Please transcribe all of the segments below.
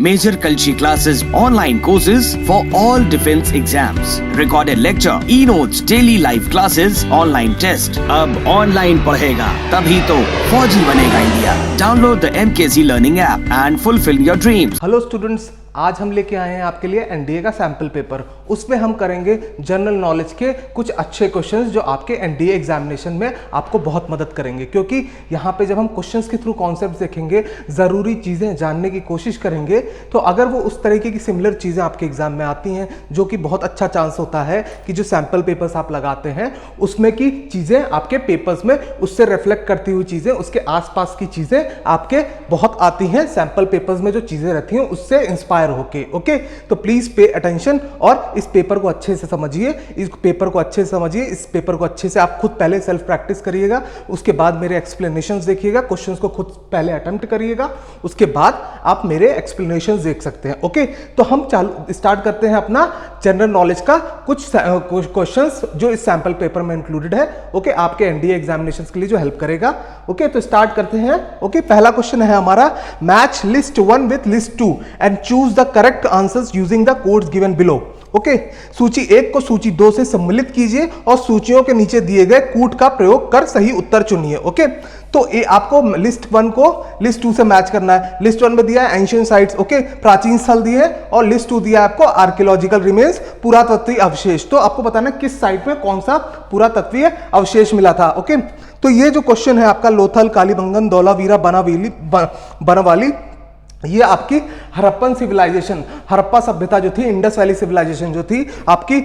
Major Culture classes, online courses for all defense exams, recorded lecture, e-notes, daily live classes, online test. अब online पढ़ेगा तभी तो फौजी बनेगा India. Download the MKC Learning app and fulfill your dreams. Hello students, आज हम लेके आए हैं आपके लिए एनडीए का सैम्पल पेपर. उसमें हम करेंगे जनरल नॉलेज के कुछ अच्छे क्वेश्चंस जो आपके एनडीए एग्जामिनेशन में आपको बहुत मदद करेंगे, क्योंकि यहाँ पे जब हम क्वेश्चंस के थ्रू कॉन्सेप्ट देखेंगे, ज़रूरी चीज़ें जानने की कोशिश करेंगे, तो अगर वो उस तरीके की सिमिलर चीज़ें आपके एग्जाम में आती हैं, जो कि बहुत अच्छा चांस होता है कि जो सैम्पल पेपर्स आप लगाते हैं उसमें की चीज़ें आपके पेपर्स में उससे रिफ्लेक्ट करती हुई चीज़ें, उसके आसपास की चीज़ें आपके बहुत आती हैं. सैम्पल पेपर्स में जो चीज़ें रहती हैं उससे इंस्पायर होके. ओके, तो प्लीज़ पे अटेंशन और इस पेपर को अच्छे से समझिए, इस पेपर को अच्छे से समझिए, इस पेपर को अच्छे से आप खुद पहले सेल्फ प्रैक्टिस करिएगा, उसके बाद मेरे एक्सप्लेनेशंस देखिएगा, क्वेश्चंस को खुद पहले अटेम्प्ट करिएगा, उसके बाद आप मेरे एक्सप्लेनेशंस देख सकते हैं. ओके, तो हम स्टार्ट करते हैं अपना जनरल नॉलेज का कुछ क्वेश्चंस जो इस सैंपल पेपर में इंक्लूडेड है. ओके, आपके एनडीए एग्जामिनेशंस के लिए जो हेल्प करेगा. ओके, तो स्टार्ट करते हैं. ओके, पहला क्वेश्चन है हमारा, match list 1 with list 2 and choose the correct answers using the codes given below. Okay, सूची 1 को सूची 2 से सम्मिलित कीजिए और सूचियों के नीचे दिए गए कूट का प्रयोग कर सही उत्तर चुनिए. ओके, तो ये आपको लिस्ट 1 को लिस्ट 2 से मैच करना है. लिस्ट 1 में दिया है एंशिएंट साइट्स, ओके, प्राचीन स्थल दिए हैं, और लिस्ट 2 दिया है आपको आर्कियोलॉजिकल रिमेन्स, पुरातत्वीय अवशेष. तो आपको बताना किस साइट पे कौन सा पुरातत्वीय अवशेष मिला था. ओके, तो ये जो क्वेश्चन है आपका लोथल, कालीबंगन, धौलावीरा, बनवाली, ये आपकी हड़प्पन सिविलाइजेशन, हड़प्पा सभ्यता जो थी, इंडस वैली सिविलाइजेशन जो थी, आपकी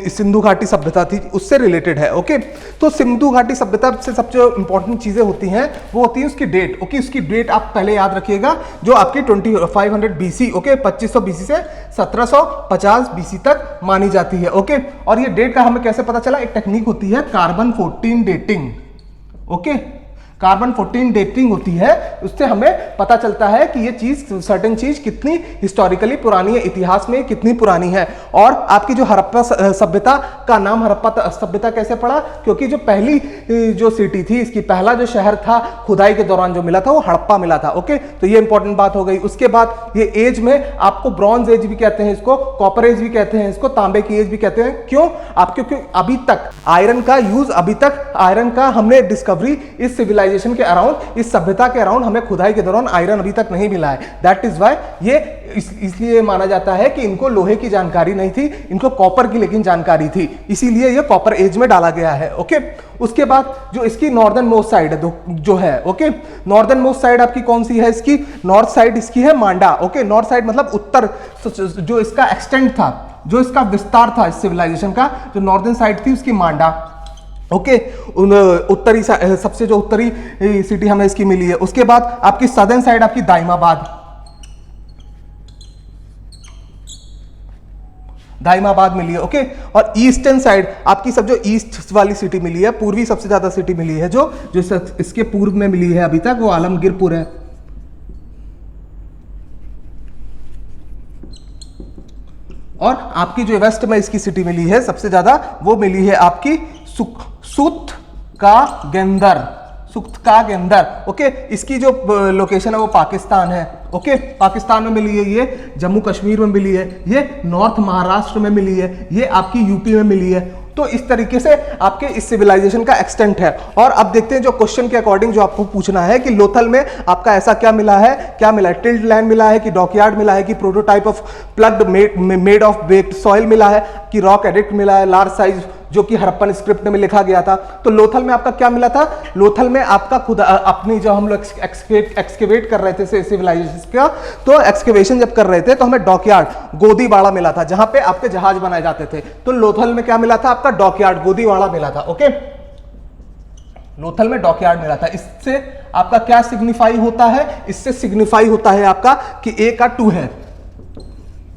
सिंधु घाटी सभ्यता थी, उससे रिलेटेड है. ओके, तो सिंधु घाटी सभ्यता से सबसे इंपॉर्टेंट चीजें होती हैं वो होती है उसकी डेट. ओके, उसकी डेट आप पहले याद रखिएगा, जो आपकी 2500 बीसी, ओके, 2500 बीसी से 1750 बीसी तक मानी जाती है. ओके, और ये डेट का हमें कैसे पता चला? एक टेक्निक होती है carbon 14 dating. Okay, carbon 14 dating होती है, उससे हमें पता चलता है कि ये चीज, सर्टेन चीज कितनी हिस्टोरिकली पुरानी है, इतिहास में कितनी पुरानी है. और आपकी जो हड़प्पा सभ्यता का नाम हड़प्पा सभ्यता कैसे पड़ा? क्योंकि जो पहली जो सिटी थी, इसकी पहला जो शहर था खुदाई के दौरान जो मिला था वो हड़प्पा मिला था. ओके, तो ये इंपॉर्टेंट बात हो गई. उसके बाद ये एज में आपको ब्रॉन्ज एज भी कहते हैं, इसको कॉपर एज भी कहते हैं, इसको तांबे की एज भी कहते हैं. क्यों? आप क्योंकि अभी तक आयरन का यूज, अभी तक आयरन का हमने डिस्कवरी इस सिविलाइजेशन के अराउंड, इस सभ्यता के अराउंड हमें खुदाई के दौरान आयरन अभी तक नहीं मिला है. दैट इज वाई ये इसलिए माना जाता है कि इनको लोहे की जानकारी नहीं थी, इनको कॉपर की लेकिन जानकारी थी, इसीलिए ये कॉपर एज में डाला गया है. ओके, उसके बाद जो इसकी नॉर्दर्न मोस्ट साइड है जो है, ओके, नॉर्दर्न मोस्ट साइड आपकी कौन सी है? इसकी नॉर्थ साइड इसकी है मांडा. ओके, नॉर्थ साइड मतलब उत्तर, जो इसका एक्सटेंट था, जो इसका विस्तार था इस सिविलाइजेशन का, जो नॉर्दर्न साइड थी उसकी मांडा. ओके, उत्तरी सबसे जो उत्तरी सिटी हमें इसकी मिली है. उसके बाद आपकी सदर्न साइड आपकी दाइमाबाद मिली है. ओके, और ईस्टर्न साइड आपकी सब जो ईस्ट वाली सिटी मिली है, पूर्वी सबसे ज्यादा सिटी मिली है, जो इसके पूर्व में मिली है अभी तक, वो आलमगीरपुर है. और आपकी जो वेस्ट में इसकी सिटी मिली है सबसे ज्यादा, वो मिली है आपकी सुत का गेंदर. ओके, इसकी जो लोकेशन है वो पाकिस्तान है. ओके, पाकिस्तान में मिली है, ये जम्मू कश्मीर में मिली है, ये नॉर्थ महाराष्ट्र में मिली है, ये आपकी यूपी में मिली है. तो इस तरीके से आपके इस सिविलाइजेशन का एक्सटेंट है. और अब देखते हैं जो क्वेश्चन के अकॉर्डिंग जो आपको पूछना है कि लोथल में आपका ऐसा क्या मिला है, टिल्ड लैंड मिला है, कि डॉकयार्ड मिला है, कि prototype of plugged made of baked soil मिला है, कि रॉक एडिक्ट मिला है, लार्ज साइज जो कि हड़प्पन स्क्रिप्ट में लिखा गया था. तो लोथल में आपका क्या मिला था? लोथल में आपका खुद अपनी जो हम लोग एक्सकेवेट कर रहे थे सिविलाइजेशन का, तो एक्सकेवेशन जब कर रहे थे तो हमें डॉकयार्ड, गोदीवाड़ा मिला था, जहां पे आपके जहाज बनाए जाते थे. तो लोथल में क्या मिला था? आपका डॉकयार्ड, गोदीवाड़ा मिला था. ओके, लोथल में डॉकयार्ड मिला था. इससे आपका क्या सिग्निफाई होता है? इससे सिग्निफाई होता है आपका कि ए का 2 है.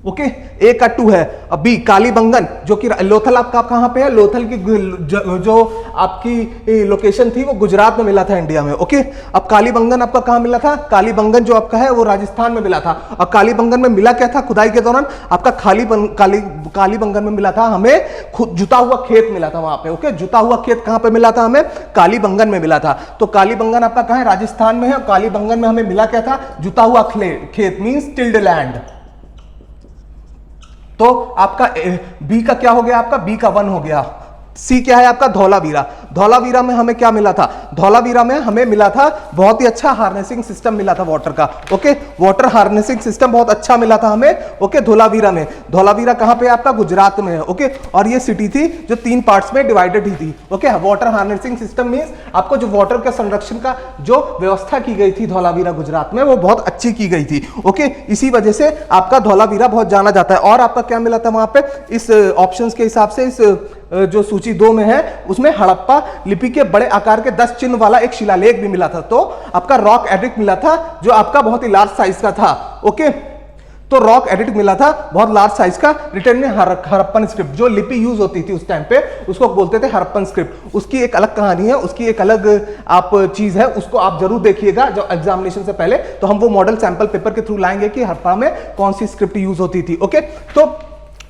ओके, ए का 2 है। अब बी कालीबंगन, जो कि लोथल आपका कहां पे है, लोथल की जो आपकी लोकेशन थी वो गुजरात में मिला था इंडिया में। ओके, अब कालीबंगन आपका कहां मिला था, कालीबंगन जो आपका है वो राजस्थान में मिला था। और कालीबंगन में मिला क्या था खुदाई के दौरान, आपका कालीबंगन में मिला था हमें जुता हुआ खेत मिला था वहां पे। ओके, जुता हुआ खेत कहां पे मिला था हमें, कालीबंगन में मिला था। तो कालीबंगन आपका कहां है, राजस्थान में है। और कालीबंगन में हमें मिला क्या था, जुता हुआ खेत मींस टिल्ड लैंड। तो आपका बी का क्या हो गया, आपका बी का 1 हो गया। सी क्या है आपका, धौलावीरा। धौलावीरा में हमें क्या मिला था, धौलावीरा में हमें मिला था बहुत ही अच्छा हार्नेसिंग सिस्टम मिला था वाटर का। ओके, वाटर हार्नेसिंग सिस्टम बहुत अच्छा मिला था हमें। ओके, धौलावीरा में। धौलावीरा कहां पे आपका, गुजरात में है। ओके, और ये सिटी थी जो 3 पार्ट्स में डिवाइडेड ही थी। Okay, water harnessing system means आपको जो वाटर के संरक्षण का जो व्यवस्था की गई थी धौलावीरा गुजरात में, वो बहुत अच्छी की गई थी। ओके, इसी वजह से आपका धौलावीरा बहुत जाना जाता है। और आपका क्या मिला था वहां पे, इस ऑप्शंस के हिसाब से, इस जो सूची 2 में है उसमें हड़प्पा लिपि के बड़े आकार के 10 चिन्ह वाला एक शिलालेख भी मिला था। तो आपका रॉक एडिक्ट मिला था जो आपका बहुत ही लार्ज साइज का था। ओके, तो रॉक एडिक्ट मिला था बहुत लार्ज साइज का, रिटर्न में हड़प्पन स्क्रिप्ट, जो लिपि यूज होती थी उस टाइम पे उसको बोलते थे हड़प्पन स्क्रिप्ट। उसकी एक अलग कहानी है, उसकी एक अलग आप चीज है, उसको आप जरूर देखिएगा जो एग्जामिनेशन से पहले। तो हम वो मॉडल सैंपल पेपर के थ्रू लाएंगे कि हड़प्पा में कौन सी स्क्रिप्ट यूज होती थी। ओके, तो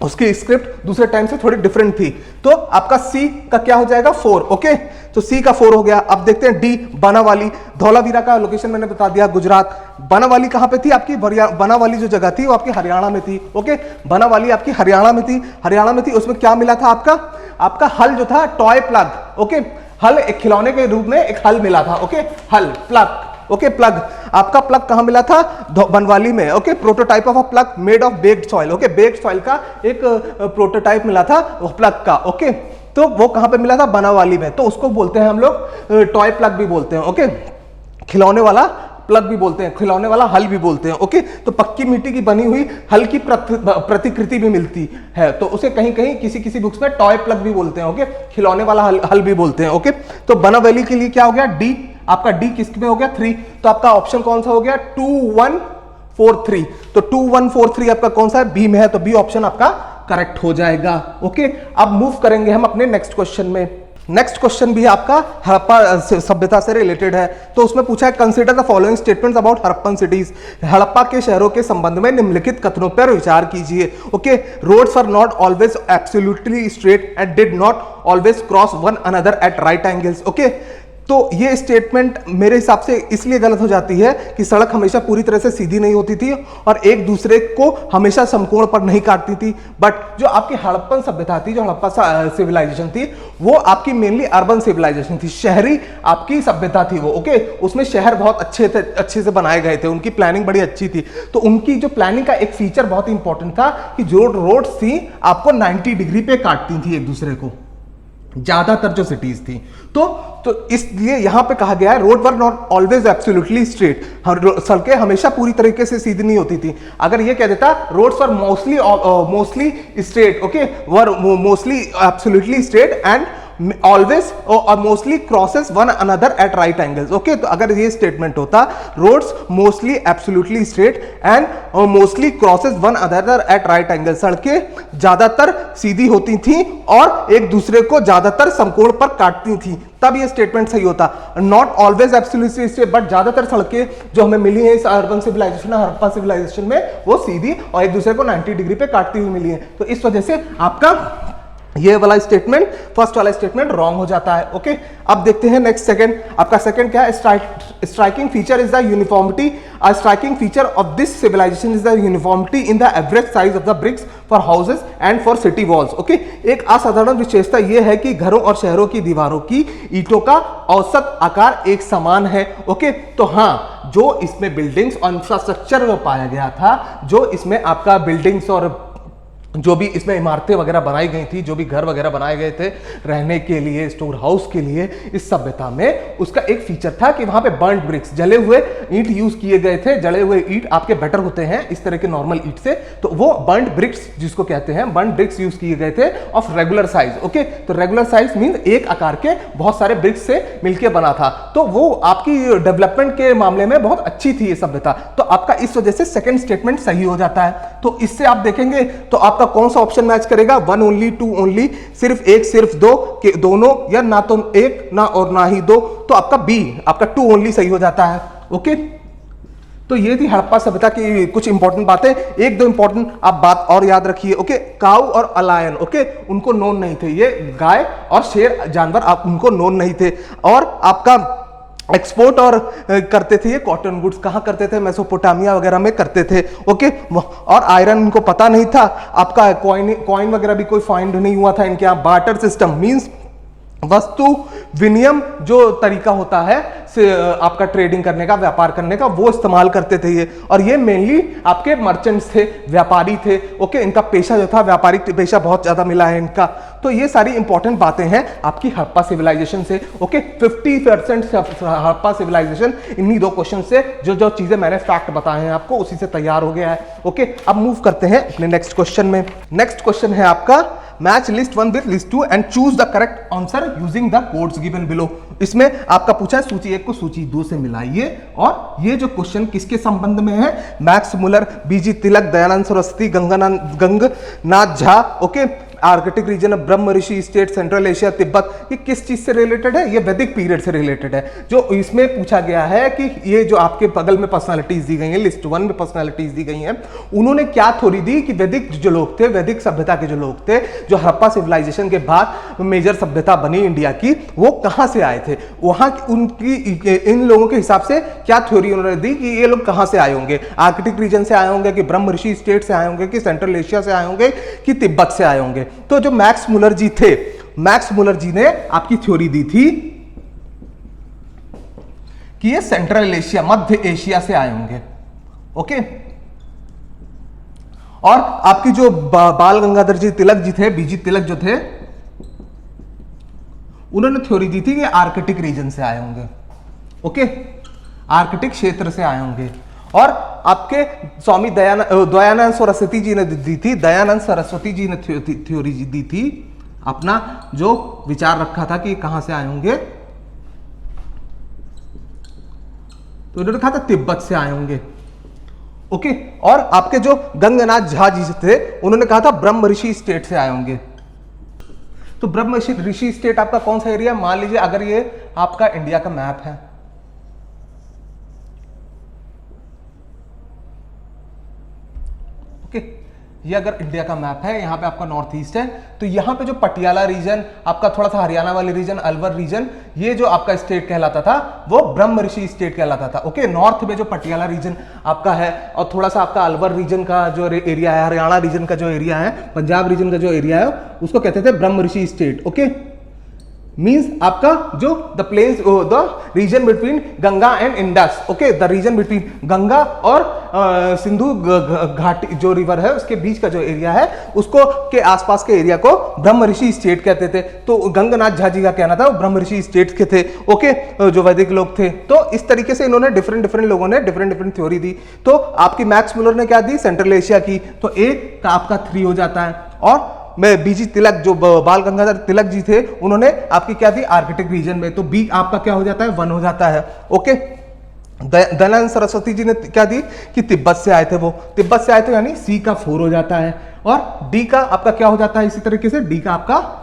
उसकी स्क्रिप्ट दूसरे टाइम से थोड़ी डिफरेंट थी। तो आपका सी का क्या हो जाएगा, 4। ओके, तो सी का 4 हो गया। अब देखते हैं डी, बनावाली। धौलावीरा का लोकेशन मैंने बता दिया, गुजरात। बनावाली कहां पे थी आपकी, बनावाली जो जगह थी वो आपकी हरियाणा में थी। ओके, बनावाली आपकी हरियाणा में थी। हरियाणा में थी, उसमें क्या मिला था आपका हल जो था, टॉय प्लग। ओके, हल एक खिलौने के रूप में एक हल मिला था। ओके, हल प्लग। ओके, प्लग आपका प्लग कहां मिला था, बनवाली में। Okay, prototype of a plug made of baked soil. Okay, baked soil का एक प्रोटोटाइप मिला था प्लग का। ओके, तो वो कहां पे मिला था, बनावाली में। तो उसको बोलते हैं हम लोग टॉय प्लग भी बोलते हैं। ओके, खिलौने वाला प्लग भी बोलते हैं, खिलौने वाला हल भी बोलते हैं। ओके, तो पक्की मिट्टी की बनी हुई हल की प्रतिकृति भी मिलती है, तो उसे कहीं कहीं किसी किसी बुक्स में टॉय प्लग भी बोलते हैं। ओके, खिलौने वाला हल भी बोलते हैं। ओके, तो बनावाली के लिए क्या हो गया, डी। आपका डी किस में हो गया, 3। तो आपका ऑप्शन कौन सा हो गया, 2143। तो 2143 आपका कौन सा है, बी में है, तो बी ऑप्शन आपका करेक्ट हो जाएगा। ओके, अब मूव करेंगे हम अपने नेक्स्ट क्वेश्चन में। नेक्स्ट क्वेश्चन भी आपका हड़प्पा सभ्यता से रिलेटेड है। तो उसमें पूछा है, consider the following statements about Harappan cities. Harappa के शहरों के संबंध में निम्नलिखित कथनों पर विचार कीजिए। Okay, roads are not always absolutely straight and did not always cross one another at right angles. Okay, तो ये स्टेटमेंट मेरे हिसाब से इसलिए गलत हो जाती है कि सड़क हमेशा पूरी तरह से सीधी नहीं होती थी और एक दूसरे को हमेशा समकोण पर नहीं काटती थी। बट जो आपकी हड़प्पन सभ्यता थी, जो हड़प्पा सिविलाइजेशन थी, वो आपकी मेनली अर्बन सिविलाइजेशन थी, शहरी आपकी सभ्यता थी वो। ओके, उसमें शहर बहुत अच्छे से बनाए गए थे, उनकी प्लानिंग बड़ी अच्छी थी। तो उनकी जो प्लानिंग का एक फीचर बहुत इंपॉर्टेंट था कि जो रोड्स थी आपको 90 डिग्री पे काटती थी एक दूसरे को, ज्यादातर जो सिटीज थी। तो इसलिए यहां पे कहा गया है, road were not always absolutely straight. सड़कें हमेशा पूरी तरीके से सीधी नहीं होती थी। अगर ये कह देता roads were mostly straight, okay, were mostly absolutely straight and always और mostly crosses one another at right angles. Okay, तो अगर ये स्टेटमेंट होता, roads mostly absolutely straight and mostly crosses one another at right angle, सड़कें ज्यादातर सीधी होती थी और एक दूसरे को ज्यादातर समकोण पर काटती थी, तब ये स्टेटमेंट सही होता। Not always absolutely straight, but ज्यादातर सड़कें जो हमें मिली है इस अर्बन सिविलाइजेशन, हड़प्पा सिविलाइजेशन में, वो सीधी और एक दूसरे को 90 डिग्री पे काटती हुई मिली है। तो इस वजह से आपका ये वाला स्टेटमेंट, फर्स्ट वाला स्टेटमेंट रॉन्ग हो जाता है। ओके, अब देखते हैं नेक्स्ट सेकंड। आपका सेकंड क्या है, striking feature is the uniformity. A striking feature of this civilization is the uniformity in the average size of the bricks for houses and for city walls. Okay, एक असाधारण विशेषता यह है कि घरों और शहरों की दीवारों की ईंटों का औसत आकार एक समान है। ओके, तो हाँ, जो इसमें बिल्डिंग्स और इंफ्रास्ट्रक्चर में पाया गया था, जो इसमें आपका बिल्डिंग्स और जो भी इसमें इमारतें वगैरह बनाई गई थी, जो भी घर वगैरह बनाए गए थे रहने के लिए, स्टोर हाउस के लिए, इस सभ्यता में उसका एक फीचर था कि वहां पे बर्न्ड ब्रिक्स, जले हुए ईंट यूज किए गए थे। जले हुए ईंट आपके बेटर होते हैं इस तरह के नॉर्मल ईंट से, तो वो बर्न्ड ब्रिक्स जिसको कहते हैं, बर्न्ड ब्रिक्स यूज किए गए थे ऑफ रेगुलर साइज। ओके, तो रेगुलर साइज मीन एक आकार के बहुत सारे ब्रिक्स से मिलकर बना था। तो वो आपकी डेवलपमेंट के मामले में बहुत अच्छी थी ये सभ्यता। तो आपका इस वजह से सेकेंड स्टेटमेंट सही हो जाता है। तो इससे आप देखेंगे तो आपका कौन सा ऑप्शन मैच करेगा, 1 ओनली, 2 ओनली, सिर्फ एक सिर्फ दो के दोनों, या ना तो एक ना और ना ही दो, तो आपका बी, आपका 2 ओनली सही हो जाता है। ओके, तो ये थी हड़प्पा सभ्यता की कुछ इंपॉर्टेंट बातें। एक दो इंपॉर्टेंट आप बात और याद रखिए। ओके, काऊ और अलायन, ओके, उनको नोन नहीं थे, ये गाय और शेर जानवर आप उनको नोन नहीं थे। और आपका एक्सपोर्ट और करते थे ये कॉटन गुड्स, कहाँ करते थे, मेसोपोटामिया वगैरह में करते थे। ओके, और आयरन इनको पता नहीं था। आपका कॉइन वगैरह भी कोई फाइंड नहीं हुआ था इनके यहाँ। बार्टर सिस्टम मींस वस्तु विनिमय जो तरीका होता है से आपका ट्रेडिंग करने का, व्यापार करने का, वो इस्तेमाल करते थे ये। और ये मेनली आपके मर्चेंट्स थे, व्यापारी थे। ओके, इनका पेशा जो था व्यापारिक पेशा बहुत ज्यादा मिला है इनका। तो ये सारी इंपॉर्टेंट बातें हैं आपकी हड़प्पा सिविलाइजेशन से। ओके, 50% हड़प्पा सिविलाइजेशन इन्हीं दो क्वेश्चन से, जो चीजें मैंने फैक्ट बताए हैं आपको, उसी से तैयार हो गया है। ओके, अब मूव करते हैं अपने नेक्स्ट क्वेश्चन में। नेक्स्ट क्वेश्चन है आपका match list 1 with list 2 and choose the correct answer using the codes given below. इसमें आपका पूछा है सूची 1 को सूची 2 से मिलाइए। और ये जो क्वेश्चन किसके संबंध में है, Max Muller, BG Tilak, Dayanand Saraswati, Gangnath Jha, okay, Arctic region, Brahma Rishi state, Central Asia, Tibet, ये किस चीज से रिलेटेड है, ये वैदिक पीरियड से रिलेटेड है। जो इसमें पूछा गया है कि ये जो आपके बगल में पर्सनालिटीज दी गई हैं, लिस्ट 1 में पर्सनालिटीज दी गई हैं, उन्होंने क्या थ्योरी दी कि वैदिक जो लोग थे, वैदिक सभ्यता के जो लोग थे, जो हड़प्पा सिविलाइजेशन के बाद मेजर सभ्यता बनी इंडिया की, वो कहां से आए थे, वहां उनकी इन लोगों के हिसाब से क्या थ्योरी उन्होंने दी कि ये लोग कहां से आए होंगे, आर्कटिक रीजन से आए होंगे, कि ब्रह्म ऋषि स्टेट से आए होंगे, कि सेंट्रल एशिया से आए होंगे, कि तिब्बत से आए होंगे। तो जो मैक्स मुलर जी थे, मैक्स मुलर जी ने आपकी थ्योरी दी थी कि ये सेंट्रल एशिया, मध्य एशिया से आए होंगे। ओके, और आपकी जो बाल गंगाधर जी तिलक जी थे, बीजी तिलक जो थे, उन्होंने थ्योरी दी थी कि आर्कटिक रीजन से आए होंगे। ओके, आर्कटिक क्षेत्र से आए होंगे। और आपके स्वामी दयानंद सरस्वती जी ने दी थी, दयानंद सरस्वती जी ने थ्योरी दी थी, अपना जो विचार रखा था कि कहां से आए होंगे, तो उन्होंने कहा था तिब्बत से आए होंगे। ओके, और आपके जो गंगनाथ झा जी थे, उन्होंने कहा था ब्रह्म ऋषि स्टेट से आए होंगे। तो ब्रह्म ऋषि स्टेट आपका कौन सा एरिया, मान लीजिए अगर ये आपका इंडिया का मैप है, ओके, ये अगर इंडिया का मैप है, यहाँ पे आपका नॉर्थ ईस्ट है, तो यहाँ पे जो पटियाला रीजन, आपका थोड़ा सा हरियाणा वाली रीजन, अलवर रीजन, ये जो आपका स्टेट कहलाता था वो ब्रह्म ऋषि स्टेट कहलाता था। ओके, नॉर्थ में जो पटियाला रीजन आपका है, और थोड़ा सा आपका अलवर रीजन का जो एरिया है, हरियाणा रीजन का जो एरिया है, पंजाब रीजन का जो एरिया है, उसको कहते थे ब्रह्म ऋषि स्टेट। ओके, मीन्स आपका जो the plains, the region between Ganga and Indus. Okay, the region between Ganga और सिंधु घाटी जो रिवर है, उसके बीच का जो एरिया है, उसको के आसपास के एरिया को ब्रह्म ऋषि स्टेट कहते थे। तो गंगनाथ झा जी का कहना था वो ब्रह्म ऋषि स्टेट के थे। ओके, जो वैदिक लोग थे। तो इस तरीके से इन्होंने डिफरेंट लोगों ने डिफरेंट थ्योरी दी। तो आपकी मैक्स मुलर ने क्या दी, सेंट्रल एशिया की, तो एक का आपका 3 हो जाता है। और मैं बीजी तिलक, जो बाल गंगाधर तिलक जी थे, उन्होंने आपकी क्या दी, आर्कटिक रीजन में, तो बी आपका क्या हो जाता है, 1 हो जाता है। ओके, दयानंद सरस्वती जी ने क्या दी कि तिब्बत से आए थे, वो तिब्बत से आए थे, यानी सी का 4 हो जाता है। और डी का आपका क्या हो जाता है, इसी तरीके से डी का आपका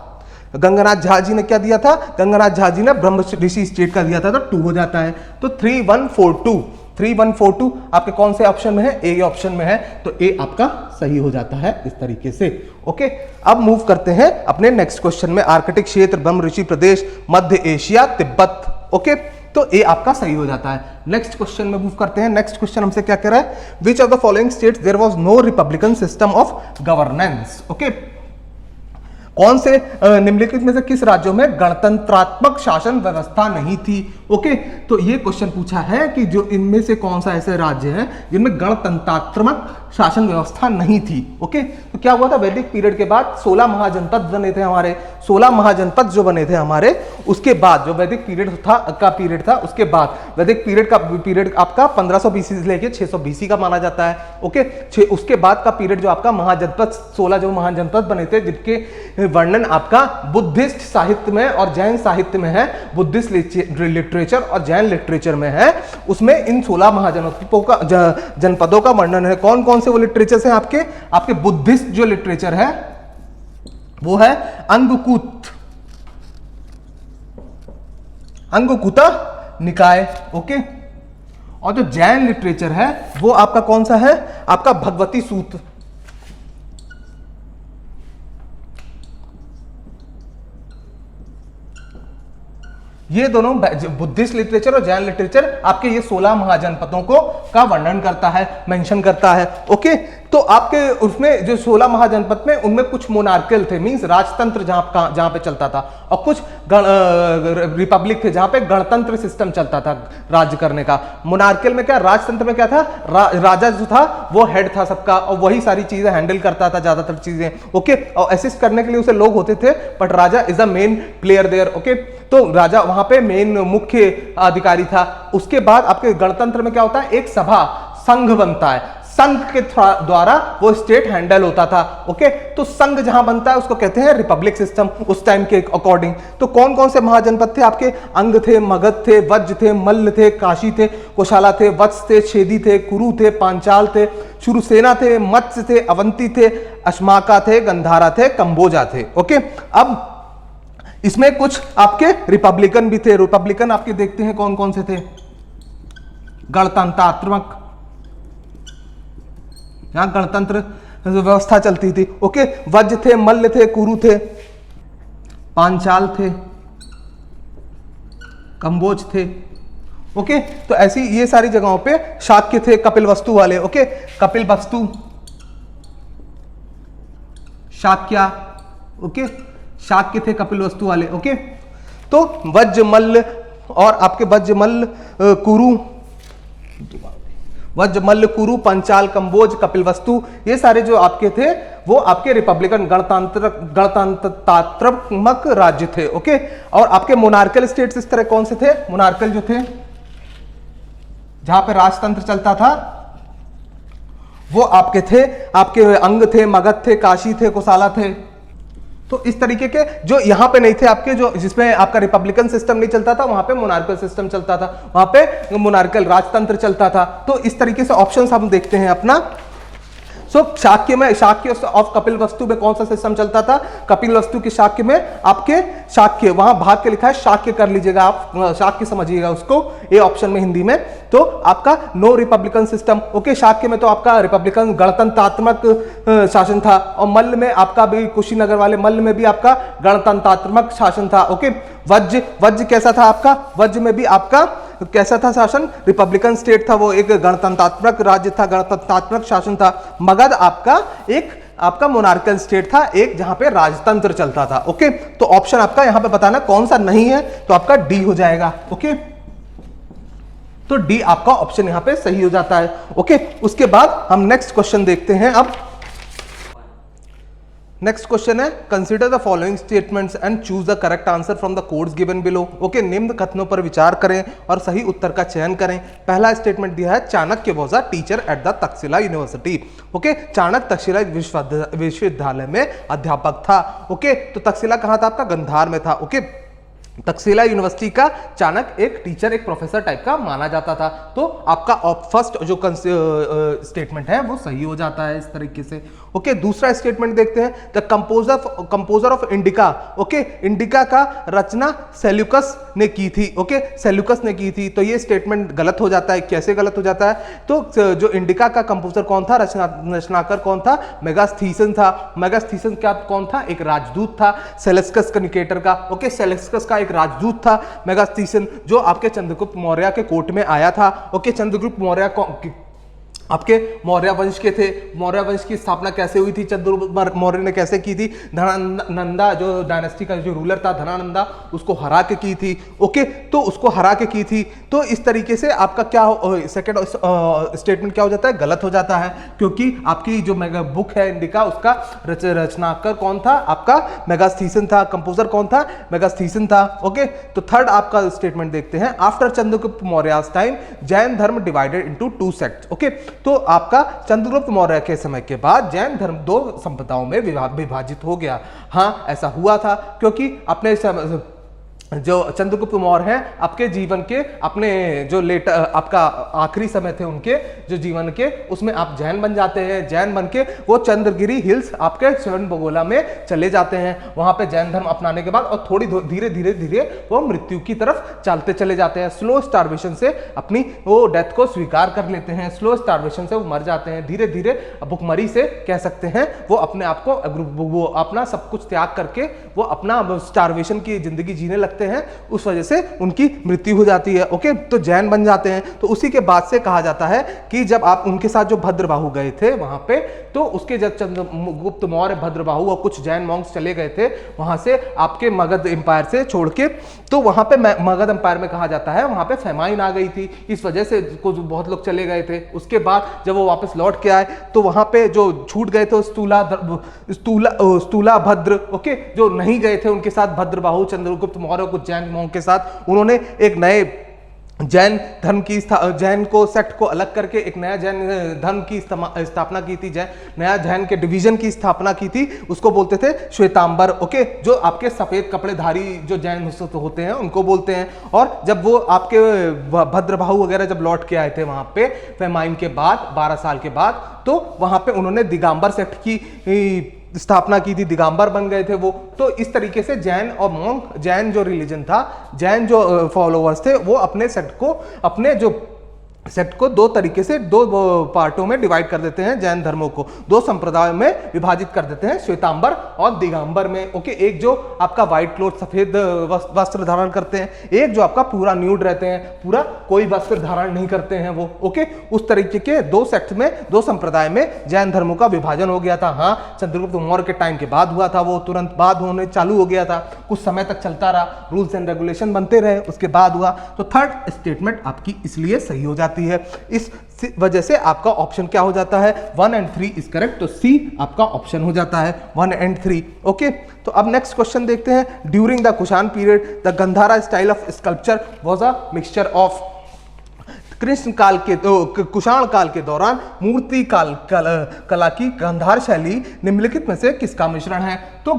गंगनाथ झा जी ने क्या दिया था, गंगनाथ झा जी ने ब्रह्म ऋषि स्टेट का दिया था, तो 2 हो जाता है। तो 3142 आपके कौन से ऑप्शन में है, ए ऑप्शन में है, तो ए आपका सही हो जाता है इस तरीके से। ओके, अब मूव करते हैं अपने नेक्स्ट क्वेश्चन में। आर्कटिक क्षेत्र, ब्रह्म ऋषि प्रदेश, मध्य एशिया, तिब्बत। ओके, तो ए आपका सही हो जाता है। नेक्स्ट क्वेश्चन में मूव करते हैं। नेक्स्ट क्वेश्चन हमसे क्या कह रहा है, which of the following states there was no republican system of governance. Okay, कौन से निम्नलिखित में से किस राज्यों में गणतंत्रात्मक शासन व्यवस्था नहीं थी। ओके, तो ये क्वेश्चन पूछा है कि जो इनमें से कौन सा ऐसे राज्य हैं जिनमें गणतंत्रात्मक शासन व्यवस्था नहीं थी। ओके, तो क्या हुआ था, वैदिक पीरियड के बाद 16 महाजनपद बने थे हमारे। 16 महाजनपद जो बने थे हमारे, उसके बाद जो वैदिक पीरियड था उसके बाद वैदिक पीरियड आपका 1500 बीसी से लेके 600 बीसी का माना जाता है। ओके, उसके बाद का पीरियड जो आपका महाजनपद 16 जो महाजनपद बने थे जिनके वर्णन आपका बुद्धिस्ट साहित्य में और जैन साहित्य में है, बुद्धिस्ट लिटरेचर और जैन लिटरेचर में है, उसमें इन 16 जनपदों का वर्णन है। कौन कौन से वो लिटरेचर हैं आपके बुद्धिस्ट जो लिटरेचर है वो है अंगुकुता निकाय। ओके, और जो जैन लिटरेचर है वो आपका कौन सा है, आपका भगवती सूत्र। ये दोनों बुद्धिस्ट लिटरेचर और जैन लिटरेचर आपके ये 16 महाजनपदों को का वर्णन करता है, मेंशन करता है। ओके, तो आपके उसमें जो 16 महाजनपद में उनमें कुछ मोनार्कल थे, मींस राजतंत्र जहां पे चलता था, और कुछ रिपब्लिक थे जहां पे गणतंत्र सिस्टम चलता था राज्य करने का। मोनार्कल में क्या, राजतंत्र में क्या था, राजा जो था वो हेड था सबका और वही सारी चीजें हैंडल करता था ज्यादातर चीजें। ओके, और असिस्ट करने के लिए उसे लोग होते थे, but raja is the main player there. Okay, तो राजा वहां पे मेन मुख्य अधिकारी था। उसके बाद आपके गणतंत्र में क्या होता है, एक सभा संघ बनता है, संघ के द्वारा वो स्टेट हैंडल होता था। ओके, तो संघ जहां बनता है उसको कहते हैं रिपब्लिक सिस्टम उस टाइम के अकॉर्डिंग। तो कौन कौन से महाजनपद थे आपके, अंग थे, मगध थे, वज्र थे, मल्ल थे, काशी थे, कोशाला थे, वत्स थे, छेदी थे, कुरु थे, पांचाल थे, शुरुसेना थे, मत्स्य थे, अवंती थे, अश्माका थे, गंधारा थे, कंबोजा थे। ओके, अब इसमें कुछ आपके रिपब्लिकन भी थे। रिपब्लिकन आपके देखते हैं कौन कौन से थे, गणतंत्रात्मक, यहां गणतंत्र व्यवस्था चलती थी। ओके, वज्र थे, मल्ल थे, कुरु थे, पांचाल थे, कंबोज थे। ओके, तो ऐसी ये सारी जगहों पे शाक्य थे, कपिल वस्तु वाले। ओके, कपिल वस्तु, शाक्या, ओके, शाक्य थे कपिल वस्तु वाले। ओके, तो वज्र मल्ल और आपके वज्र मल्ल कुरु, पंचाल, कंबोज, कपिल वस्तु, ये सारे जो आपके थे वो आपके रिपब्लिकन गणतंत्रात्मक राज्य थे। ओके, और आपके मोनार्कल स्टेट्स इस तरह कौन से थे, मोनार्कल जो थे जहां पे राजतंत्र चलता था वो आपके थे, आपके अंग थे, मगध थे, काशी थे, कोसाला थे। तो इस तरीके के जो यहां पे नहीं थे आपके, जो जिसमें आपका रिपब्लिकन सिस्टम नहीं चलता था वहां पे मोनार्कल सिस्टम चलता था, वहां पे मोनार्कल राजतंत्र चलता था। तो इस तरीके से ऑप्शंस हम देखते हैं अपना। सो शाक्य ऑफ कपिल वस्तु में कौन सा सिस्टम चलता था, कपिल वस्तु के शाक्य में आपके शाक्य, वहां भाग के लिखा है शाक्य कर लीजिएगा आप, शाक्य समझिएगा उसको, ये ऑप्शन में हिंदी में। तो आपका no republican system. Okay, Shakya में तो आपका रिपब्लिकन गणतंत्रात्मक शासन था, और मल्ल में आपका भी कुशीनगर वाले मल्ल में भी आपका गणतंत्रात्मक शासन था। ओके, वज्र कैसा था आपका, वज्र में भी आपका कैसा था शासन, रिपब्लिकन स्टेट था, वो एक गणतंत्रात्मक राज्य था, गणतंत्रात्मक शासन था। मगध आपका मोनार्कल स्टेट था, एक जहां पे राजतंत्र चलता था। ओके, तो ऑप्शन आपका यहां पे बताना कौन सा नहीं है, तो आपका डी हो जाएगा। ओके, तो डी आपका ऑप्शन यहां पे सही हो जाता है। ओके, उसके बाद हम नेक्स्ट क्वेश्चन देखते हैं। अब नेक्स्ट क्वेश्चन है, consider the following statements and choose the correct answer from the codes given below. Okay, निम्न कथनों पर विचार करें और सही उत्तर का चयन करें। पहला स्टेटमेंट दिया है, Chanakya was a teacher at the Takshashila university. Okay, Chanakya Takshashila विश्वविद्यालय में अध्यापक था। ओके, तो तक्षशिला कहां था आपका, गंधार में था। ओके, तक्षशिला यूनिवर्सिटी का चाणक्य एक टीचर, एक प्रोफेसर टाइप का माना जाता था। तो आपका फर्स्ट जो स्टेटमेंट है वो सही हो जाता है इस तरीके से। ओके, दूसरा स्टेटमेंट देखते हैं, the composer of indica. Okay, indica का रचना सेल्यूकस ने की थी। ओके, सेल्यूकस ने की थी, तो ये स्टेटमेंट गलत हो जाता है। कैसे गलत हो जाता है, तो जो इंडिका का कंपोजर कौन था, रचनाकर कौन था, मेगास्थीसन था। मेगास्थीसन क्या कौन था, एक राजदूत था सेलेस्कस का निकेटर का। ओके, सेलेस्कस का एक राजदूत था मेगास्थीसन, जो आपके चंद्रगुप्त मौर्य के कोर्ट में आया था। ओके, चंद्रगुप्त मौर्य आपके मौर्य वंश के थे। मौर्य वंश की स्थापना कैसे हुई थी, चंद्रगुप्त मौर्य ने कैसे की थी, धनानंदा जो डायनेस्टी का जो रूलर था धनानंदा, उसको हरा के की थी। ओके, तो उसको हरा के की थी। तो इस तरीके से आपका क्या सेकंड स्टेटमेंट क्या हो जाता है, गलत हो जाता है, क्योंकि आपकी जो मेगा बुक है इंडिका उसका रचनाकार कौन था, आपका मेगास्थीसन था। कंपोजर कौन था, मेगास्थीसन था। ओके, तो थर्ड आपका स्टेटमेंट देखते हैं, आफ्टर चंद्रगुप्त मौर्य टाइम जैन धर्म डिवाइडेड इनटू 2 सेक्ट्स। ओके, तो आपका चंद्रगुप्त मौर्य के समय के बाद जैन धर्म 2 संप्रदायों में विभाजित हो गया। हाँ, ऐसा हुआ था क्योंकि अपने जो चंद्रगुप्त मौर्य हैं आपके जीवन के अपने जो आपका आखिरी समय थे उनके जो जीवन के, उसमें आप जैन बन जाते हैं। जैन बन के वो चंद्रगिरी हिल्स आपके श्रवणबेगोला में चले जाते हैं। वहां पे जैन धर्म अपनाने के बाद और थोड़ी धीरे धीरे धीरे वो मृत्यु की तरफ चलते चले जाते हैं। स्लो स्टार्वेशन से अपनी वो डेथ को स्वीकार कर लेते हैं। स्लो स्टार्वेशन से वो मर जाते हैं। धीरे धीरे भुखमरी से कह सकते हैं वो अपने आप को वो अपना सब कुछ त्याग करके वो अपना स्टार्वेशन की जिंदगी जीने लगते हैं। उस वजह से उनकी मृत्यु हो जाती है। ओके, तो जैन बन जाते हैं। तो उसी के बाद से कहा जाता है कि जब आप उनके साथ जो भद्रबाहु गए थे वहां पे, तो उसके जब चंद्रगुप्त मौर्य भद्रबाहु और कुछ जैन मॉन्क्स चले गए थे वहां से आपके मगध एम्पायर से छोड़ के, तो वहां पे मगध एम्पायर में कहा जाता है वहां पे फेमाइन आ गई थी। इस वजह से कुछ बहुत लोग चले गए थे। उसके बाद जब वो वापस लौट के आए तो वहां पे जो छूट गए थे स्तूला भद्र, ओके, जो नहीं गए थे उनके साथ भद्रबाहु चंद्रगुप्त मौर्य कुछ जैन मॉन्क के साथ, उन्होंने एक नए जैन धर्म की जैन को सेक्ट को अलग करके एक नया जैन धर्म की स्थापना की थी। नया जैन के डिवीजन की स्थापना की थी, उसको बोलते थे श्वेतांबर। ओके, जो आपके सफेद कपड़ेधारी जो जैन होते हैं उनको बोलते हैं। और जब वो आपके भद्रबाहु वगैरह जब लौट के आए थे वहां पे फेमाइन के बाद 12 साल के बाद, तो वहां पे उन्होंने दिगंबर सेक्ट की स्थापना की थी, दिगंबर बन गए थे वो। तो इस तरीके से जैन और मॉन्क, जैन जो रिलीजन था, जैन जो फॉलोअर्स थे, वो अपने सेक्ट को, अपने जो सेक्ट को 2 तरीके से 2 पार्टों में डिवाइड कर देते हैं। जैन धर्मों को 2 संप्रदायों में विभाजित कर देते हैं, श्वेतांबर और दिगंबर में। ओके, एक जो आपका व्हाइट क्लोथ सफेद वस्त्र धारण करते हैं, एक जो आपका पूरा न्यूड रहते हैं, पूरा कोई वस्त्र धारण नहीं करते हैं वो। ओके, उस तरीके के 2 सेक्ट में, 2 संप्रदाय में जैन धर्मों का विभाजन हो गया था। हाँ, चंद्रगुप्त मौर्य के टाइम के बाद हुआ था, वो तुरंत बाद होने चालू हो गया था, कुछ समय तक चलता रहा, रूल्स एंड रेगुलेशन बनते रहे, उसके बाद हुआ। तो थर्ड स्टेटमेंट आपकी इसलिए सही हो जाती है। इस वजह से आपका ऑप्शन क्या हो जाता है, 1 and 3 इज करेक्ट। तो सी आपका ऑप्शन हो जाता है 1 and 3। ओके, तो अब नेक्स्ट क्वेश्चन देखते हैं। During the Kushan period the Gandhara style of sculpture was a mixture of. Krishna काल के कुषाण काल के दौरान मूर्ति कला की गांधार शैली निम्नलिखित में से किसका मिश्रण है। तो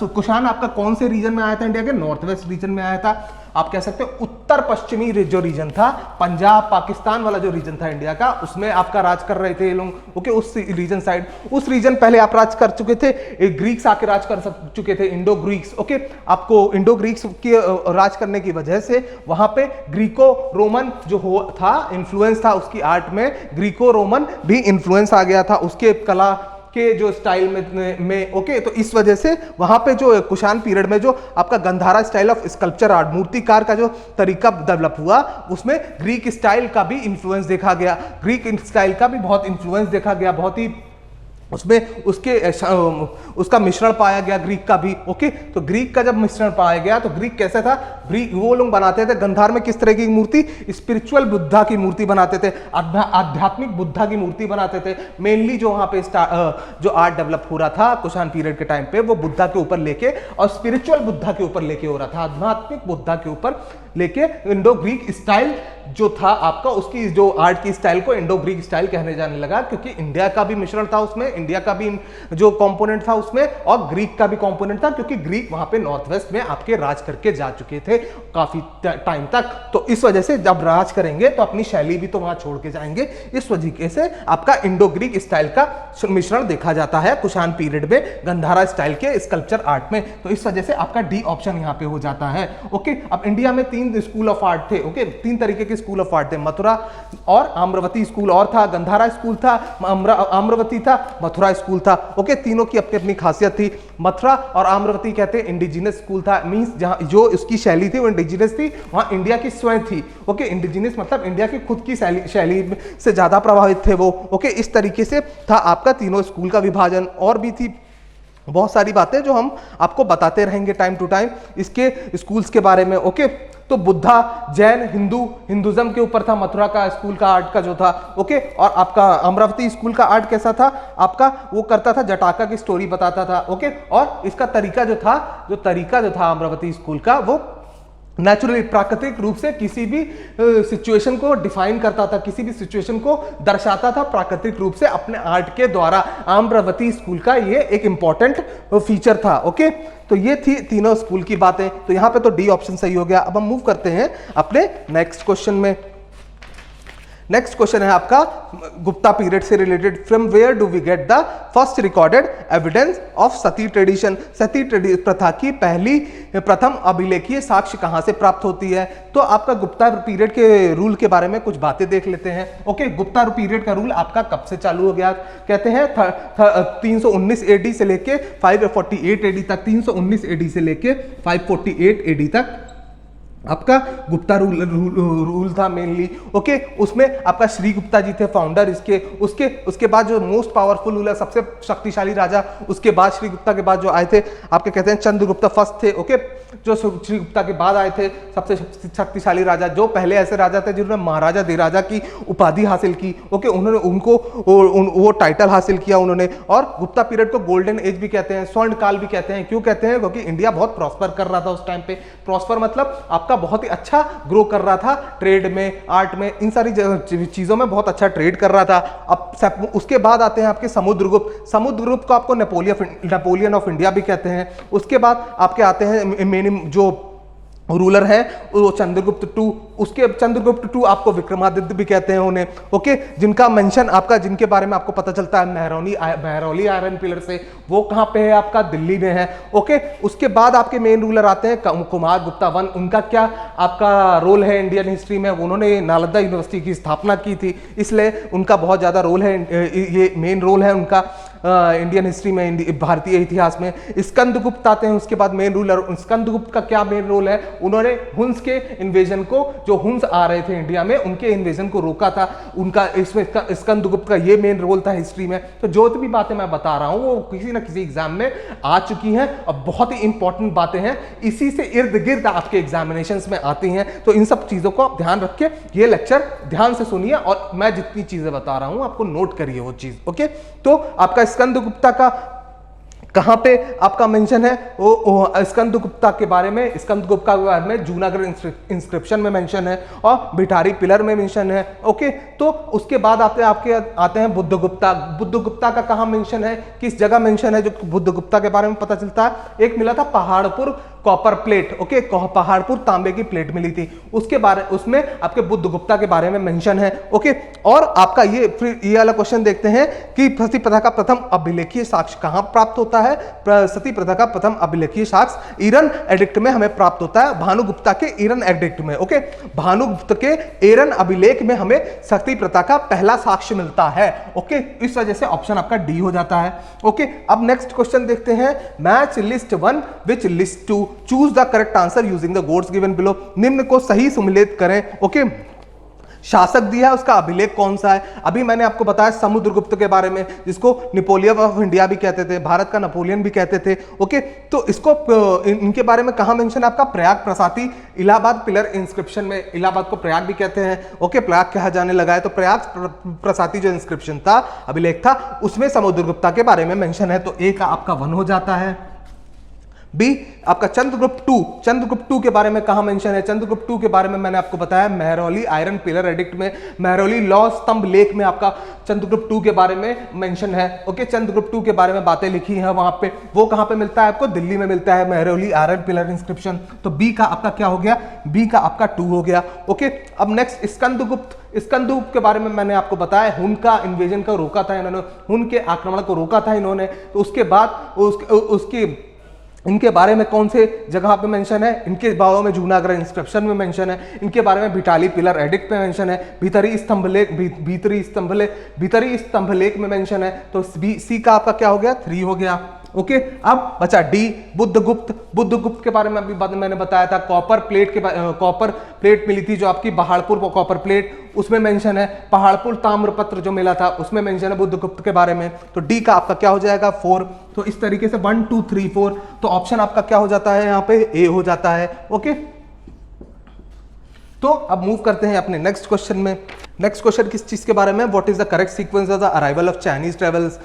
कुषाण आपका कौन से रीजन में आया था, इंडिया के नॉर्थ वेस्ट रीजन में आया था। आप कह सकते हो उत्तर पश्चिमी जो रीजन था, पंजाब पाकिस्तान वाला जो रीजन था इंडिया का, उसमें आपका राज कर रहे थे ये लोग। ओके, उस रीजन साइड, उस रीजन पहले आप राज कर चुके थे, ग्रीक्स आके राज कर चुके थे, इंडो ग्रीक्स। ओके, आपको इंडो ग्रीक्स के राज करने की वजह से वहां पे ग्रीको रोमन जो था इन्फ्लुएंस था, उसकी आर्ट में ग्रीको रोमन भी इन्फ्लुएंस आ गया था उसके कला के जो स्टाइल में। ओके, तो इस वजह से वहां पे जो कुषाण पीरियड में जो आपका Gandhara style of sculpture art, मूर्तिकार का जो तरीका डेवलप हुआ, उसमें ग्रीक स्टाइल का भी इन्फ्लुएंस देखा गया, ग्रीक स्टाइल का भी बहुत इन्फ्लुएंस देखा गया, बहुत ही उसमें उसका मिश्रण पाया गया, ग्रीक का भी। ओके, तो ग्रीक का जब मिश्रण पाया गया तो ग्रीक कैसा था, ग्रीक वो लोग बनाते थे गंधार में किस तरह की मूर्ति, स्पिरिचुअल बुद्धा की मूर्ति बनाते थे, आध्यात्मिक बुद्धा की मूर्ति बनाते थे। मेनली जो वहां पे जो आर्ट डेवलप हो रहा था कुषाण पीरियड के टाइम पे, वो बुद्धा के ऊपर लेके और स्पिरिचुअल बुद्धा के ऊपर लेके हो रहा था, आध्यात्मिक बुद्धा के ऊपर लेके। इंडो ग्रीक स्टाइल जो था आपका, उसकी जो आर्ट की स्टाइल को इंडो ग्रीक स्टाइल कहने जाने लगा, क्योंकि इंडिया का भी मिश्रण था उसमें, इंडिया का भी जो कंपोनेंट था उसमें, और ग्रीक का भी कंपोनेंट था, क्योंकि ग्रीक वहां पे नॉर्थ वेस्ट में आपके राज करके जा चुके थे काफी टाइम तक। तो इस वजह से जब राज करेंगे तो अपनी शैली भी तो वहां छोड़ के जाएंगे। इस वजह से आपका इंडो ग्रीक स्टाइल का मिश्रण देखा जाता है कुषाण पीरियड में गंधारा स्टाइल के स्कल्पचर आर्ट में। तो इस वजह से आपका डी ऑप्शन यहां पे हो जाता है। ओके, अब इंडिया में 3 तीन स्कूल ऑफ आर्ट थे, ओके, तीन तरीके के स्कूल ऑफ आर्ट थे, मथुरा और आम्रवती स्कूल और था, गंधारा स्कूल था, आम्रवती था, मथुरा स्कूल था, ओके। तीनों की अपनी अपनी खासियत थी। मथुरा और आम्रवती कहते हैं इंडिजिनस स्कूल था, मींस जहां जो उसकी शैली थी वो इंडिजिनस थी, वहां इंडिया की स्वयं थी, ओके। इंडिजिनस मतलब इंडिया की खुद की शैली से ज्यादा प्रभावित थे वो, ओके। इस तरीके से था आपका तीनों स्कूल का विभाजन। और भी थी बहुत सारी बातें जो हम आपको बताते रहेंगे टाइम टू टाइम इसके स्कूल्स के बारे में, ओके। तो बुद्धा, जैन, हिंदुज्म के ऊपर था मथुरा का स्कूल का आर्ट का जो था, ओके। और आपका अमरावती स्कूल का आर्ट कैसा था आपका, वो करता था जटाका की स्टोरी बताता था, ओके। और इसका तरीका जो था अमरावती स्कूल का, वो नेचुरली प्राकृतिक रूप से किसी भी सिचुएशन को डिफाइन करता था, किसी भी सिचुएशन को दर्शाता था प्राकृतिक रूप से अपने आर्ट के द्वारा। अमरावती स्कूल का ये एक इंपॉर्टेंट फीचर था, ओके। तो ये थी तीनों स्कूल की बातें। तो यहां पे तो डी ऑप्शन सही हो गया। अब हम मूव करते हैं अपने नेक्स्ट क्वेश्चन में। नेक्स्ट क्वेश्चन है आपका गुप्ता पीरियड से related. From where do we get the first recorded evidence of sati tradition. Sati प्रथा की प्रथम अभिलेखीय साक्ष्य कहां से प्राप्त होती है। तो आपका गुप्ता पीरियड के रूल के बारे में कुछ बातें देख लेते हैं, ओके। गुप्ता पीरियड का रूल आपका कब से चालू हो गया, कहते हैं 319 एडी से लेके 548 एडी तक, 319 एडी से लेके 548 एडी तक आपका गुप्ता रूल था मेनली, ओके। उसमें आपका श्री गुप्ता जी थे फाउंडर इसके। उसके बाद जो मोस्ट पावरफुल रूलर, सबसे शक्तिशाली राजा उसके बाद श्री गुप्ता के बाद जो आए थे आपके कहते हैं चंद्रगुप्ता फर्स्ट थे, ओके। जो श्री गुप्ता के बाद आए थे सबसे शक्तिशाली राजा, जो पहले ऐसे राजा थे जिन्होंने महाराजा धीराजा की उपाधि हासिल की, ओके। उन्होंने वो टाइटल हासिल किया उन्होंने। और गुप्ता पीरियड को गोल्डन एज भी कहते हैं, स्वर्ण काल भी कहते हैं। क्यों कहते हैं, क्योंकि इंडिया बहुत प्रॉस्पर कर रहा था उस टाइम पे। प्रॉस्पर मतलब आपका बहुत ही अच्छा ग्रो कर रहा था, ट्रेड में, आर्ट में, इन सारी चीजों में बहुत अच्छा ट्रेड कर रहा था। अब उसके बाद आते हैं आपके समुद्रगुप्त को आपको नेपोलियन ऑफ इंडिया भी कहते हैं। उसके बाद आपके आते हैं जो रूलर है वो चंद्रगुप्त टू। उसके चंद्रगुप्त टू आपको विक्रमादित्य भी कहते हैं उन्हें, ओके। जिनका मेंशन आपका, जिनके बारे में आपको पता चलता है महरौली आयरन पिलर से, वो कहां पे है आपका, दिल्ली में है, ओके। उसके बाद आपके मेन रूलर आते हैं कुमार गुप्ता वन। उनका क्या आपका रोल है इंडियन हिस्ट्री में, उन्होंने नालंदा यूनिवर्सिटी की स्थापना की थी, इसलिए उनका बहुत ज्यादा रोल है, ये मेन रोल है उनका इंडियन हिस्ट्री में, भारतीय इतिहास में। स्कंदगुप्त आते हैं उसके बाद मेन रूलर। स्कंदगुप्त का क्या मेन रोल है, उन्होंने हुंस के इन्वेजन को, जो हुंस आ रहे थे इंडिया में, उनके इन्वेजन को रोका था। उनका इसमें स्कंदगुप्त का ये मेन रोल था हिस्ट्री में। तो जो भी बातें मैं बता रहा हूं वो किसी ना किसी एग्जाम में आ चुकी हैं और बहुत ही इंपॉर्टेंट बातें हैं, इसी से इर्द गिर्द आपके एग्जामिनेशंस में आती हैं। तो इन सब चीजों को आप ध्यान रख के ये लेक्चर ध्यान से सुनिए और मैं जितनी चीजें बता रहा हूं आपको नोट करिए वो चीज, ओके। तो आपका स्कंदगुप्ता का कहां पे आपका मेंशन है, वो स्कंदगुप्ता के बारे में, स्कंदगुप्ता के बारे में जूनागढ़ इंस्क्रिप्शन में मेंशन है और भिठारी पिलर में मेंशन है, ओके। तो उसके बाद आपके आते हैं बुद्धगुप्ता। बुद्धगुप्ता का कहां मेंशन है, किस जगह मेंशन है जो बुद्धगुप्ता के बारे में पता चलता है। एक मिला था Paharpur copper plate, okay, Paharpur तांबे की प्लेट मिली थी, उसमें आपके बुद्धगुप्ता के बारे में मेंशन है, ओके। और आपका ये वाला क्वेश्चन देखते हैं कि सती प्रथा का प्रथम अभिलेखीय साक्ष्य कहां प्राप्त होता है। सती प्रथा का प्रथम अभिलेखीय साक्ष्य ईरन एडिक्ट में हमें प्राप्त होता है, भानुगुप्ता के ईरन एडिक्ट में, ओके। भानुगुप्त के ईरन अभिलेख में हमें सती प्रथा का पहला साक्ष्य मिलता है, ओके। इस वजह से ऑप्शन आपका डी हो जाता है, ओके। अब नेक्स्ट क्वेश्चन देखते हैं, match list 1 which list 2, choose the correct answer using the words given below. निम्न को सही सम्मिलित करें, ओके। शासक दिया है, उसका अभिलेख कौन सा है। अभी मैंने आपको बताया समुद्रगुप्त के बारे में, जिसको नेपोलियन ऑफ इंडिया भी कहते थे, भारत का नेपोलियन भी कहते थे, ओके। तो इसको इनके बारे में कहां मेंशन है आपका, प्रयाग प्रसाती इलाहाबाद पिलर इंस्क्रिप्शन में। इलाहाबाद को प्रयाग भी कहते हैं, ओके, प्रयाग कहा जाने लगा है। तो प्रयाग प्रसाती जो इंस्क्रिप्शन था, अभिलेख था, उसमें समुद्रगुप्ता के बारे में मेंशन है। तो ए का आपका 1 हो जाता है। बी आपका चंद्रगुप्त टू के बारे में कहां मेंशन है। चंद्रगुप्त टू के बारे में मैंने आपको बताया महरौली आयरन पिलर एडिक्ट में, महरौली लॉ स्तंभ लेख में आपका चंद्रगुप्त टू के बारे में मेंशन है, ओके। चंद्रगुप्त टू के बारे में बातें लिखी हैं वहां पे। वो कहां पे मिलता है आपको, दिल्ली में मिलता है, महरौली आयरन पिलर इंस्क्रिप्शन। तो बी का आपका क्या हो गया, बी का आपका 2 हो गया, ओके। अब नेक्स्ट स्कंदगुप्त के बारे में मैंने आपको बताया, हुन का इन्वेजन को रोका था इन्होंने, हुन के आक्रमण को रोका था इन्होंने। तो उसके बाद उसकी इनके बारे में कौन से जगह पे मेंशन है, इनके बारे में जूनागढ़ इंस्क्रिप्शन में मेंशन है, इनके बारे में भिटाली पिलर एडिक्ट पे मेंशन है, भीतरी स्तंभ लेख में मेंशन है। तो सी का आपका क्या हो गया, 3 हो गया। ओके, अब बचा डी, बुद्धगुप्त के बारे में अभी मैंने बताया था। कॉपर प्लेट मिली थी जो आपकी पहाड़पुर कॉपर प्लेट, उसमें मेंशन है। पहाड़पुर ताम्रपत्र जो मिला था उसमें मेंशन है बुद्धगुप्त के बारे में। तो डी का आपका क्या हो जाएगा, 4। तो इस तरीके से 1 2 3 4, तो ऑप्शन आपका क्या हो जाता है यहाँ पे, ए हो जाता है। ओके, तो अब मूव करते हैं अपने नेक्स्ट क्वेश्चन में। नेक्स्ट क्वेश्चन किस चीज के बारे में, what is the correct sequence of the arrival of Chinese travels,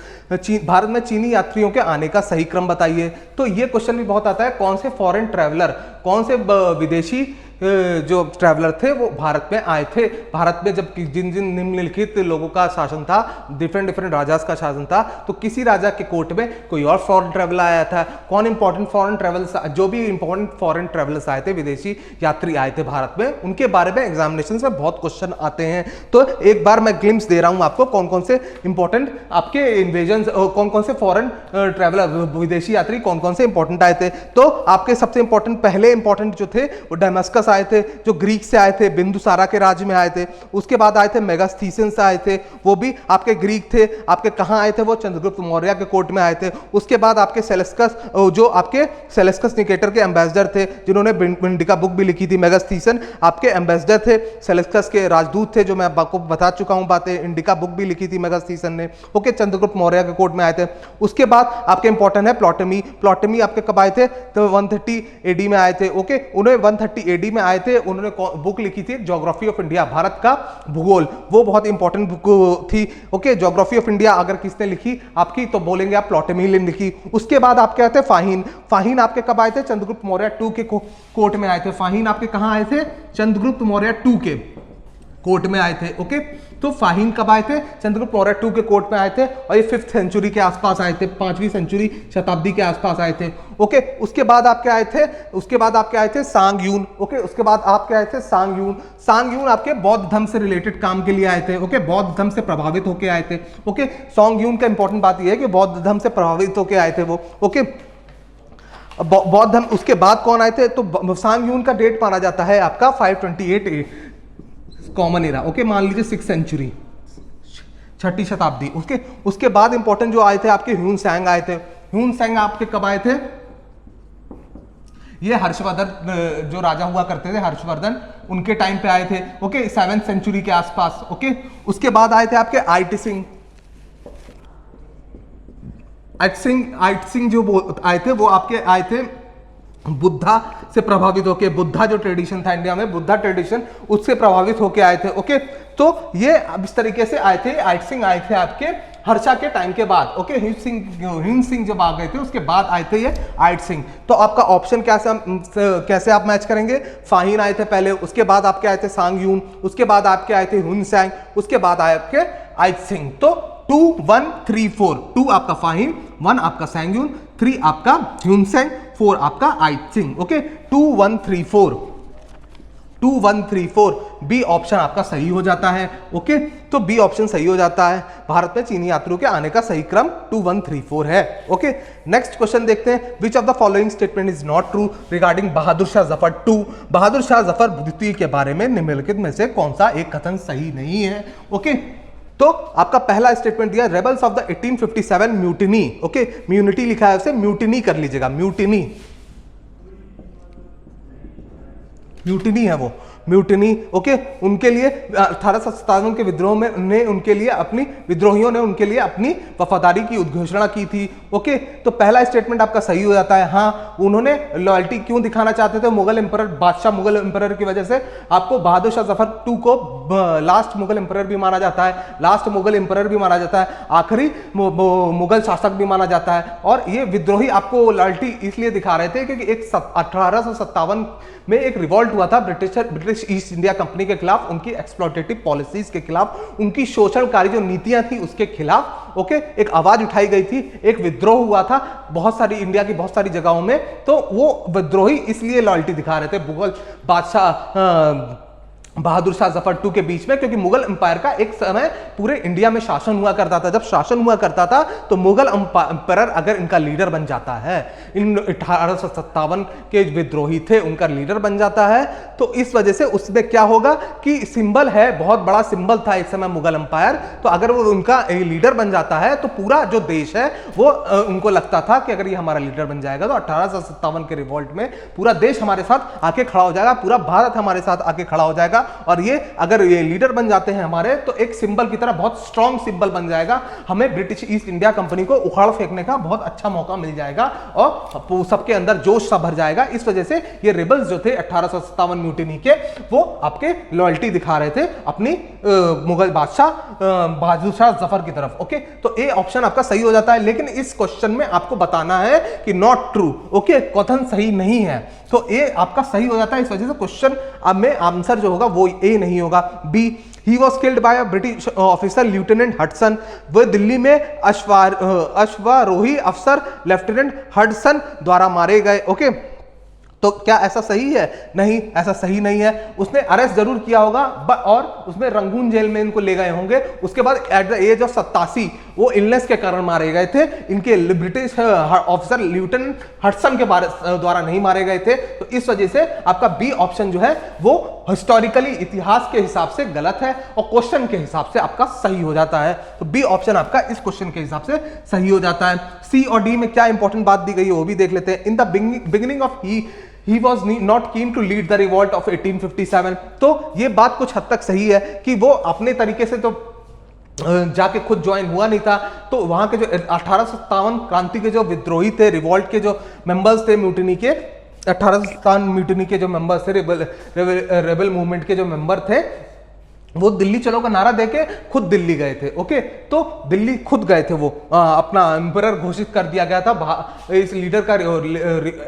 Bharat में चीनी यात्रियों के आने का सही क्रम बताइए। तो ये क्वेश्चन भी बहुत आता है, कौन से फॉरेन ट्रैवलर, कौन से विदेशी जो ट्रैवलर थे वो भारत में आए थे। भारत में जब जिन निम्नलिखित लोगों का शासन था, डिफरेंट राजास का शासन था, तो किसी राजा के कोर्ट में कोई और फॉरेन ट्रैवलर आया था। कौन इंपॉर्टेंट फॉरेन ट्रैवलर्स, जो भी इंपॉर्टेंट फॉरेन ट्रैवलर्स आए थे, विदेशी यात्री आए थे भारत में, उनके बारे में एग्जामिनेशन में बहुत क्वेश्चन आते हैं। तो एक बार मैं ग्लिम्स दे रहा हूं आपको, कौन कौन से इंपॉर्टेंट आपके इन्वेजन, कौन कौन से फॉरेन ट्रैवलर, विदेशी यात्री कौन कौन से इंपॉर्टेंट आए थे। तो आपके सबसे इंपॉर्टेंट, पहले इंपॉर्टेंट जो थे वो डेमास्कस आए थे, जो ग्रीक से आए थे, बिंदुसारा के राज्य में आए थे। उसके बाद आए थे मेगास्थीसियंस आए थे, वो भी आपके ग्रीक थे। आपके कहां आए थे, वो चंद्रगुप्त मौर्य के कोर्ट में आए थे। उसके बाद आपके सेलेस्कस, जो आपके सेलेस्कस निकेटर के एम्बेसडर थे, जिन्होंने इंडिका बुक भी लिखी थी, मेगास्थीसियन आपके एम्बेसडर थे, सेलेस्कस के राजदूत थे, जो मैं आपको बता चुका हूं बातें। इंडिका बुक भी लिखी थी मेगास्थीसियन ने। ओके, चंद्रगुप्त मौर्य के कोर्ट में आए थे। उसके बाद आपके इंपॉर्टेंट है प्लॉटमी आपके कब आए थे, तो 130 एडी में आए थे। ओके, उन्हें 130 एडी में आए थे। उन्होंने बुक लिखी थी ज्योग्राफी ऑफ इंडिया, भारत का भूगोल, वो बहुत इंपॉर्टेंट बुक थी। ओके, ज्योग्राफी ऑफ इंडिया अगर किसने लिखी आपकी, तो बोलेंगे आप प्लॉटमी ने लिखी। उसके बाद आपके आए थे फाहिन आपके कब आए थे, चंद्रगुप्त मौर्य 2 के कोर्ट में आए थे। फाहिन आपके कहां आए थे, चंद्रगुप्त मौर्य 2 के कोर्ट में आए थे। ओके, तो फाहिन कब आए थे, चंद्रगुप्त मौर्य 2 के कोर्ट में आए थे, और ये 5th सेंचुरी के आसपास आए थे, 5वीं सेंचुरी शताब्दी के आसपास आए थे। ओके, उसके बाद आपके आए थे सांगयून। ओके, उसके बाद आपके आए थे सांगयून आपके बौद्ध धर्म से रिलेटेड काम के लिए आए थे। ओके, बौद्ध धर्म से प्रभावित होकर आए थे। ओके, सांगयून का इंपॉर्टेंट बात यह है कि बौद्ध धर्म से प्रभावित होकर आए थे वो। ओके, बौद्ध धर्म, उसके बाद कौन आए थे, तो सांगयून का डेट माना जाता है आपका 528 कॉमन एरा। ओके, मान लीजिए 6th सेंचुरी, 6ठी शताब्दी। उसके बाद इंपॉर्टेंट जो आए थे आपके ह्यून आए थे। ह्यून आपके कब आए थे, ये हर्षवर्धन जो राजा हुआ करते थे, हर्षवर्धन, उनके टाइम पे आए थे। ओके, 7th सेंचुरी के आसपास। ओके, उसके बाद आए थे आपके आइट सिंह जो आए थे, वो आपके आए थे बुद्धा से प्रभावित होके, बुद्धा जो ट्रेडिशन था इंडिया में, बुद्धा ट्रेडिशन, उससे प्रभावित होके आए थे। ओके, तो ये अब इस तरीके से आए थे। आइट सिंह आए थे आपके हर्षा के टाइम के बाद। ओके, ह्यून सिंह जब आ गए थे उसके बाद आए थे ये आइट सिंह। तो आपका ऑप्शन कैसे आप मैच करेंगे, फाहिन आए थे पहले, उसके बाद आपके आए थे सांगयून, उसके बाद आपके आए थे ह्यून सैंग, उसके बाद आए आपके आइट सिंह। तो 2 1 3 4, 2 आपका फाहिन, 1 आपका सांगयून, 3 आपका ह्यून सैंग, 4 आपका आइट सिंह। ओके, 2 1 3 4, 2 1 3 4, बी ऑप्शन आपका सही हो जाता है। ओके, तो बी ऑप्शन सही हो जाता है। भारत में चीनी यात्रियों के आने का सही क्रम 2 1 3 4 है। ओके, नेक्स्ट क्वेश्चन देखते हैं। Which of the following statement is not true regarding Bahadur Shah Zafar 2, Bahadur Shah Zafar द्वितीय के बारे में निम्नलिखित में से कौन सा एक कथन सही नहीं है। ओके, तो आपका पहला स्टेटमेंट दिया, rebels of the 1857 mutiny. Okay, mutiny लिखा है, उसे म्यूटिनी कर लीजिएगा, म्यूटिनी है वो, म्यूटिनी। ओके, उनके लिए 1857 के विद्रोह में उनके लिए अपनी विद्रोहियों ने उनके लिए अपनी वफादारी की उद्घोषणा की थी। ओके, तो पहला स्टेटमेंट आपका सही हो जाता है। हाँ, उन्होंने लॉयल्टी क्यों दिखाना चाहते थे, मुगल एम्परर, बादशाह मुगल एम्परर की वजह से। आपको बहादुर शाह जफर 2 को लास्ट मुगल एम्परर भी माना जाता है, आखिरी मुगल शासक भी माना जाता है। और ये विद्रोही आपको लॉयल्टी इसलिए दिखा रहे थे क्योंकि 1857 में एक रिवॉल्ट हुआ था ब्रिटिश ईस्ट इंडिया कंपनी के खिलाफ, उनकी एक्सप्लॉयटेटिव पॉलिसीज के खिलाफ, उनकी शोषणकारी जो नीतियां थी उसके खिलाफ। ओके, एक आवाज उठाई गई थी, एक विद्रोह हुआ था बहुत सारी इंडिया की बहुत सारी जगहों में। तो वो विद्रोही इसलिए लॉयल्टी दिखा रहे थे मुगल बादशाह बहादुर शाह जफर टू के बीच में, क्योंकि मुगल एम्पायर का एक समय पूरे इंडिया में शासन हुआ करता था। जब शासन हुआ करता था तो मुगल एम्पायर अगर इनका लीडर बन जाता है, इन 1857 के विद्रोही थे उनका लीडर बन जाता है, तो इस वजह से उसमें क्या होगा कि सिंबल है, बहुत बड़ा सिंबल था एक समय मुगल एम्पायर, तो अगर वो उनका लीडर बन जाता है तो पूरा जो देश है वो उनको लगता था कि अगर ये हमारा लीडर बन जाएगा तो 1857 के रिवॉल्ट में पूरा देश हमारे साथ आके खड़ा हो जाएगा, पूरा भारत हमारे साथ आके खड़ा हो जाएगा, और ये अगर ये लीडर बन जाते हैं हमारे तो एक सिंबल की तरह बहुत स्ट्रॉन्ग सिंबल बन जाएगा, हमें ब्रिटिश ईस्ट इंडिया कंपनी को उखाड़ फेंकने का बहुत अच्छा मौका मिल जाएगा और सबके अंदर जोश सा भर जाएगा। इस वजह से ये रिबल्स जो थे 1857 म्यूटिनी के, वो आपके लॉयल्टी दिखा रहे थे अपनी मुगल बादशाह बहादुर शाह जफर की तरफ। ओके, तो ए ऑप्शन आपका सही हो जाता है, लेकिन इस क्वेश्चन में आपको बताना है कि नॉट ट्रू। ओके, कथन सही नहीं है, तो ए आपका सही हो जाता है। इस वजह से क्वेश्चन अब में आंसर जो होगा वो ए नहीं होगा, B. He was killed by a British officer lieutenant Hudson, वह दिल्ली में अश्वारोही अफसर लेफ्टिनेंट हडसन द्वारा मारे गए। ओके, तो क्या ऐसा सही है? नहीं, ऐसा सही नहीं है। उसने अरेस्ट जरूर किया होगा और उसमें रंगून जेल में इनको ले गए होंगे। उसके बाद एट द एज ऑफ 87 वो इलनेस के कारण मारे गए थे। इनके ब्रिटिश ऑफिसर लेफ्टिनेंट हडसन के द्वारा नहीं मारे गए थे। तो इस वजह से आपका बी ऑप्शन जो है वो हिस्टोरिकली इतिहास के हिसाब से गलत है और क्वेश्चन के हिसाब से आपका सही हो जाता है। तो बी ऑप्शन आपका इस क्वेश्चन के हिसाब से सही हो जाता है। सी और डी में क्या इंपॉर्टेंट बात दी गई है वो भी देख लेते हैं। इन the beginning of He was not keen to lead the revolt of 1857। तो ये बात कुछ हद तक सही है कि वो अपने तरीके से तो जाके खुद ज्वाइन हुआ नहीं था। तो वहां के जो 1857 क्रांति के जो विद्रोही थे, रिवॉल्ट के जो मेंबर्स थे, म्यूटिनी के 1857 म्यूटिनी के जो मेंबर्स थे, रेबल मूवमेंट के जो मेंबर थे, वो दिल्ली चलो का नारा देके खुद दिल्ली गए थे। ओके, तो दिल्ली खुद गए थे, वो अपना एम्परर घोषित कर दिया गया था। इस लीडर का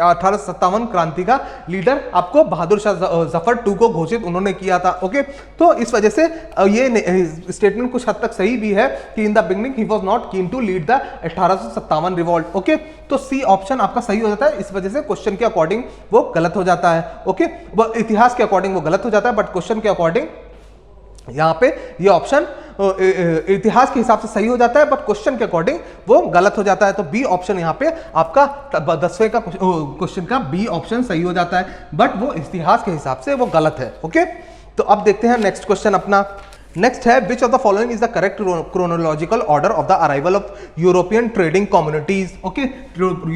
1857 क्रांति का लीडर आपको बहादुर शाह जफर टू को घोषित उन्होंने किया था। ओके, तो इस वजह से ये स्टेटमेंट कुछ हद तक सही भी है कि in the beginning he was not keen to lead the 1857 revolt. Okay, तो सी ऑप्शन आपका सही हो जाता है। इस वजह से क्वेश्चन के अकॉर्डिंग वो गलत हो जाता है। ओके, वो इतिहास के अकॉर्डिंग वो गलत हो जाता है, बट क्वेश्चन के अकॉर्डिंग यहां पे ये ऑप्शन इतिहास के हिसाब से सही हो जाता है, बट क्वेश्चन के अकॉर्डिंग वो गलत हो जाता है। तो बी ऑप्शन यहां पे आपका 10वें का क्वेश्चन का बी ऑप्शन सही हो जाता है, बट वो इतिहास के हिसाब से वो गलत है। ओके, तो अब देखते हैं नेक्स्ट क्वेश्चन अपना। नेक्स्ट है which of the following is the correct chronological order of the arrival of European trading communities. Okay,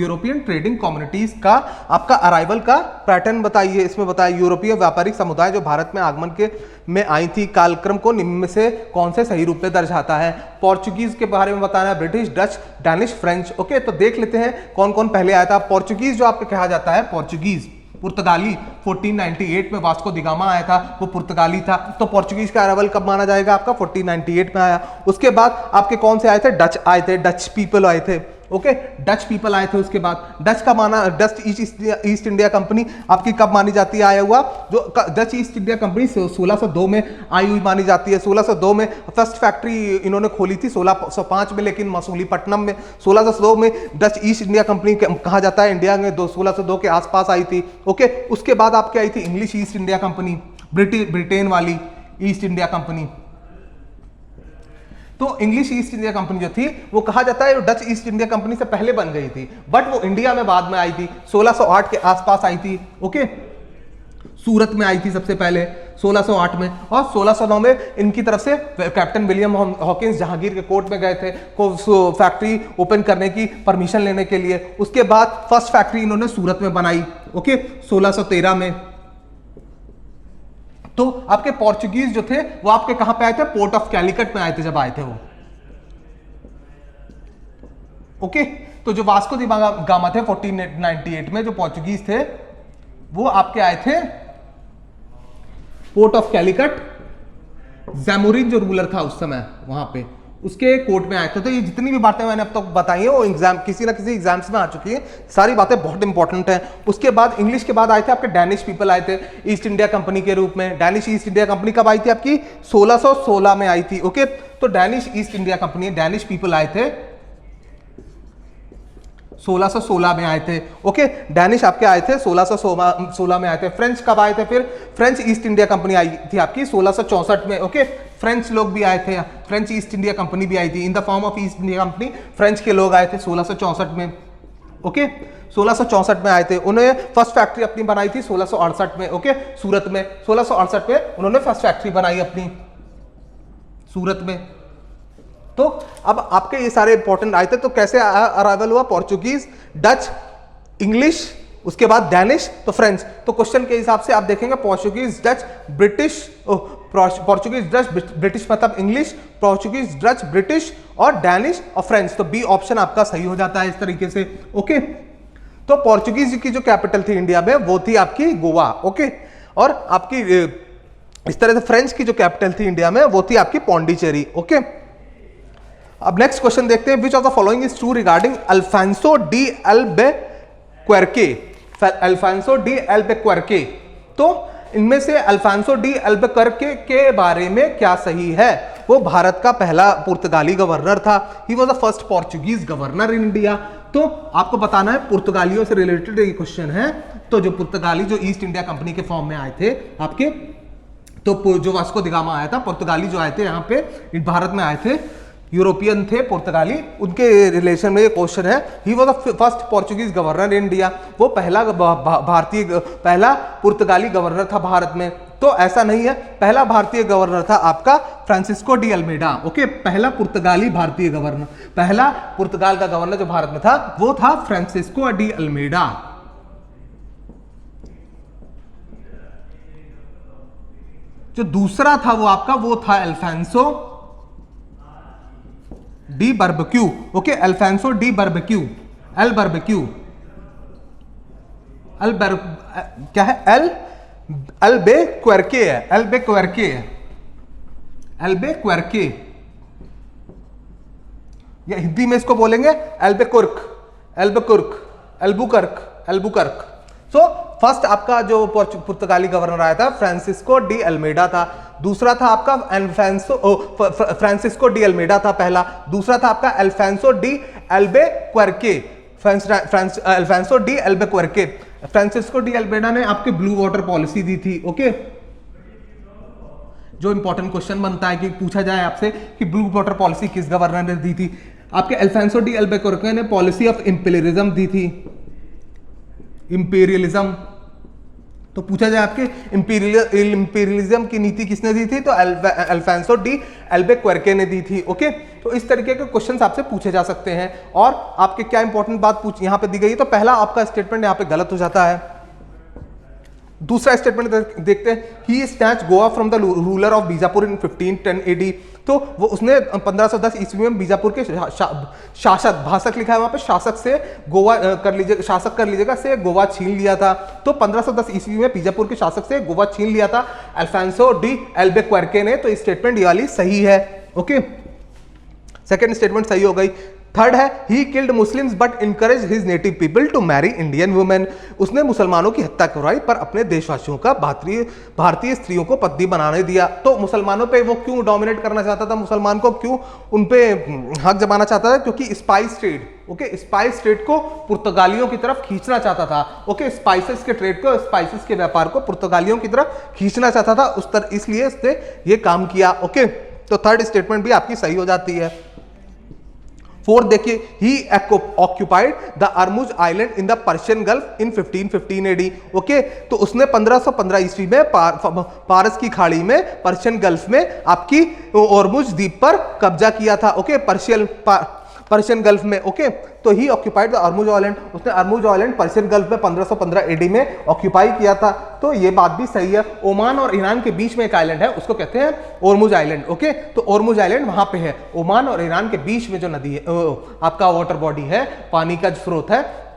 European trading communities का आपका अराइवल का पैटर्न बताइए। इसमें बताया यूरोपीय व्यापारिक समुदाय जो भारत में आगमन के में आई थी, कालक्रम को निम्न में से कौन से सही रूप में दर्शाता है? पोर्चुगीज के बारे में बताना है, British, Dutch, Danish, French. Okay, तो देख लेते हैं कौन कौन पहले आया था। पोर्चुगीज जो आपको कहा जाता है, पोर्चुगीज पुर्तगाली 1498 में वास्को दी गामा आया था, वो पुर्तगाली था। तो पोर्चुगीज का अराइवल कब माना जाएगा? आपका 1498 में आया। उसके बाद आपके कौन से आए थे? डच आए थे, डच पीपल आए थे। ओके, डच पीपल आए थे। उसके बाद डच का माना, डच ईस्ट इंडिया कंपनी आपकी कब मानी जाती है आया हुआ? जो डच ईस्ट इंडिया कंपनी 1602 में आई हुई मानी जाती है। 1602 में फर्स्ट फैक्ट्री इन्होंने खोली थी 1605 में, लेकिन मसूलीपट्टनम में। 1602 में डच ईस्ट इंडिया कंपनी कहा जाता है इंडिया में 1602 के आसपास आई थी। ओके, उसके बाद आपकी आई थी English east India company, Britain वाली ईस्ट इंडिया कंपनी। तो इंग्लिश ईस्ट इंडिया कंपनी जो थी वो कहा जाता है डच ईस्ट इंडिया कंपनी से पहले बन गई थी, बट वो इंडिया में बाद में आई थी, 1608 के आसपास आई थी। ओके, सूरत में आई थी सबसे पहले 1608 में, और 1609 में इनकी तरफ से कैप्टन विलियम हॉकिंस जहांगीर के कोर्ट में गए थे को फैक्ट्री ओपन करने की परमिशन लेने के लिए। उसके बाद फर्स्ट फैक्ट्री इन्होंने सूरत में बनाई। ओके, 1613 में। तो आपके पोर्चुगीज जो थे वो आपके कहां पे आए थे? पोर्ट ऑफ कैलिकट में आए थे जब आए थे वो। ओके, तो जो वास्को दी गामा थे 1498 में, जो पोर्चुगीज थे वो आपके आए थे पोर्ट ऑफ कैलिकट। जैमोरिन जो रूलर था उस समय वहां पे, उसके कोर्ट में आए थे। तो ये जितनी भी बातें मैंने अब तक बताई हैं वो एग्जाम किसी ना किसी एग्जाम्स में आ चुकी है, सारी बातें बहुत इंपॉर्टेंट हैं। उसके बाद इंग्लिश के बाद आए थे आपके डैनिश पीपल आए थे ईस्ट इंडिया कंपनी के रूप में। डैनिश ईस्ट इंडिया कंपनी कब आई थी? आपकी 1616 में आई थी। ओके, तो Danish east India company, Danish people आए थे 1616 में आए थे। ओके, डैनिश आपके आए थे 1616 में आए थे। फ्रेंच कब आए थे? फिर फ्रेंच ईस्ट इंडिया कंपनी आई थी आपकी 1664 में। ओके, फ्रेंच लोग भी आए थे, फ्रेंच ईस्ट इंडिया कंपनी भी आई थी, इन the form of east India company. French के लोग आए थे 1664 में। ओके, 1664 में आए थे। उन्होंने फर्स्ट फैक्ट्री अपनी बनाई थी 1668 में। ओके, सूरत में 1668 में उन्होंने फर्स्ट फैक्ट्री बनाई अपनी सूरत में। तो अब आपके ये सारे इंपॉर्टेंट आए थे। तो कैसे अराइवल हुआ? पोर्चुगीज, डच, इंग्लिश, उसके बाद डैनिश, तो फ्रेंच। तो क्वेश्चन के हिसाब से आप देखेंगे Portuguese, Dutch, British, Portuguese, Dutch, British मतलब इंग्लिश, पोर्चुगीज, डच, ब्रिटिश और डैनिश और फ्रेंच। तो बी ऑप्शन आपका सही हो जाता है इस तरीके से। ओके, तो पोर्चुगीज की जो कैपिटल थी इंडिया में वो थी आपकी गोवा। ओके, और आपकी इस तरह से फ्रेंच की जो कैपिटल थी इंडिया में वो थी आपकी पौंडीचेरी। ओके, अब नेक्स्ट क्वेश्चन देखते हैं। Which of the following is true regarding Alfonso de Albuquerque? Alfonso de Albuquerque, तो इनमें से अल्फांसो डी एल्बुकर्के के बारे में क्या सही है? वो भारत का पहला पुर्तगाली गवर्नर था। He was the first Portuguese governor in India. तो आपको बताना है पुर्तगालियों से रिलेटेड ये क्वेश्चन है। तो जो पुर्तगाली जो ईस्ट इंडिया कंपनी के फॉर्म में आए थे आपके, तो जो वास्को द गामा आया था, पुर्तगाली जो आए थे यहाँ पे भारत में आए थे, यूरोपियन थे पुर्तगाली, उनके रिलेशन में ये क्वेश्चन है। He was the first Portuguese governor in India. वो पहला पुर्तगाली गवर्नर था भारत में। तो ऐसा नहीं है, पहला भारतीय गवर्नर था आपका फ्रांसिस्को डी अल्मेडा। ओके, पहला पुर्तगाली भारतीय गवर्नर, पहला पुर्तगाल का गवर्नर जो भारत में था वो था फ्रांसिस्को डी अल्मेडा। जो दूसरा था वो आपका वो था Alfonso de barbecue. Okay, Alfonso de barbecue, क्या है? अल्बुकर्के है, अल्बुकर्के, या हिंदी में इसको बोलेंगे अल्बुकर्क। सो फर्स्ट आपका जो पुर्तगाली गवर्नर आया था फ्रांसिस्को डी अल्मेडा था। दूसरा था आपका फ्रांसिस्को डी अल्मेडा था पहला। दूसरा था आपका Alfonso de Albuquerque, Alfonso de Albuquerque. Francisco de Almeida ने आपके ब्लू वाटर पॉलिसी दी थी। ओके, जो इंपॉर्टेंट क्वेश्चन बनता है कि पूछा जाए आपसे कि ब्लू वाटर पॉलिसी किस गवर्नर ने दी थी? आपके अल्फांसो डी एल्बुकर्के ने पॉलिसी ऑफ इंपीरियलिज्म दी थी। इंपीरियलिज्म, तो पूछा जाए आपके इंपीरियलिज्म की नीति किसने दी थी? तो अल्फांसो डी एल्बुकर्के ने दी थी। ओके, तो इस तरीके के क्वेश्चंस आपसे पूछे जा सकते हैं। और आपके क्या इंपॉर्टेंट बात यहां पे दी गई है? तो पहला आपका स्टेटमेंट यहां पे गलत हो जाता है। दूसरा स्टेटमेंट देखते हैं, he snatch Goa from the ruler of Bijapur in 1510 AD। तो वो उसने 1510 ईस्वी में बीजापुर के शासक, भाषक लिखा है वहां पे, शासक से गोवा शासक कर लीजिएगा से गोवा छीन लिया था। तो 1510 ईस्वी में बीजापुर के शासक से गोवा छीन लिया था अल्फांसो डी एल्बुकर्के ने। तो स्टेटमेंट ये वाली सही है। ओके, सेकेंड स्टेटमेंट सही हो गई। थर्ड है, he killed Muslims but encourage his native people to marry Indian women. उसने मुसलमानों की हत्या करवाई पर अपने देशवासियों का भारतीय स्त्रियों को पत्नी बनाने दिया। तो मुसलमानों पे वो क्यों डोमिनेट करना चाहता था? मुसलमान को क्यों उन पे हक जमाना चाहता था? क्योंकि spice trade, okay, spice trade को पुर्तगालियों की तरफ खींचना चाहता था। ओके, स्पाइसेस के ट्रेड को, स्पाइसेस के व्यापार को पुर्तगालियों की तरफ खींचना चाहता था, इसलिए उसने ये काम किया। ओके, तो थर्ड स्टेटमेंट भी आपकी सही हो जाती है। फोर्थ देखिए, he occupied the Ormuz island in the Persian Gulf in 1515 AD। Okay, तो उसने 1515 ईस्वी में पारस की खाड़ी में, पर्शियन गल्फ में आपकी अर्मुज द्वीप पर कब्जा किया था। ओके, पर्शियन गल्फ में। ओके, तो ही ऑक्यूपाइड द अर्मुज आइलैंड, उसने अर्मुज आइलैंड पर्शियन गल्फ में 1515 AD में ऑक्यूपाई किया था। तो ये बात भी सही है। ओमान और ईरान के बीच में एक आइलैंड है, उसको कहते हैं ओरमुज आइलैंड। ओके, तो ओरमुज आइलैंड वहां पे है। ओमान और ईरान के बीच में जो नदी है, आपका वाटर बॉडी है, पानी का जो स्रोत है,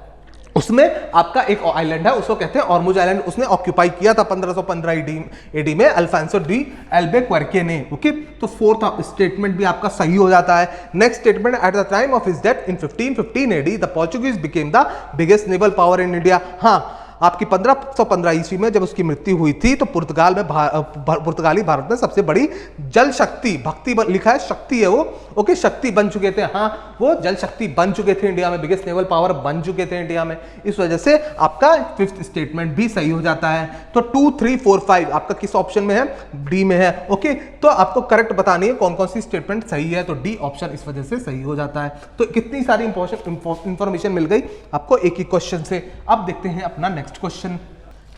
उसमें आपका एक आइलैंड है, उसको कहते हैं ऑरमुज आइलैंड। उसने ऑक्यूपाई किया था 1515 AD में अल्फांसो डी एल्बुकर्के ने। ओके, तो फोर्थ स्टेटमेंट भी आपका सही हो जाता है। Next statement, at the time of his death in 1515 AD the Portuguese became the biggest naval power in India. हाँ, आपकी 1515 ईस्वी में जब उसकी मृत्यु हुई थी तो पुर्तगाल में पुर्तगाली भारत में सबसे बड़ी जल शक्ति, भक्ति लिखा है शक्ति है वो, ओके, शक्ति बन चुके थे। हाँ, वो जल शक्ति बन चुके थे इंडिया में, बिगेस्ट नेवल पावर बन चुके थे इंडिया में। इस वजह से आपका फिफ्थ स्टेटमेंट भी सही हो जाता है। तो 2, 3, 4, 5 आपका किस ऑप्शन में है? डी में है। ओके, तो आपको करेक्ट बतानी है कौन कौन सी स्टेटमेंट सही है, तो डी ऑप्शन इस वजह से सही हो जाता है। तो कितनी सारी इंफॉर्मेशन मिल गई आपको एक ही क्वेश्चन से। अब देखते हैं अपना नेक्स्ट क्वेश्चन।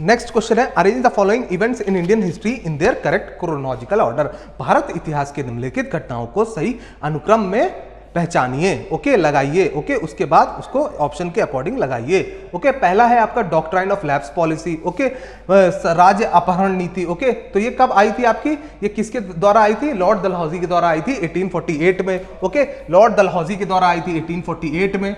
नेक्स्ट क्वेश्चन है arrange the following events in Indian history in their correct chronological order. Bharat इतिहास के निम्नलिखित घटनाओं को सही अनुक्रम में पहचानिए। ओके, लगाइए। ओके, उसके बाद उसको ऑप्शन के अकॉर्डिंग लगाइए। ओके, पहला है आपका doctrine of lapse policy. Okay, राज्य अपहरण नीति। ओके, तो ये कब आई थी आपकी? ये किसके द्वारा आई थी? लॉर्ड डलहौजी के द्वारा आई थी 1848 में। ओके, लॉर्ड डलहौजी के द्वारा आई थी 1848 में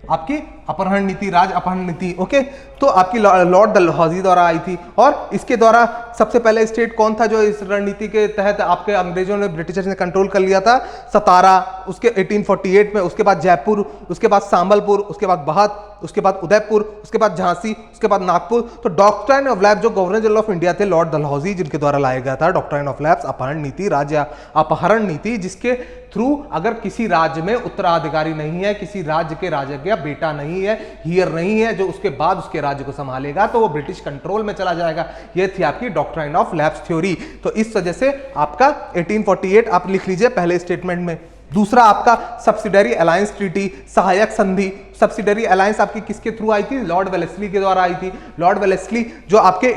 आपकी अपहरण नीति, राज अपहरण नीति। ओके, तो आपकी लॉर्ड डलहौजी द्वारा आई थी। और इसके द्वारा सबसे पहले स्टेट कौन था जो इस रणनीति के तहत आपके अंग्रेजों ने, ब्रिटिशर्स ने कंट्रोल कर लिया था? सतारा, उसके 1848 में। उसके बाद जयपुर, उसके बाद संबलपुर, उसके बाद बहत, उसके बाद उदयपुर, उसके बाद झांसी, उसके बाद नागपुर। तो डॉक्ट्राइन ऑफ लैप्स जो गवर्नर जनरल ऑफ इंडिया थे लॉर्ड डलहौजी, जिनके द्वारा लाया गया था डॉक्ट्राइन ऑफ लैप्स, अपहरण नीति, राज्य अपहरण नीति, जिसके थ्रू अगर किसी राज्य में उत्तराधिकारी नहीं है, किसी राज्य के राजा का बेटा नहीं है, हियर नहीं है, जो उसके बाद उसके राज्य को संभालेगा, तो वो ब्रिटिश कंट्रोल में चला जाएगा। ये थी आपकी डॉक्ट्राइन ऑफ लैप्स थ्योरी। तो इस वजह से आपका 1848 आप लिख लीजिए पहले स्टेटमेंट में। दूसरा आपका सब्सिडरी अलायंस ट्रीटी, सहायक संधि। सब्सिडरी अलायंस आपकी किसके थ्रू आई थी? लॉर्ड वेलेस्ली के द्वारा आई थी। लॉर्ड वेलेस्ली जो आपके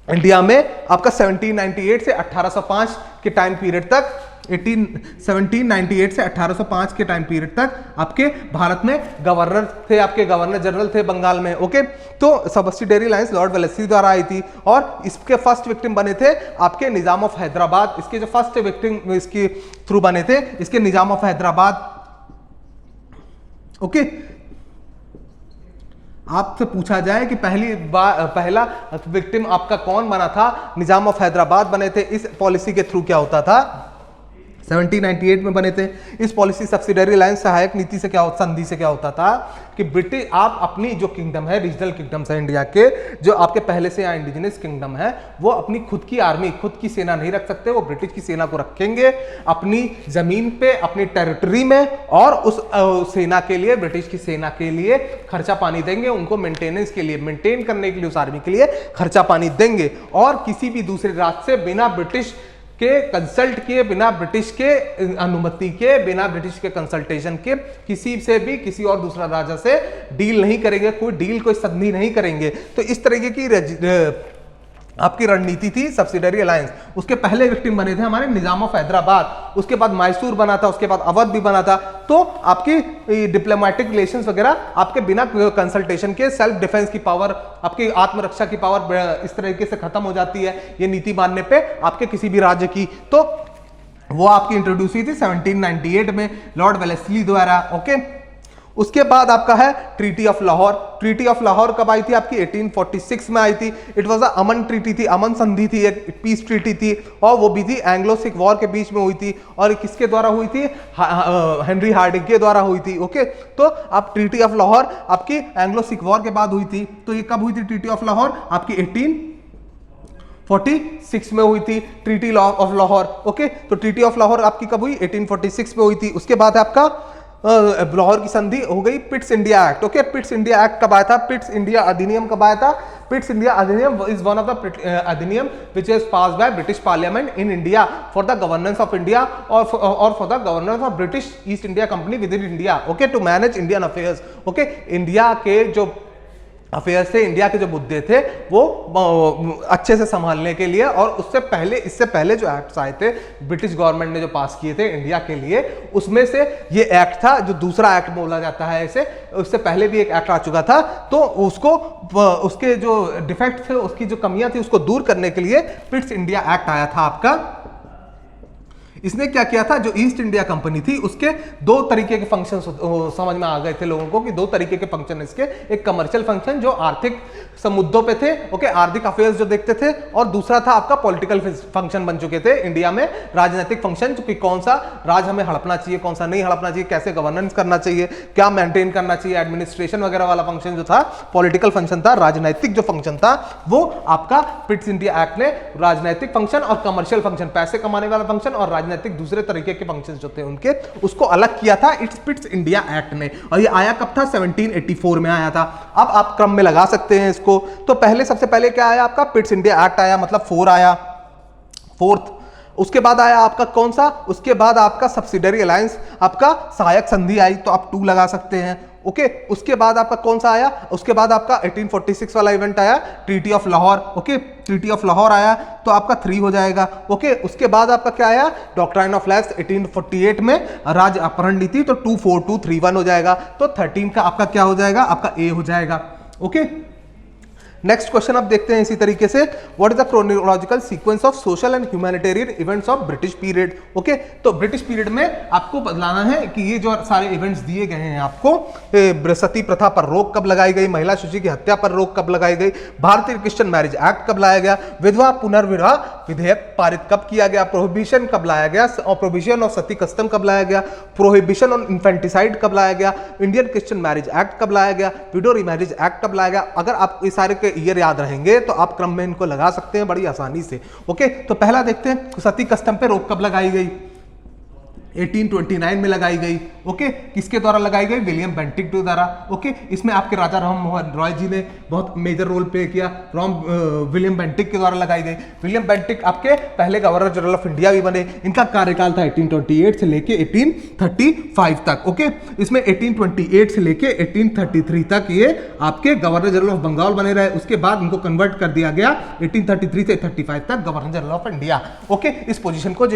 इंडिया में आपका 1798 से 1805 के टाइम पीरियड तक, 1798 से 1805 के टाइम पीरियड तक आपके भारत में गवर्नर थे, आपके गवर्नर जनरल थे बंगाल में। ओके, तो सब्सिडरी अलायंस लॉर्ड वेलेस्ली द्वारा आई थी और इसके फर्स्ट विक्टिम बने थे आपके निजाम ऑफ हैदराबाद। इसके जो फर्स्ट विक्टिम इसके थ्रू बने थे, इसके निजाम ऑफ हैदराबाद। ओके, आपसे पूछा जाए कि पहला विक्टिम आपका कौन बना था? निजाम ऑफ हैदराबाद बने थे। इस पॉलिसी के थ्रू क्या होता था? 1798 में बने थे। इस पॉलिसी सब्सिडरी अलायंस सहायक नीति से क्या, संधि से क्या होता था कि ब्रिटिश, आप अपनी जो किंगडम है, रीजनल किंगडम्स है इंडिया के, जो आपके पहले से यहाँ इंडिजिनस किंगडम है, वो अपनी खुद की आर्मी, खुद की सेना नहीं रख सकते, वो ब्रिटिश की सेना को रखेंगे अपनी जमीन पे, अपनी टेरिटरी में, और उस सेना के लिए, ब्रिटिश की सेना के लिए खर्चा पानी देंगे, उनको मेंटेनेंस के लिए, मेंटेन करने के लिए उस आर्मी के लिए खर्चा पानी देंगे। और किसी भी दूसरे राज्य से बिना ब्रिटिश के कंसल्ट किए, बिना ब्रिटिश के अनुमति के, बिना ब्रिटिश के कंसल्टेशन के किसी से भी, किसी और दूसरा राजा से डील नहीं करेंगे, कोई डील, कोई संधि नहीं करेंगे। तो इस तरीके की आपकी रणनीति थी सब्सिडरी अलायंस। उसके पहले विक्टिम बने थे हमारे निजाम ऑफ हैदराबाद, उसके बाद मैसूर बना था, उसके बाद अवध भी बना था। तो आपकी डिप्लोमेटिक रिलेशंस वगैरह आपके बिना कंसल्टेशन के, सेल्फ डिफेंस की पावर, आपकी आत्मरक्षा की पावर इस तरीके से खत्म हो जाती है ये नीति मानने पे आपके किसी भी राज्य की। तो वो आपकी इंट्रोड्यूस हुई थी 1798 में लॉर्ड वेलेस्ली द्वारा। ओके, उसके बाद आपका है treaty of Lahore. Treaty of Lahore कब आई थी? आपकी 1846 में आई थी। It was a Aman treaty थी, अमन संधि थी, एक पीस ट्रीटी थी, और वो भी थी एंग्लो सिख वॉर के बीच में हुई थी। और किसके द्वारा हुई थी? हेनरी हार्डिंग के द्वारा हुई थी। ओके, तो अब ट्रीटी ऑफ लाहौर आपकी एंग्लो सिख वॉर के बाद हुई थी। तो ये कब हुई थी ट्रीटी ऑफ लाहौर? आपकी 1846 में हुई थी ट्रीटी ऑफ लाहौर। ओके, तो ट्रीटी ऑफ लाहौर आपकी कब हुई? 1846 में हुई थी। उसके बाद आपका लाहौर की संधि हो गई Pitt's India Act. Okay, Pitt's India Act कब आया था? पिट्स इंडिया अधिनियम कब आया था? पिट्स इंडिया अधिनियम इज वन ऑफ द अधिनियम which is passed by British Parliament in India for the governance of India और for the governance of British East India Company within India. Okay, to manage Indian affairs. Okay, India के जो affairs थे, India के जो मुद्दे थे वो अच्छे से संभालने के लिए, और उससे पहले, इससे पहले जो एक्ट्स आए थे ब्रिटिश गवर्नमेंट ने जो पास किए थे इंडिया के लिए, उसमें से ये एक्ट था जो दूसरा एक्ट बोला जाता है इसे। उससे पहले भी एक एक्ट आ चुका था, तो उसको, उसके जो डिफेक्ट थे, उसकी जो कमियां थी, उसको दूर करने के लिए पिट्स इंडिया एक्ट आया था आपका इसने क्या किया था, जो ईस्ट इंडिया कंपनी थी उसके दो तरीके के फंक्शन समझ में आ गए थे लोगों को कि दो तरीके के फंक्शन इसके, एक कमर्शियल फंक्शन जो आर्थिक मुद्दों पे थे, ओके, आर्थिक अफेयर्स जो देखते थे, और दूसरा था आपका पॉलिटिकल फंक्शन बन चुके थे इंडिया में, राजनीतिक फंक्शन, कि कौन सा राज हमें हड़पना चाहिए, कौन सा नहीं हड़पना चाहिए, कैसे गवर्नेंस करना चाहिए, क्या मेंटेन करना चाहिए, एडमिनिस्ट्रेशन वगैरह वाला फंक्शन जो था पॉलिटिकल फंक्शन था। राजनीतिक जो फंक्शन था वो आपका पिट्स इंडिया एक्ट ने राजनीतिक फंक्शन और कमर्शियल फंक्शन, पैसे कमाने वाला फंक्शन और राजनीतिक दूसरे तरीके के फंक्शंस जो थे उनके, उसको अलग किया था इट्स पिट्स इंडिया एक्ट ने। और ये आया कब था, 1784 में आया था। अब आप क्रम में लगा सकते हैं इसको। तो पहले, सबसे पहले क्या आया आपका, पिट्स इंडिया एक्ट आया, मतलब 4 आया, फोर्थ। उसके बाद आया आपका कौन सा, उसके बाद आपका सब्सिडरी अलायंस, आपका सहायक संधि आई, तो आप 2 लगा सकते हैं, ओके। उसके बाद आपका कौन सा आया, उसके बाद आपका 1846 वाला इवेंट आया, treaty of Lahore, okay, treaty of Lahore आया, तो आपका 3 हो जाएगा, ओके। उसके बाद आपका क्या आया, डॉक्ट्राइन ऑफ लैप्स 1848 में, राज्य अपहरण नीति, तो 24231 हो जाएगा, तो 13 का आपका क्या हो जाएगा, आपका ए हो जाएगा, ओके। नेक्स्ट क्वेश्चन अब देखते हैं इसी तरीके से, what is the chronological sequence of social and humanitarian events of British period, okay. तो ब्रिटिश पीरियड में आपको बतलाना है कि ये जो सारे इवेंट्स दिए गए हैं आपको, सती प्रथा पर रोक कब लगाई गई, महिला शिशु की हत्या पर रोक कब लगाई गई, भारतीय क्रिश्चियन मैरिज एक्ट कब लाया गया, विधवा पुनर्विवाह विधेयक पारित कब किया गया, प्रोहिबिशन कब लाया गया, और प्रोहिबिशन ऑफ सती कस्टम कब लाया गया, प्रोहिबिशन ऑन इन्फेंटिसाइड कब लाया गया, इंडियन क्रिश्चियन मैरिज एक्ट कब लाया गया, विडो रीमैरिज एक्ट कब लाया गया। अगर आप इस सारे के ईयर याद रहेंगे तो आप क्रम में इनको लगा सकते हैं बड़ी आसानी से, ओके। तो पहला देखते हैं, सती कस्टम पे रोक कब लगाई गई, 1829 में लगाई गई, ओके। किसके द्वारा लगाई गई, विलियम बेंटिक द्वारा, ओके। इसमें आपके राजा राम मोहन रॉय जी ने बहुत मेजर रोल प्ले किया, विलियम बेंटिक के द्वारा लगाई गई। विलियम बेंटिक आपके पहले गवर्नर जनरल ऑफ इंडिया भी बने। इनका कार्यकाल था 1828 से लेके 1835 तक, ओके। इसमें 1828 से लेके 1833 तक ये आपके गवर्नर जनरल ऑफ बंगाल बने रहे। उसके बाद इनको कन्वर्ट कर दिया गया 1833 से 35 तक governor general of India, okay. इस पोजीशन को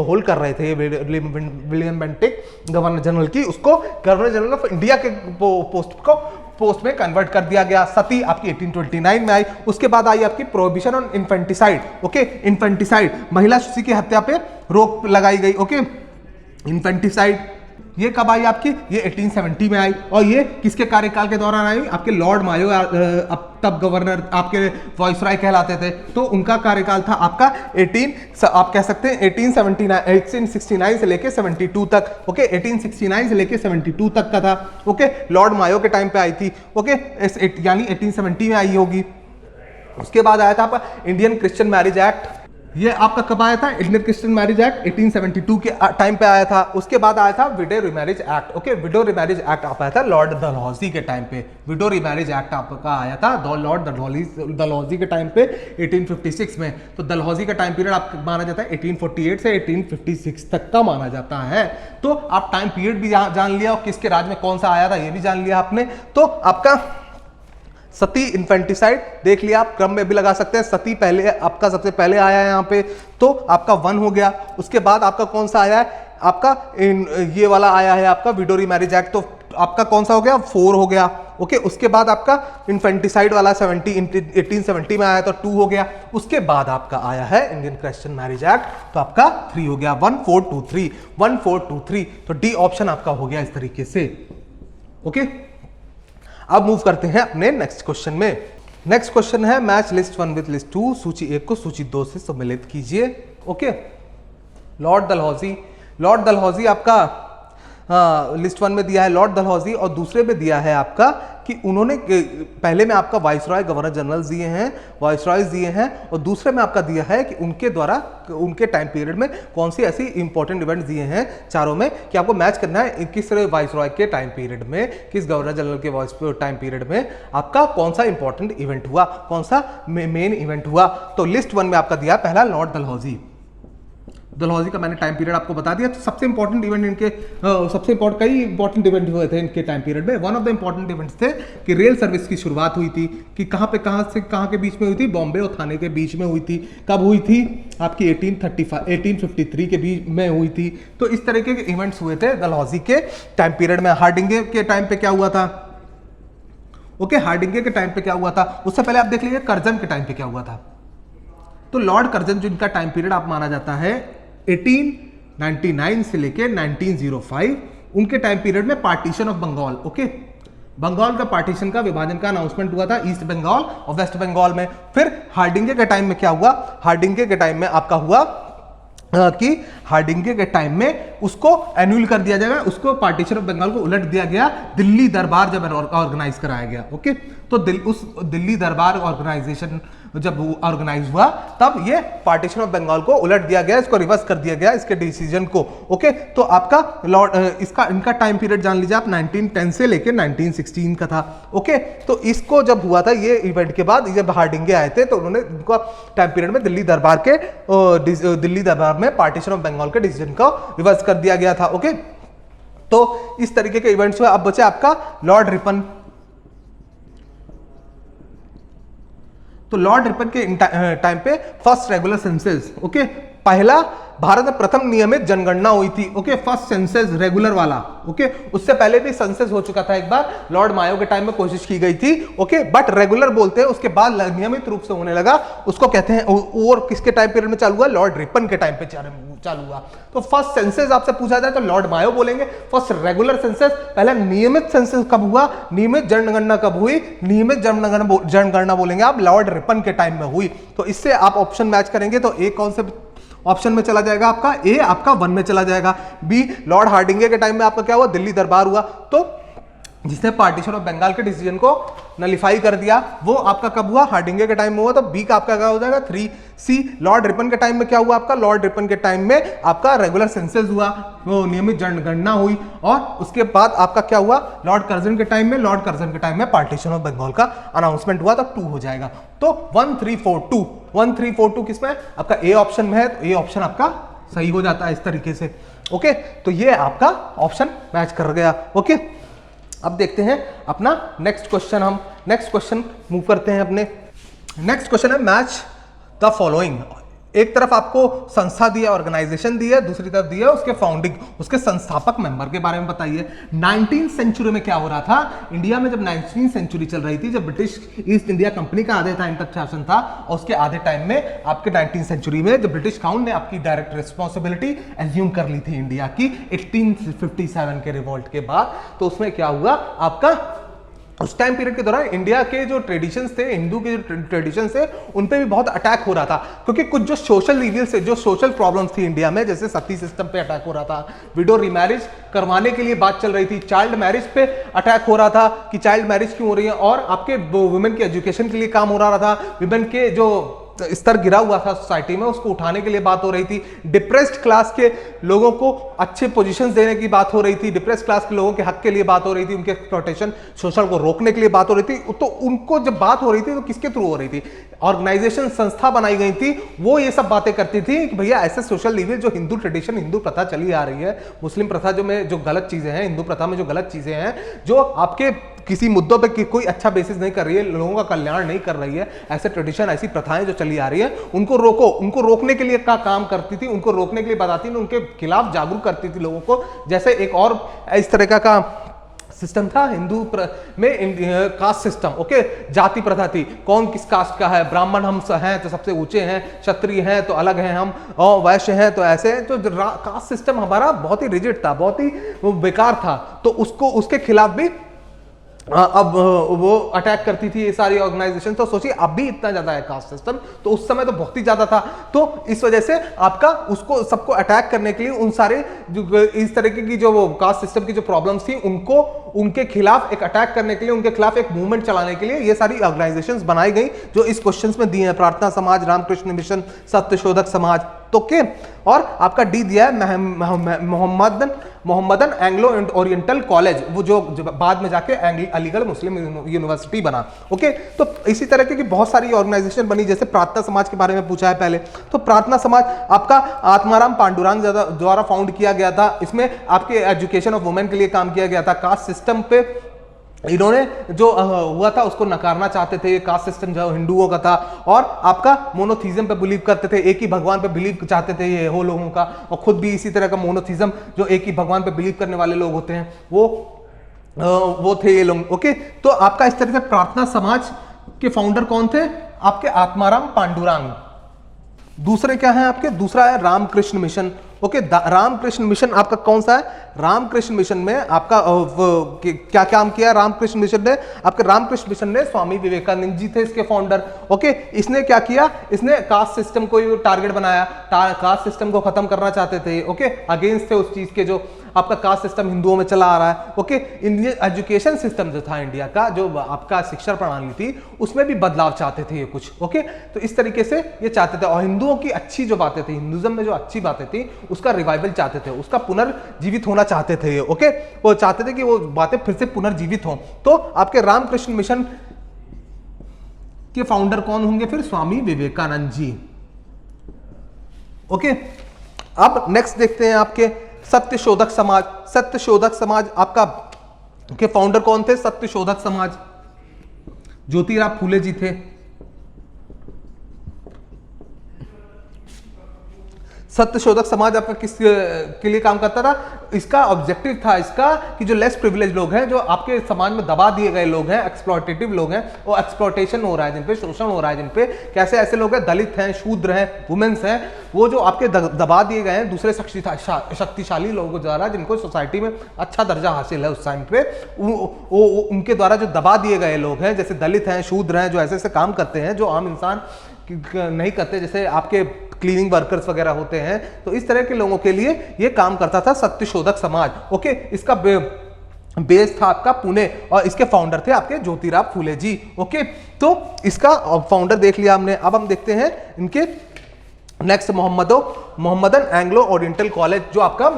होल्ड कर रहे थे विलियम बेंटिक गवर्नर जनरल की, उसको गवर्नर जनरल ऑफ इंडिया के पोस्ट में कन्वर्ट कर दिया गया। सती आपकी 1829 में आई। उसके बाद आई आपकी prohibition on infanticide, okay. Infanticide, महिला शिशु की हत्या पे रोक लगाई गई, ओके। इन्फेंटिसाइड ये कब आई आपकी, ये 1870 में आई। और ये किसके कार्यकाल के दौरान आई, आपके लॉर्ड मायो, तब गवर्नर आपके वॉइसरॉय कहलाते थे, तो उनका कार्यकाल था आपका आप कह सकते हैं 1869 से लेके 72 तक, ओके। 1869 से लेके 72 तक का था, ओके। लॉर्ड मायो के टाइम पे आई थी, ओके, यानी 1870 में आई होगी। उसके बाद आया था आपका इंडियन क्रिश्चियन मैरिज एक्ट। ये आपका कब आया था, इंडियन क्रिश्चियन मैरिज एक्ट 1872 के टाइम पे आया था। उसके बाद आया था window remarriage act, okay. Window remarriage act आप आया था लॉर्ड डलहौजी के टाइम पे। विडो रीमैरिज एक्ट आपका आया था लॉर्ड डलहौजी के टाइम पे 1856 में। तो डलहौजी का टाइम पीरियड आप माना जाता है 1848 से 1856 तक का माना जाता है। तो आप टाइम पीरियड भी जान लिया और किसके राज में कौन सा आया था ये भी जान लिया आपने। तो आपका सती इन्फेंटिसाइड देख लिया, आप क्रम में भी लगा सकते हैं। सती पहले आपका सबसे पहले आया है यहाँ पे, तो आपका 1 हो गया। उसके बाद आपका कौन सा आया है, आपका ये वाला आया है आपका विडो रीमैरिज एक्ट, तो आपका कौन सा हो गया, 4 हो गया, ओके। उसके बाद आपका इन्फेंटिसाइड वाला 1870 में आया तो 2 हो गया। उसके बाद आपका आया है इंडियन क्रिश्चियन मैरिज एक्ट, तो आपका 3 हो गया, 1423। तो डी ऑप्शन आपका हो गया इस तरीके से, ओके। अब मूव करते हैं अपने नेक्स्ट क्वेश्चन में। नेक्स्ट क्वेश्चन है मैच लिस्ट 1 विद लिस्ट 2, सूची 1 को सूची 2 से सम्मिलित कीजिए, ओके। लॉर्ड डलहौजी आपका लिस्ट 1 में दिया है लॉर्ड डलहौजी, और दूसरे में दिया है आपका कि उन्होंने पहले में आपका वाइसरॉय गवर्नर जनरल दिए हैं, वाइसरॉयज दिए हैं, और दूसरे में आपका दिया है कि उनके द्वारा उनके टाइम पीरियड में कौन सी ऐसी इंपॉर्टेंट इवेंट्स दिए हैं चारों में कि आपको मैच करना है किस वाइसरॉय के टाइम पीरियड में, किस गवर्नर जनरल के टाइम पीरियड में आपका कौन सा इंपॉर्टेंट इवेंट हुआ, कौन सा मेन इवेंट हुआ। तो लिस्ट 1 में आपका दिया पहला लॉर्ड डलहौजी का मैंने टाइम पीरियड आपको बता दिया। तो सबसे इंपॉर्टेंट इवेंट इनके कई इंपॉर्टेंट इवेंट हुए थे इनके टाइम पीरियड में। One of the important events थे कि रेल सर्विस की शुरुआत हुई थी, कि कहाँ से कहाँ के बीच में हुई थी, बॉम्बे और थाने के बीच में हुई थी। कब हुई थी, आपकी 1853 के बीच में हुई थी। तो इस तरीके के इवेंट्स हुए थे डलहौजी के टाइम पीरियड में। हार्डिंगे के टाइम पे क्या हुआ था, ओके, हार्डिंगे के टाइम पे क्या हुआ था, उससे पहले आप देख लीजिए कर्जन के टाइम पे क्या हुआ था। तो लॉर्ड कर्जन जिनका टाइम पीरियड आप माना जाता है 99 से लेके 1905 उनके टाइम पीरियड में partition of Bengal, okay, Bengal का पार्टीशन का विभाजन का अनाउंसमेंट हुआ था ईस्ट बंगाल और वेस्ट बंगाल में। फिर हार्डिंगे के टाइम में क्या हुआ, हार्डिंगे के टाइम में आपका हुआ कि हार्डिंगे के टाइम में उसको एन्यूल कर दिया जाएगा, उसको पार्टीशन ऑफ बंगाल को उलट दिया गया, दिल्ली दरबार जब ऑर्गेनाइज कराया गया, ओके। तो उस दिल्ली दरबार ऑर्गेनाइजेशन जब ऑर्गेनाइज हुआ तब ये पार्टीशन ऑफ बंगाल को उलट दिया गया, इसको रिवर्स कर दिया गया, इसके डिसीजन को, ओके। तो आपका इनका टाइम पीरियड जान लीजिए आप 1910 से लेकर 1916 का था, ओके। तो इसको जब हुआ था ये इवेंट के बाद जब हार्डिंगे आए थे तो उन्होंने इनको टाइम पीरियड में दिल्ली दरबार में पार्टीशन ऑफ बंगाल के डिसीजन को रिवर्स कर दिया गया था, ओके। तो इस तरीके के इवेंट्स हुए। अब बचे आपका लॉर्ड रिपन। तो लॉर्ड रिपन के टाइम पे फर्स्ट रेगुलर सेंसस, ओके, पहला भारत में प्रथम नियमित जनगणना हुई थी, ओके, फर्स्ट सेंसस रेगुलर वाला, ओके। उससे पहले भी सेंसस हो चुका था एक बार, लॉर्ड मायो के टाइम में कोशिश की गई थी, ओके, बट रेगुलर बोलते हैं, उसके बाद नियमित रूप से होने लगा, उसको कहते हैं। और किसके टाइम पीरियड में चालू हुआ, लॉर्ड रिपन के टाइम पे चालू हुआ। तो फर्स्ट सेंसस आपसे पूछा जाए तो लॉर्ड मायो बोलेंगे, फर्स्ट रेगुलर सेंसस, पहला नियमित सेंसस कब हुआ, नियमित जनगणना कब हुई, नियमित जनगणना बोलेंगे आप लॉर्ड रिपन के टाइम में हुई। तो इससे आप ऑप्शन मैच करेंगे तो ए कौन से ऑप्शन में चला जाएगा आपका, ए आपका 1 में चला जाएगा। बी लॉर्ड हार्डिंगे के टाइम में आपका क्या हुआ, दिल्ली दरबार हुआ, तो जिसने पार्टीशन ऑफ बंगाल के डिसीजन को नलिफाई कर दिया वो आपका कब हुआ, हार्डिंगे के टाइम में हुआ। तो बी का आपका क्या हो जाएगा 3। सी लॉर्ड रिपन के टाइम में क्या हुआ आपका, लॉर्ड रिपन के टाइम में आपका रेगुलर सेंसस हुआ, वो नियमित जनगणना हुई, और उसके बाद आपका क्या हुआ, लॉर्ड कर्जन के टाइम में पार्टीशन ऑफ बंगाल का अनाउंसमेंट हुआ, तो 2 हो जाएगा। तो 1342 किसमें आपका ए ऑप्शन में है, तो ए ऑप्शन आपका सही हो जाता है इस तरीके से, ओके। तो ये आपका ऑप्शन मैच कर गया, ओके। अब देखते हैं अपना नेक्स्ट क्वेश्चन, हम नेक्स्ट क्वेश्चन मूव करते हैं अपने। नेक्स्ट क्वेश्चन है मैच द फॉलोइंग। एक तरफ आपको संस्था दी है, ऑर्गेनाइजेशन दी है, दूसरी तरफ दी है उसके फाउंडिंग, उसके संस्थापक मेंबर के बारे में बताइए। 19वीं सेंचुरी में क्या हो रहा था, इंडिया में जब 19वीं सेंचुरी चल रही थी, जब ब्रिटिश ईस्ट इंडिया कंपनी का आधे टाइम तक शासन था, और उसके आधे टाइम में आपके 19वीं सेंचुरी में जब ब्रिटिश क्राउन ने आपकी डायरेक्ट रिस्पॉन्सिबिलिटी एज्यूम कर ली थी इंडिया की 1857 के रिवॉल्ट के बाद, तो उसमें क्या हुआ आपका, उस टाइम पीरियड के दौरान इंडिया के जो ट्रेडिशंस थे, हिंदू के जो ट्रेडिशंस थे, उन पे भी बहुत अटैक हो रहा था, क्योंकि कुछ जो सोशल इविल्स है, जो सोशल प्रॉब्लम्स थी इंडिया में, जैसे सती सिस्टम पे अटैक हो रहा था, विडो रिमैरिज करवाने के लिए बात चल रही थी, चाइल्ड मैरिज पे अटैक हो रहा था कि चाइल्ड मैरिज क्यों हो रही है, और आपके वुमेन के एजुकेशन के लिए काम हो रहा था, वुमेन के जो स्तर गिरा हुआ था सोसाइटी में उसको उठाने के लिए बात हो रही थी, डिप्रेस्ड क्लास के लोगों को अच्छे पोजीशंस देने की बात हो रही थी, डिप्रेस्ड क्लास के लोगों के हक के लिए बात हो रही थी, उनके एक्सप्लॉयटेशन शोषण को रोकने के लिए बात हो रही थी। तो उनको जब बात हो रही थी तो किसके थ्रू हो रही थी, ऑर्गेनाइजेशन संस्था बनाई गई थी, वो ये सब बातें करती थी कि भैया ऐसे सोशल इविल जो हिंदू ट्रेडिशन, हिंदू प्रथा चली आ रही है, मुस्लिम प्रथा जो में जो गलत चीजें हैं, हिंदू प्रथा में जो गलत चीजें हैं, जो आपके किसी मुद्दों पे कोई अच्छा बेसिस नहीं कर रही है, लोगों का कल्याण नहीं कर रही है, ऐसे ट्रेडिशन, ऐसी प्रथाएं जो चली आ रही है, उनको रोको, उनको रोकने के लिए का काम करती थी, उनको रोकने के लिए बताती थी, उनके खिलाफ जागरूक करती थी लोगों को। जैसे एक और इस तरह का सिस्टम था हिंदू में, कास्ट सिस्टम, ओके, जाति प्रथा थी, कौन किस कास्ट का है, ब्राह्मण हम हैं तो सबसे ऊंचे हैं, क्षत्रिय हैं तो अलग हैं हम, और वैश्य हैं तो ऐसे हैं। तो कास्ट सिस्टम हमारा बहुत ही रिजिड था, बहुत ही बेकार था, तो उसको उसके खिलाफ भी अब वो अटैक करती थी ये सारी ऑर्गेनाइजेशन। तो सोचिए अब भी इतना ज्यादा है कास्ट सिस्टम, तो उस समय तो बहुत ही ज्यादा था। तो इस वजह से आपका उसको सबको अटैक करने के लिए उन सारे जो इस तरीके की जो कास्ट सिस्टम की जो प्रॉब्लम्स थी उनको उनके खिलाफ एक अटैक करने के लिए, उनके खिलाफ एक मूवमेंट चलाने के लिए ये सारी ऑर्गेनाइजेशंस बनाई गई जो इस क्वेश्चंस में दी हैं, प्रार्थना समाज, रामकृष्ण मिशन, सत्यशोधक समाज। तो के और आपका डी दिया है मोहम्मदन एंग्लो ओरिएंटल कॉलेज, वो जो बाद में जाके अलीगढ़ मुस्लिम यूनिवर्सिटी बना, ओके। तो इसी तरह की बहुत सारी ऑर्गेनाइजेशन बनी, जैसे प्रार्थना समाज के बारे में पूछा है पहले। तो प्रार्थना समाज आपका आत्माराम पांडुरंग द्वारा फाउंड किया गया था, इसमें आपके एजुकेशन ऑफ वुमेन के लिए काम किया गया था। कास्ट सिस्टम पे इन्होंने जो हुआ था उसको नकारना चाहते थे, कास्ट सिस्टम जो हिंदुओं का था, और आपका मोनोथीज्म पे बिलीव करते थे, एक ही भगवान पे बिलीव चाहते थे ये हो लोगों का, और खुद भी इसी तरह का मोनोथीज्म जो एक ही भगवान पे बिलीव करने वाले लोग होते हैं वो थे ये लोग, ओके। तो आपका इस तरह से प्रार्थना समाज के फाउंडर कौन थे, आपके आत्माराम पांडुरंग। दूसरे क्या है आपके, दूसरा है Ramakrishna mission, okay, Ramakrishna mission आपका कौन सा है? रामकृष्ण मिशन में आपका क्या काम किया रामकृष्ण मिशन ने? आपके रामकृष्ण मिशन ने स्वामी विवेकानंद जी थे इसके फाउंडर। ओके, इसने क्या किया? इसने कास्ट सिस्टम को टारगेट बनाया, कास्ट सिस्टम को खत्म करना चाहते थे। ओके, अगेंस्ट थे उस चीज के जो आपका कास्ट सिस्टम हिंदुओं में चला आ रहा है। ओके, इंडियन एजुकेशन सिस्टम जो था इंडिया का, जो आपका शिक्षा प्रणाली थी, उसमें भी बदलाव चाहते थे ये कुछ। ओके, तो इस तरीके से ये चाहते थे, और हिंदुओं की अच्छी जो बातें थी, हिंदुज्म में जो अच्छी बातें थी, उसका रिवाइवल चाहते थे, उसका पुनर्जीवित होना चाहते थे ये। ओके, वो चाहते थे कि वो बातें फिर से पुनर्जीवित हों। तो आपके रामकृष्ण मिशन के फाउंडर कौन होंगे फिर? स्वामी विवेकानंद जी। ओके, अब नेक्स्ट देखते हैं आपके सत्यशोधक समाज। सत्यशोधक समाज आपका के फाउंडर कौन थे? सत्यशोधक समाज ज्योतिराव फूले जी थे। सत्यशोधक समाज आपका किस के लिए काम करता था? इसका ऑब्जेक्टिव था इसका कि जो लेस प्रिविलेज लोग हैं, जो आपके समाज में दबा दिए गए लोग हैं, एक्सप्लॉयटेटिव लोग हैं, वो एक्सप्लॉयटेशन हो रहा है जिन पे, शोषण हो रहा है जिन पे, कैसे ऐसे लोग हैं, दलित हैं, शूद्र हैं, वुमेन्स हैं, वो जो आपके दबा दिए गए हैं दूसरे शक्तिशाली लोगों द्वारा, जिनको सोसाइटी में अच्छा दर्जा हासिल है उस टाइम पे, उनके द्वारा जो दबा दिए गए लोग हैं, जैसे दलित हैं, शूद्र हैं, जो ऐसे ऐसे काम करते हैं जो आम इंसान नहीं करते, जैसे आपके क्लीनिंग वर्कर्स वगैरह होते हैं, तो इस तरह के लोगों के लिए ये काम करता था सत्यशोधक समाज। ओके, इसका बेस था आपका पुणे, और इसके फाउंडर थे आपके ज्योतिराव फूले जी। ओके, तो इसका फाउंडर देख लिया हमने। अब हम देखते हैं इनके next Mohammedan Anglo Oriental college, जो आपका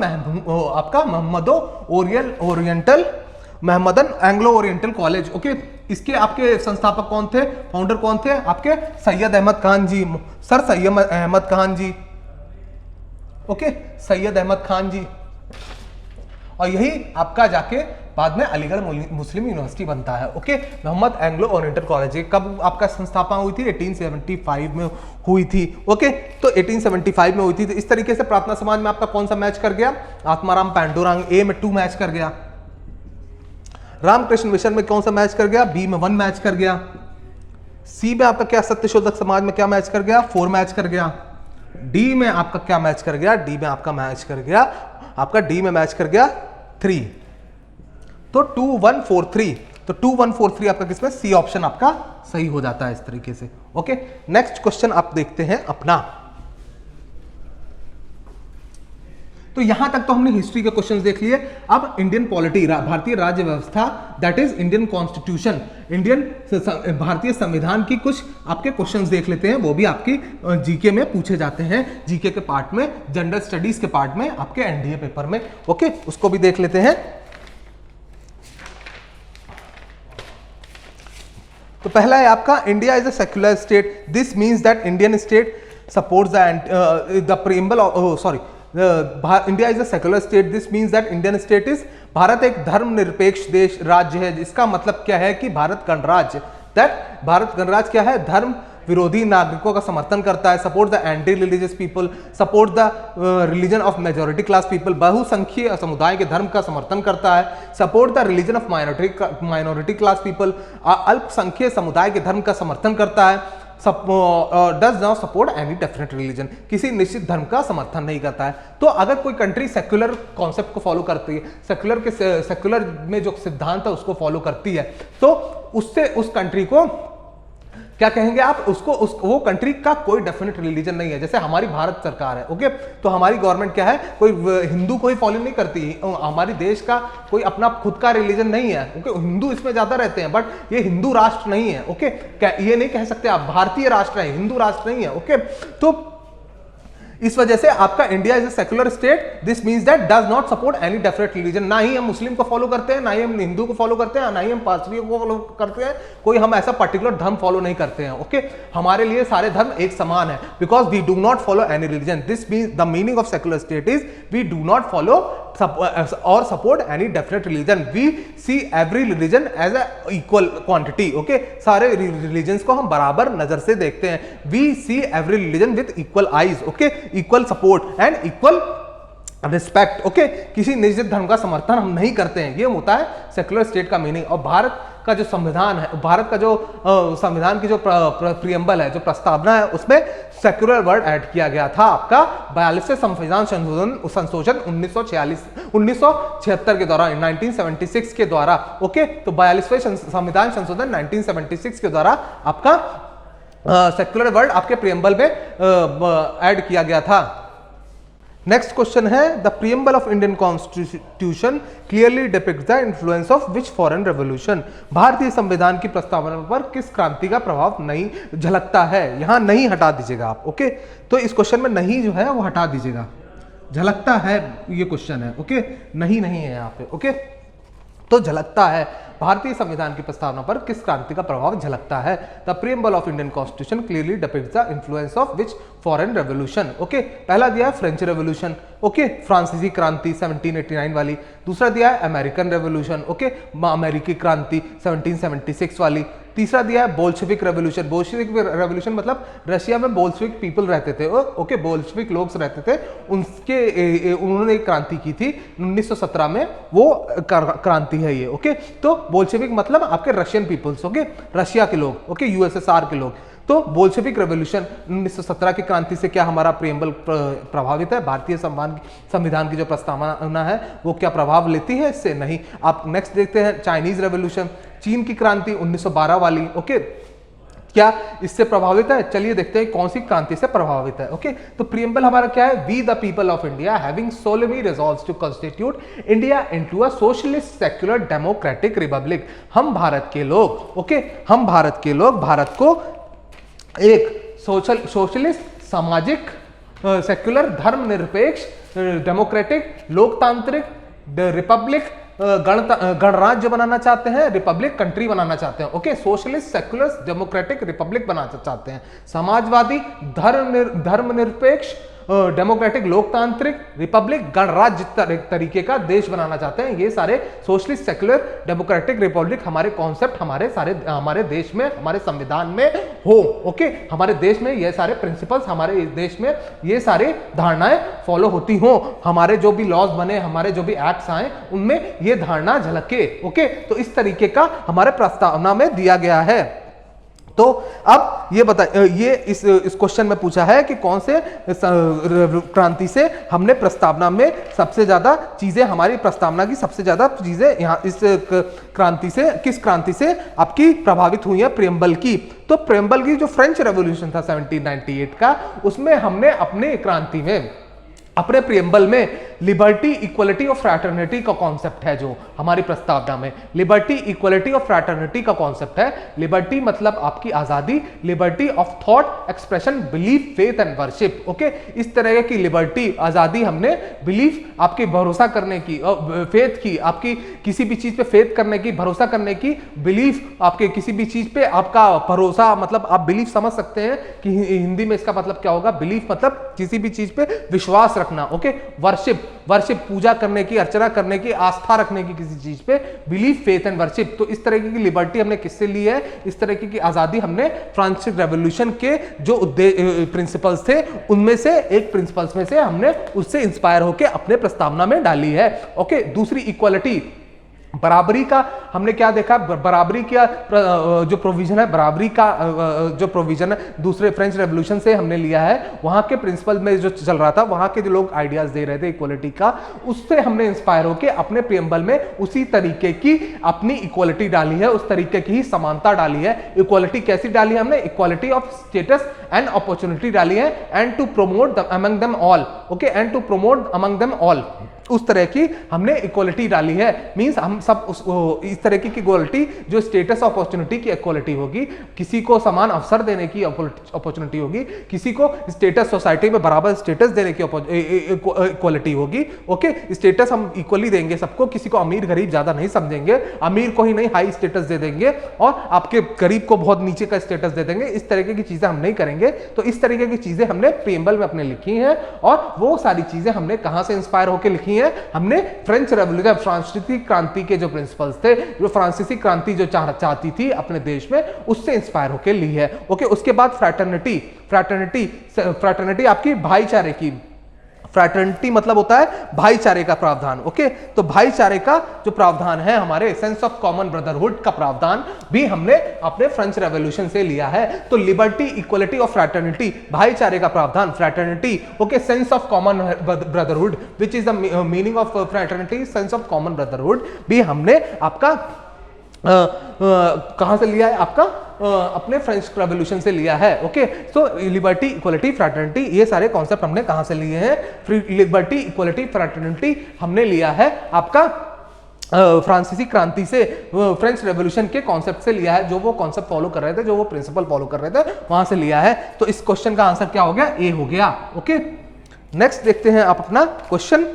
Mohammedan Anglo Oriental college. Okay, इसके आपके संस्थापक कौन थे? फाउंडर कौन थे? आपके सैयद अहमद खान जी, सर सैयद अहमद खान जी। ओके, सैयद अहमद खान जी, और यही आपका जाके बाद में अलीगढ़ मुस्लिम यूनिवर्सिटी बनता है। Okay, Mohammad Anglo Oriental college कब आपका संस्थापना हुई थी? 1875 में हुई थी। ओके, तो 1875 में हुई थी। तो इस तरीके से प्रार्थना समाज में आपका कौन सा मैच कर गया? आत्माराम पांडुरंग ए में 2 मैच कर गया। रामकृष्ण मिशन में कौन सा मैच कर गया? बी में 1 मैच कर गया। सी में आपका क्या सत्यशोधक समाज में क्या मैच कर गया? 4 मैच कर गया। डी में आपका क्या मैच कर गया? डी में आपका मैच कर गया, आपका डी में मैच कर गया 3। तो 2 1 4 3, तो 2 1 4 3 आपका किसमें? सी ऑप्शन आपका सही हो जाता है इस तरीके से। ओके, नेक्स्ट क्वेश्चन आप देखते हैं अपना। तो यहां तक तो हमने हिस्ट्री के क्वेश्चंस देख लिए। अब इंडियन पॉलिटी, भारतीय राज्य व्यवस्था, दैट इज इंडियन कॉन्स्टिट्यूशन, भारतीय संविधान की कुछ आपके क्वेश्चंस देख लेते हैं। वो भी आपकी जीके में पूछे जाते हैं, जीके के पार्ट में, जनरल स्टडीज के पार्ट में, आपके एनडीए पेपर में। ओके, उसको भी देख लेते हैं। तो पहला है आपका, India is a secular state, this means that Indian state supports the preamble of India is a secular state, this means that Indian state is, Bharat एक धर्मनिरपेक्ष देश राज्य है। इसका मतलब क्या है कि भारत गणराज्य, दैट भारत गणराज्य क्या है? धर्म विरोधी नागरिकों का समर्थन करता है, support the anti religious people, support the religion of majority class people, बहुसंख्यक समुदाय के धर्म का समर्थन करता है, support the religion of minority class people, अल्पसंख्यक समुदाय के धर्म का समर्थन करता है, does not support any definite religion, किसी निश्चित धर्म का समर्थन नहीं करता है। तो अगर कोई कंट्री सेक्युलर कॉन्सेप्ट को फॉलो करती है, सेक्युलर में जो सिद्धांत है उसको फॉलो करती है, तो उससे उस कंट्री को क्या कहेंगे आप? वो कंट्री का कोई डेफिनेट रिलीजन नहीं है। जैसे हमारी भारत सरकार है, ओके, तो हमारी गवर्नमेंट क्या है? कोई हिंदू को ही फॉलो नहीं करती। हमारी देश का कोई अपना खुद का रिलीजन नहीं है। ओके, हिंदू इसमें ज्यादा रहते हैं, बट ये हिंदू राष्ट्र नहीं है। ओके, ये नहीं कह सकते आप भारतीय राष्ट्र है, हिंदू राष्ट्र नहीं है। ओके, तो इस वजह से आपका India is a secular state, this means that does not support any definite religion. ना ही हम मुस्लिम को फॉलो करते हैं, ना ही हम हिंदू को फॉलो करते हैं, ना ही हम पारसियों को फॉलो करते हैं, कोई हम ऐसा पर्टिकुलर धर्म फॉलो नहीं करते हैं। ओके, हमारे लिए सारे धर्म एक समान है, because we do not follow any religion. This means the meaning of secular state is we do not follow और support any definite religion, we see every religion as a equal quantity. Okay, सारे religions को हम बराबर नजर से देखते हैं, we see every religion with equal eyes. Okay, equal support and equal respect. Okay, किसी निश्चित धर्म का समर्थन हम नहीं करते हैं, ये होता है सेक्युलर स्टेट का मीनिंग। और भारत का जो संविधान है, भारत का जो संविधान की जो प्रियम्बल है, जो प्रस्तावना है, उसमें सेक्युलर वर्ड ऐड किया गया था आपका 42वें संविधान संशोधन 1976 के दौरान, 1976 के द्वारा। ओके, तो 42वें संविधान संशोधन 1976 के द्वारा आपका सेक्युलर वर्ड आपके प्रियम्बल में ऐड किया गया था। नेक्स्ट क्वेश्चन है, the preamble of Indian constitution clearly depicts the influence of which foreign revolution. भारतीय संविधान की प्रस्तावना पर किस क्रांति का प्रभाव नहीं झलकता है। यहां नहीं हटा दीजिएगा आप। ओके, तो इस क्वेश्चन में नहीं जो है वो हटा दीजिएगा, झलकता है ये क्वेश्चन है। ओके, नहीं है यहाँ पे। ओके, तो झलकता है, भारतीय संविधान की प्रस्तावना पर किस क्रांति का प्रभाव झलकता है। The preamble of Indian constitution clearly depicts the influence of which foreign revolution. Okay, पहला दिया है फ्रेंच रेवोल्यूशन, ओके, फ्रांसीसी क्रांति 1789 वाली। दूसरा दिया है अमेरिकन रेवोल्यूशन, ओके, अमेरिकी क्रांति 1776 वाली। तीसरा दिया है बोल्शेविक रेवोल्यूशन। बोल्शेविक रेवोल्यूशन मतलब रशिया में बोल्शेविक पीपल रहते थे, ओके, बोल्शेविक लोग रहते थे, उन्होंने एक क्रांति की थी 1917 में, वो क्रांति है ये। ओके, तो बोल्शेविक मतलब आपके रशियन पीपल्स, ओके, रशिया के लोग, ओके, यूएसएसआर के लोग। तो बोल्शेविक रेवोल्यूशन 1917 की क्रांति से क्या हमारा प्रियम्बल प्रभावित है। भारतीय संविधान की जो प्रस्तावना है वो क्या प्रभाव लेती है इससे? नहीं। आप नेक्स्ट देखते हैं चाइनीज रेवोल्यूशन, चीन की क्रांति 1912 वाली। ओके, क्या इससे प्रभावित है? चलिए देखते हैं कौन सी क्रांति से प्रभावित है। ओके, तो प्रियम्बल हमारा क्या है, we the people of India having solemnly resolves to constitute India into a socialist secular democratic republic. हम भारत के लोग, ओके, हम भारत के लोग भारत को एक सोशलिस्ट, सामाजिक, सेक्युलर, धर्मनिरपेक्ष, डेमोक्रेटिक, लोकतांत्रिक, रिपब्लिक, गणराज्य बनाना चाहते हैं, रिपब्लिक कंट्री बनाना चाहते हैं। Okay, socialist, secular, democratic, republic बनाना चाहते हैं। समाजवादी, धर्मनिरपेक्ष, डेमोक्रेटिक, लोकतांत्रिक, रिपब्लिक, गणराज्य तरीके का देश बनाना चाहते हैं। ये सारे सोशलिस्ट, सेक्युलर, डेमोक्रेटिक, रिपब्लिक हमारे कॉन्सेप्ट हमारे देश में, हमारे संविधान में हो। ओके, हमारे देश में ये सारे प्रिंसिपल्स, हमारे देश में ये सारे धारणाएं फॉलो होती हो, हमारे जो भी लॉज बने, हमारे जो भी एक्ट्स आए, उनमें ये धारणा झलके। ओके, तो इस तरीके का हमारे प्रस्तावना में दिया गया है। तो अब ये ये इस क्वेश्चन में पूछा है कि कौन से क्रांति से हमने प्रस्तावना में सबसे ज्यादा चीजें, हमारी प्रस्तावना की सबसे ज्यादा चीजें यहाँ इस क्रांति से, किस क्रांति से आपकी प्रभावित हुई है प्रियम्बल की। तो प्रियम्बल की जो फ्रेंच रेवोल्यूशन था 1798 का, उसमें हमने अपने क्रांति में, अपने प्रियम्बल में लिबर्टी, इक्वलिटी और फ्रैटर्निटी का कॉन्सेप्ट है। जो हमारी प्रस्तावना में लिबर्टी, इक्वलिटी और फ्रैटर्निटी का कॉन्सेप्ट है। लिबर्टी मतलब आपकी आजादी, liberty of thought, expression, belief, faith and worship. Okay, इस तरह की लिबर्टी, आजादी हमने, बिलीफ आपके भरोसा करने की, फेथ की, आपकी किसी भी चीज पे फेथ करने की, भरोसा करने की, बिलीफ आपके किसी भी चीज पे आपका भरोसा, मतलब आप बिलीफ समझ सकते हैं कि हिंदी में इसका मतलब क्या होगा। बिलीफ मतलब किसी भी चीज पे विश्वास रखना। ओके, वर्शिप पूजा करने की, अर्चना करने की, आस्था रखने की किसी चीज पे, बिलीफ, फेथ एंड वर्शिप। तो इस तरह की लिबर्टी हमने किससे ली है? इस तरह की आजादी हमने फ्रेंच रेवोल्यूशन के जो प्रिंसिपल्स थे उनमें से एक प्रिंसिपल्स में से हमने उससे इंस्पायर होकर अपने प्रस्तावना में डाली है। ओके, दूसरी इक्वालिटी, बराबरी का हमने क्या देखा, बराबरी का जो प्रोविजन है, बराबरी का जो प्रोविजन है दूसरे फ्रेंच रेवोल्यूशन से हमने लिया है। वहां के प्रिंसिपल में जो चल रहा था, वहां के जो लोग आइडियाज दे रहे थे इक्वालिटी का, उससे हमने इंस्पायर होकर अपने प्रियम्बल में उसी तरीके की अपनी इक्वालिटी डाली है, उस तरीके की ही समानता डाली है। इक्वालिटी कैसी डाली है हमने? Equality of status and opportunity डाली है, and to promote among them all. Okay, and to promote among them all, उस तरह की हमने इक्वालिटी डाली है। मींस हम सब इस तरह की इक्वालिटी जो स्टेटस अपॉर्चुनिटी की इक्वालिटी होगी, किसी को समान अवसर देने की अपॉर्चुनिटी होगी, किसी को स्टेटस सोसाइटी में बराबर स्टेटस देने की इक्वालिटी होगी। ओके, स्टेटस हम इक्वली देंगे सबको, किसी को अमीर गरीब ज्यादा नहीं समझेंगे, अमीर को ही नहीं हाई स्टेटस दे देंगे और आपके गरीब को बहुत नीचे का स्टेटस दे देंगे। इस तरीके की चीजें हम नहीं करेंगे। तो इस तरीके की चीजें हमने प्रियम्बल में अपने लिखी हैं, और वो सारी चीजें हमने कहां से इंस्पायर होकर लिखी है? हमने फ्रेंच रेवोल्यूशन, फ्रांसीसी क्रांति के जो प्रिंसिपल्स थे, जो फ्रांसीसी क्रांति जो चाहती थी अपने देश में, उससे इंस्पायर होकर ली है। ओके, उसके बाद फ्रैटर्निटी आपकी भाईचारे की, फ्रैटर्निटी मतलब होता है भाईचारे का प्रावधान। ओके, तो भाईचारे का जो प्रावधान है, हमारे सेंस ऑफ कॉमन ब्रदरहुड का प्रावधान भी हमने अपने फ्रेंच रेवोल्यूशन से लिया है। तो लिबर्टी, इक्वलिटी और फ्रैटर्निटी, भाईचारे का प्रावधान, fraternity, okay, sense of common brotherhood, which is the meaning of fraternity, sense of common brotherhood, भी हमने आपका कहां से लिया है, आपका अपने फ्रेंच रेवोल्यूशन से लिया है। ओके, सो लिबर्टी, इक्वलिटी, फ्रैटर्निटी, ये सारे कॉन्सेप्ट हमने कहां से लिए हैं? लिबर्टी, इक्वलिटी, फ्रैटर्निटी हमने लिया है आपका फ्रांसीसी क्रांति से, फ्रेंच रेवोल्यूशन के कॉन्सेप्ट से लिया है, जो वो कॉन्सेप्ट फॉलो कर रहे थे, जो वो प्रिंसिपल फॉलो कर रहे थे, वहां से लिया है। तो इस क्वेश्चन का आंसर क्या हो गया? ए हो गया। ओके, नेक्स्ट देखते हैं आप अपना question.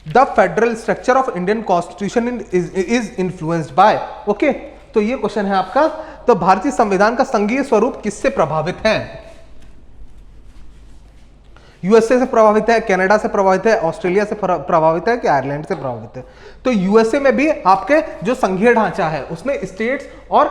The federal structure of Indian constitution is influenced by, okay, तो ये क्वेश्चन है आपका। तो भारतीय संविधान का संघीय स्वरूप किससे प्रभावित है? यूएसए से प्रभावित है, कनाडा से प्रभावित है, ऑस्ट्रेलिया से प्रभावित है कि आयरलैंड से प्रभावित है? तो यूएसए में भी आपके जो संघीय ढांचा है उसमें स्टेट्स और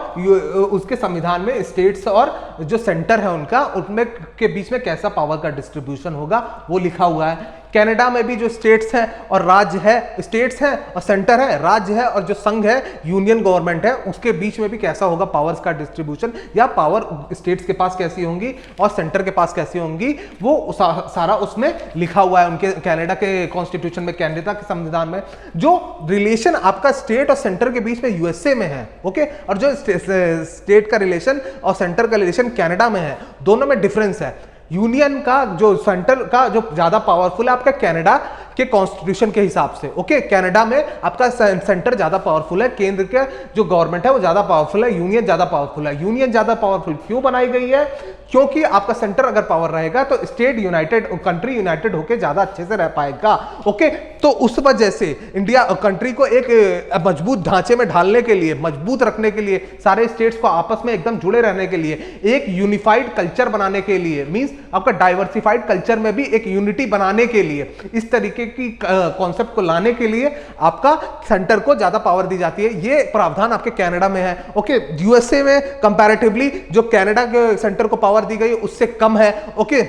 उसके संविधान में स्टेट्स और जो सेंटर है उनका, उनमें के बीच में कैसा पावर का डिस्ट्रीब्यूशन होगा वो लिखा हुआ है। कनाडा में भी जो स्टेट्स हैं और राज्य है, स्टेट्स हैं और सेंटर है, राज्य है और जो संघ है, यूनियन गवर्नमेंट है, उसके बीच में भी कैसा होगा पावर्स का डिस्ट्रीब्यूशन, या पावर स्टेट्स के पास कैसी होंगी और सेंटर के पास कैसी होंगी, वो सारा उसमें लिखा हुआ है उनके कनाडा के कॉन्स्टिट्यूशन में, कनाडा के संविधान में। जो रिलेशन आपका स्टेट और सेंटर के बीच में यूएसए में है, ओके, और जो स्टेट का रिलेशन और सेंटर का रिलेशन कनाडा में है, दोनों में डिफरेंस है। यूनियन का जो सेंटर का जो ज्यादा पावरफुल है आपका कनाडा के कॉन्स्टिट्यूशन के हिसाब से, ओके, कनाडा में आपका सेंटर ज्यादा पावरफुल है, केंद्र के जो गवर्नमेंट है वो ज्यादा पावरफुल है, यूनियन ज्यादा पावरफुल है। यूनियन ज्यादा पावरफुल क्यों बनाई गई है? क्योंकि आपका सेंटर अगर पावर रहेगा तो स्टेट यूनाइटेड, कंट्री यूनाइटेड होकर ज्यादा अच्छे से रह पाएगा। ओके, तो उस वजह से इंडिया कंट्री को एक मजबूत ढांचे में ढालने के लिए, मजबूत रखने के लिए, सारे स्टेट्स को आपस में एकदम जुड़े रहने के लिए, एक यूनिफाइड कल्चर बनाने के लिए, मींस आपका डाइवर्सिफाइड कल्चर में भी एक यूनिटी बनाने के लिए, इस तरीके की कॉन्सेप्ट को लाने के लिए आपका सेंटर को ज्यादा पावर दी जाती है। ये प्रावधान आपके कनाडा में है। ओके, यूएसए में कंपैरेटिवली जो कनाडा के सेंटर को पावर दी गई उससे कम है। ओके,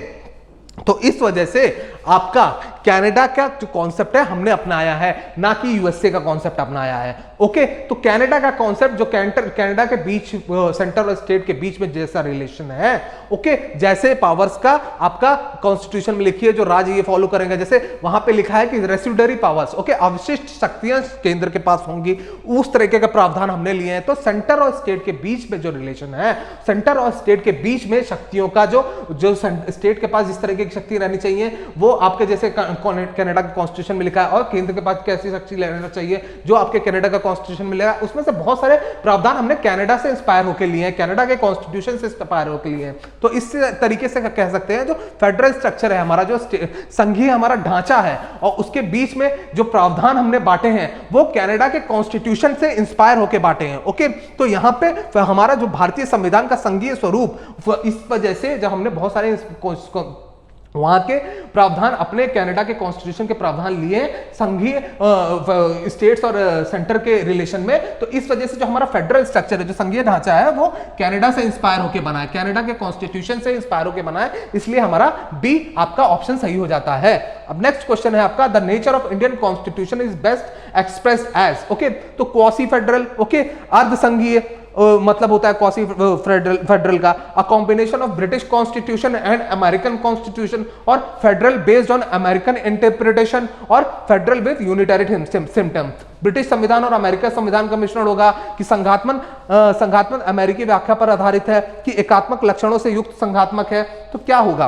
तो इस वजह से आपका कनाडा का जो कॉन्सेप्ट है हमने अपनाया है, ना कि यूएसए का कॉन्सेप्ट अपनाया है। ओके, तो कनाडा का कॉन्सेप्ट जो कनाडा के बीच, सेंटर और स्टेट के बीच में जैसा रिलेशन है, ओके, जैसे पावर्स का आपका कॉन्स्टिट्यूशन में लिखी है, जो राज्य ये फॉलो करेंगे, जैसे वहां पे लिखा है कि रेसिडुअरी पावर्स, ओके, अवशिष्ट शक्तियां केंद्र के पास होंगी, उस तरीके का प्रावधान हमने लिए हैं। तो सेंटर और स्टेट के बीच में जो रिलेशन है, सेंटर और स्टेट के बीच में शक्तियों का जो स्टेट के पास जिस तरीके की शक्ति रहनी चाहिए वो आपके जैसे कनाडा के कॉन्स्टिट्यूशन में लिखा है, और केंद्र के पास कैसी शक्ति लेना चाहिए जो आपके कनाडा का कॉन्स्टिट्यूशन में लिखा है, उसमें से बहुत सारे प्रावधान हमने कनाडा से इंस्पायर होकर लिए हैं, कनाडा के कॉन्स्टिट्यूशन से इंस्पायर होकर लिए हैं। तो इस तरीके से कह सकते हैं जो फेडरल स्ट्रक्चर है हमारा, जो संघीय हमारा ढांचा है, और उसके बीच में जो प्रावधान हमने बांटे हैं वो कनाडा के कॉन्स्टिट्यूशन से इंस्पायर होकर बांटे हैं। ओके, तो यहां पे हमारा जो भारतीय संविधान का संघीय स्वरूप, इस वजह से जब हमने बहुत सारे वहां के प्रावधान अपने कनाडा के कॉन्स्टिट्यूशन के प्रावधान लिए संघीय स्टेट्स और सेंटर के रिलेशन में, तो इस वजह से जो हमारा फेडरल स्ट्रक्चर है, जो संघीय ढांचा है, वो कनाडा से इंस्पायर होकर बना है, कनाडा के कॉन्स्टिट्यूशन से इंस्पायर होकर बना है, इसलिए हमारा बी आपका ऑप्शन सही हो जाता है। अब नेक्स्ट क्वेश्चन है आपका, the nature of Indian constitution is best expressed as, okay, तो क्वासी फेडरल, ओके, अर्ध संघीय मतलब होता है क्वासी फेडरल का, a combination of British constitution and American constitution, और federal based on American interpretation, और फेडरल विद यूनिटरी सिम्टम्स। ब्रिटिश संविधान और अमेरिका संविधान का मिश्रण होगा, कि संघात्मक अमेरिकी व्याख्या पर आधारित है, कि एकात्मक लक्षणों से युक्त संघात्मक है, तो क्या होगा?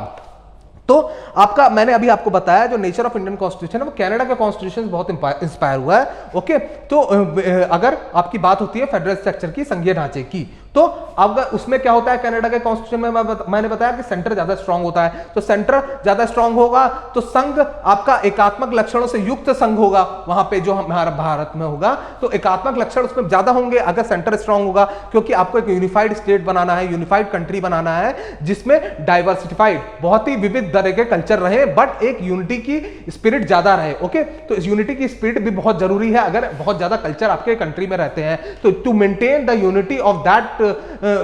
तो आपका मैंने अभी आपको बताया जो नेचर ऑफ इंडियन कॉन्स्टिट्यूशन है वो कनाडा का कॉन्स्टिट्यूशन बहुत इंस्पायर हुआ है। ओके, तो अगर आपकी बात होती है फेडरल स्ट्रक्चर की, संघीय ढांचे की, तो अब उसमें क्या होता है कनाडा के कॉन्स्टिट्यूशन में, मैंने बताया कि सेंटर ज्यादा स्ट्रांग होता है, तो सेंटर ज्यादा स्ट्रांग होगा तो संघ आपका एकात्मक लक्षणों से युक्त संघ होगा, वहां पे जो हमारा भारत में होगा तो एकात्मक लक्षण उसमें ज्यादा होंगे अगर सेंटर स्ट्रांग होगा, क्योंकि आपको एक यूनिफाइड स्टेट बनाना है, यूनिफाइड कंट्री बनाना है, जिसमें डाइवर्सिफाइड बहुत ही विविध तरह के कल्चर रहे, बट एक यूनिटी की स्पिरिट ज्यादा रहे। ओके, तो इस यूनिटी की स्पिरिट भी बहुत जरूरी है अगर बहुत ज्यादा कल्चर आपके कंट्री में रहते हैं, तो to maintain the unity of that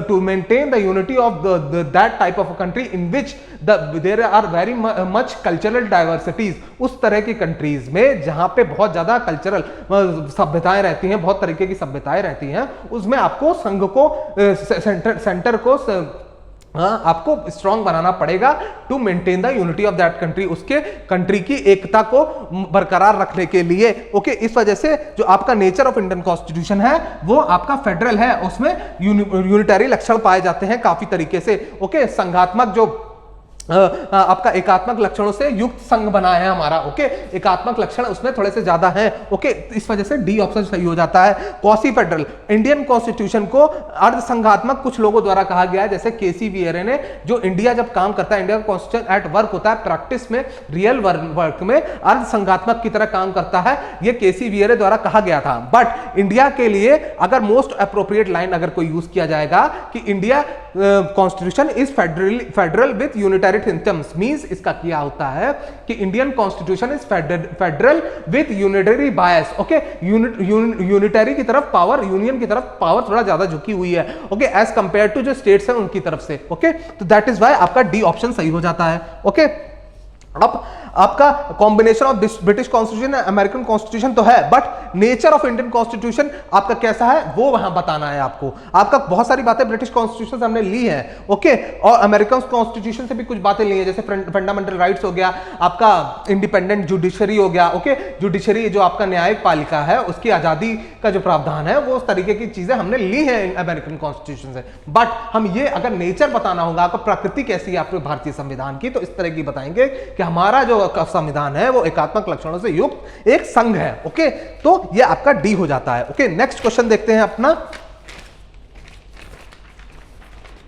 to maintain the unity of that type of a country in which there are very much cultural diversities. उस तरह की कंट्रीज में जहां पे बहुत ज्यादा कल्चरल सभ्यताएं रहती हैं, बहुत तरीके की सभ्यताएं रहती हैं, उसमें आपको संघ को सेंटर को आपको स्ट्रांग बनाना पड़ेगा to maintain the unity of that country, उसके कंट्री की एकता को बरकरार रखने के लिए। ओके, इस वजह से जो आपका नेचर ऑफ इंडियन कॉन्स्टिट्यूशन है वो आपका फेडरल है, उसमें यूनिटरी लक्षण पाए जाते हैं काफी तरीके से। ओके, संघात्मक जो आपका एकात्मक लक्षणों से युक्त संघ बना है हमारा। ओके, एकात्मक लक्षण उसमें थोड़े से ज्यादा हैं। ओके, इस वजह से डी ऑप्शन सही हो जाता है। क्वासी फेडरल, इंडियन कॉन्स्टिट्यूशन को अर्ध संघात्मक कुछ लोगों द्वारा कहा गया है, जैसे केसी वियरे ने, जो इंडिया जब काम करता है, इंडिया का कॉन्स्टिट्यूशन एट वर्क होता है, प्रैक्टिस में, रियल वर्क में अर्ध संघात्मक की तरह काम करता है, ये केसी वियरे द्वारा कहा गया था। बट इंडिया के लिए अगर मोस्ट अप्रोप्रिएट लाइन अगर कोई यूज किया जाएगा कि India constitution is federal with unitary symptoms, means इसका क्या होता है कि Indian constitution is federal with unitary bias. Okay, unitary की तरफ पावर, यूनियन की तरफ पावर थोड़ा ज्यादा झुकी हुई है। ओके, एज कंपेयर टू जो स्टेट्स हैं उनकी तरफ से। ओके, तो दैट इज व्हाई आपका डी ऑप्शन सही हो जाता है। ओके, अब आपका combination of British constitution American constitution तो है, but nature of Indian constitution आपका कैसा है वो वहां बताना है आपको। आपका बहुत सारी बातें ब्रिटिश कॉन्स्टिट्यूशन से हमने ली हैं। ओके, और अमेरिकन कॉन्स्टिट्यूशन से भी कुछ बातें ली हैं, जैसे फंडामेंटल राइट्स हो गया, आपका इंडिपेंडेंट जुडिशरी हो गया। ओके, जुडिशरी जो आपका न्यायिक पालिका है उसकी आजादी का जो प्रावधान है, वो उस तरीके की चीजें हमने ली हैं अमेरिकन कॉन्स्टिट्यूशन से। बट हम ये अगर नेचर बताना होगा, आपको प्रकृति कैसी है आपके भारतीय संविधान की, तो इस तरह की बताएंगे कि हमारा जो संविधान है वो एकात्मक लक्षणों से युक्त एक संघ है। ओके, तो ये आपका डी हो जाता है। ओके, नेक्स्ट क्वेश्चन देखते हैं अपना।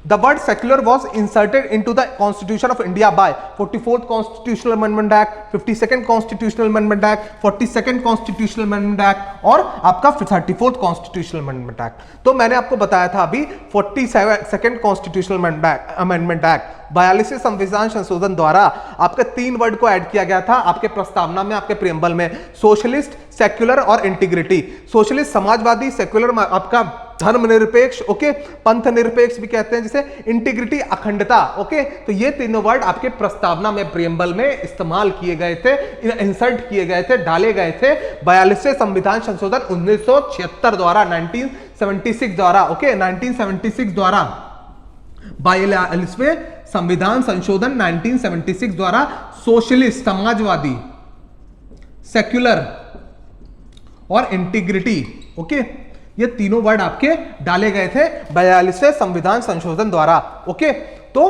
The word secular was inserted into the Constitution of India by 44th Constitutional Amendment Act, 52nd Constitutional Amendment Act, 42nd Constitutional Amendment Act और आपका 34th Constitutional Amendment Act। तो मैंने आपको बताया था अभी 42nd Constitutional Amendment Act, 42वें संविधान संशोधन द्वारा आपके 3 वर्ड को ऐड किया गया था आपके प्रस्तावना में, आपके प्रियम्बल में, सोशलिस्ट, सेक्युलर और इंटीग्रिटी। सोशलिस्ट समाजवादी, सेक्युलर आपका धर्मनिरपेक्ष, ओके, पंथ निरपेक्ष भी कहते हैं जिसे, इंटीग्रिटी अखंडता। ओके, तो ये तीनों वर्ड आपके प्रस्तावना में, प्रियम्बल में इस्तेमाल किए गए थे, इंसर्ट किए गए थे, डाले गए थे 42वें संविधान संशोधन 1976 द्वारा, 1976 द्वारा। ओके, 1976 द्वारा 42वें संविधान संशोधन 1976 द्वारा सोशलिस्ट समाजवादी, सेक्युलर और इंटीग्रिटी, ओके, ये तीनों वर्ड आपके डाले गए थे 42वें संविधान संशोधन द्वारा। ओके, तो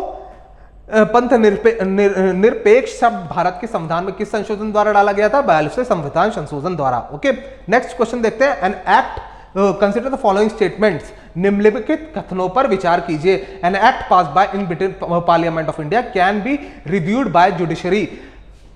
पंथ निरपेक्ष शब्द भारत के संविधान में किस संशोधन द्वारा डाला गया था? 42वें संविधान संशोधन द्वारा। ओके, नेक्स्ट क्वेश्चन देखते हैं। An act, consider the following statements, निम्नलिखित कथनों पर विचार कीजिए। An act passed by in British parliament of India can be reviewed by judiciary.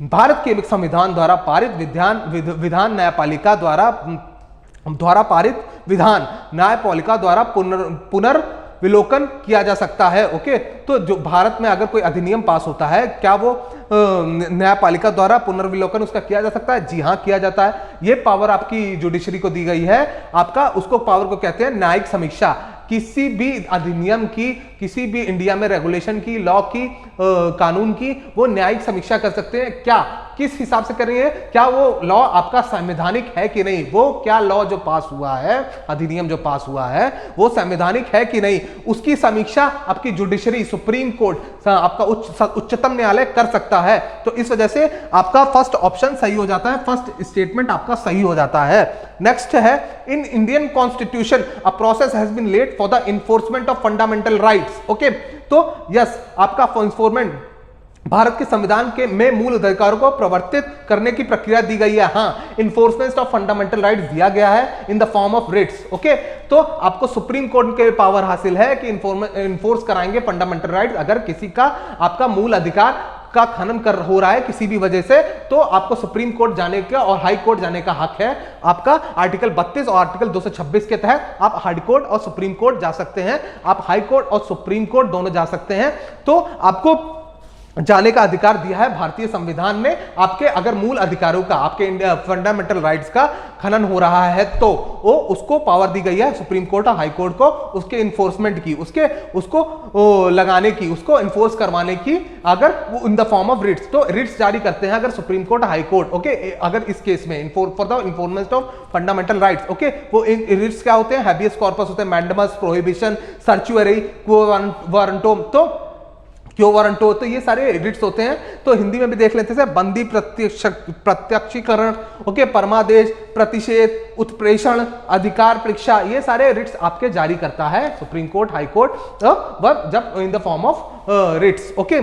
Bharat के संविधान द्वारा पारित विधान न्यायपालिका द्वारा पारित विधान न्यायपालिका द्वारा पुनर्विलोकन किया जा सकता है। ओके, तो जो भारत में अगर कोई अधिनियम पास होता है, क्या वो न्यायपालिका द्वारा पुनर्विलोकन उसका किया जा सकता है? जी हाँ, किया जाता है। ये पावर आपकी जुडिशरी को दी गई है। आपका उसको पावर को कहते हैं न्यायिक समीक्षा। किसी भी अधिनियम की, किसी भी इंडिया में रेगुलेशन की, लॉ की, कानून की, वो न्यायिक समीक्षा कर सकते हैं। क्या, किस हिसाब से करेंगे? क्या वो लॉ आपका संवैधानिक है कि नहीं, वो क्या लॉ जो पास हुआ है, अधिनियम जो पास हुआ है, वो संवैधानिक है कि नहीं, उसकी समीक्षा आपकी जुडिशरी, सुप्रीम कोर्ट, आपका उच्चतम न्यायालय कर सकता है। तो इस वजह से आपका फर्स्ट ऑप्शन सही हो जाता है, फर्स्ट स्टेटमेंट आपका सही हो जाता है। नेक्स्ट है, in Indian constitution a process has been laid for the enforcement of fundamental rights. Okay, तो यस, आपका इन्फोर्समेंट, भारत के संविधान के में मूल अधिकारों को प्रवर्तित करने की प्रक्रिया दी गई है। हाँ, इन्फोर्समेंट ऑफ फंडामेंटल राइट्स दिया गया है in the form of writs. Okay, तो आपको सुप्रीम कोर्ट के पावर हासिल है कि इन्फोर्स कराएंगे फंडामेंटल राइट्स। अगर किसी का आपका मूल अधिकार का खनन हो रहा है किसी भी वजह से, तो आपको सुप्रीम कोर्ट जाने का और हाई कोर्ट जाने का हक है। आपका आर्टिकल 32 और आर्टिकल 226 के तहत आप हाई कोर्ट और सुप्रीम कोर्ट जा सकते हैं। आप हाई कोर्ट और सुप्रीम कोर्ट दोनों जा सकते हैं। तो आपको जाने का अधिकार दिया है भारतीय संविधान ने। आपके अगर मूल अधिकारों का, आपके फंडामेंटल राइट्स का खनन हो रहा है तो वो उसको पावर दी गई है सुप्रीम कोर्ट और हाई कोर्ट को उसके इन्फोर्समेंट की, उसको लगाने की, उसको इन्फोर्स करवाने की, अगर वो in the form of writs, तो रिट्स जारी करते हैं अगर supreme court high court, okay. अगर इस केस में for the enforcement of fundamental rights, okay, वो रिट्स क्या होते हैं, हैबियस कॉर्पस होते हैं, mandamus, prohibition, certiorari, quo warranto, तो क्यों वारंटो, तो ये सारे रिट्स होते हैं। तो हिंदी में भी देख लेते हैं, बंदी प्रत्यक्षीकरण, ओके, परमादेश, प्रतिषेध, उत्प्रेषण, अधिकार परीक्षा, ये सारे रिट्स आपके जारी करता है सुप्रीम कोर्ट, हाई कोर्ट, जब in the form of writs, okay.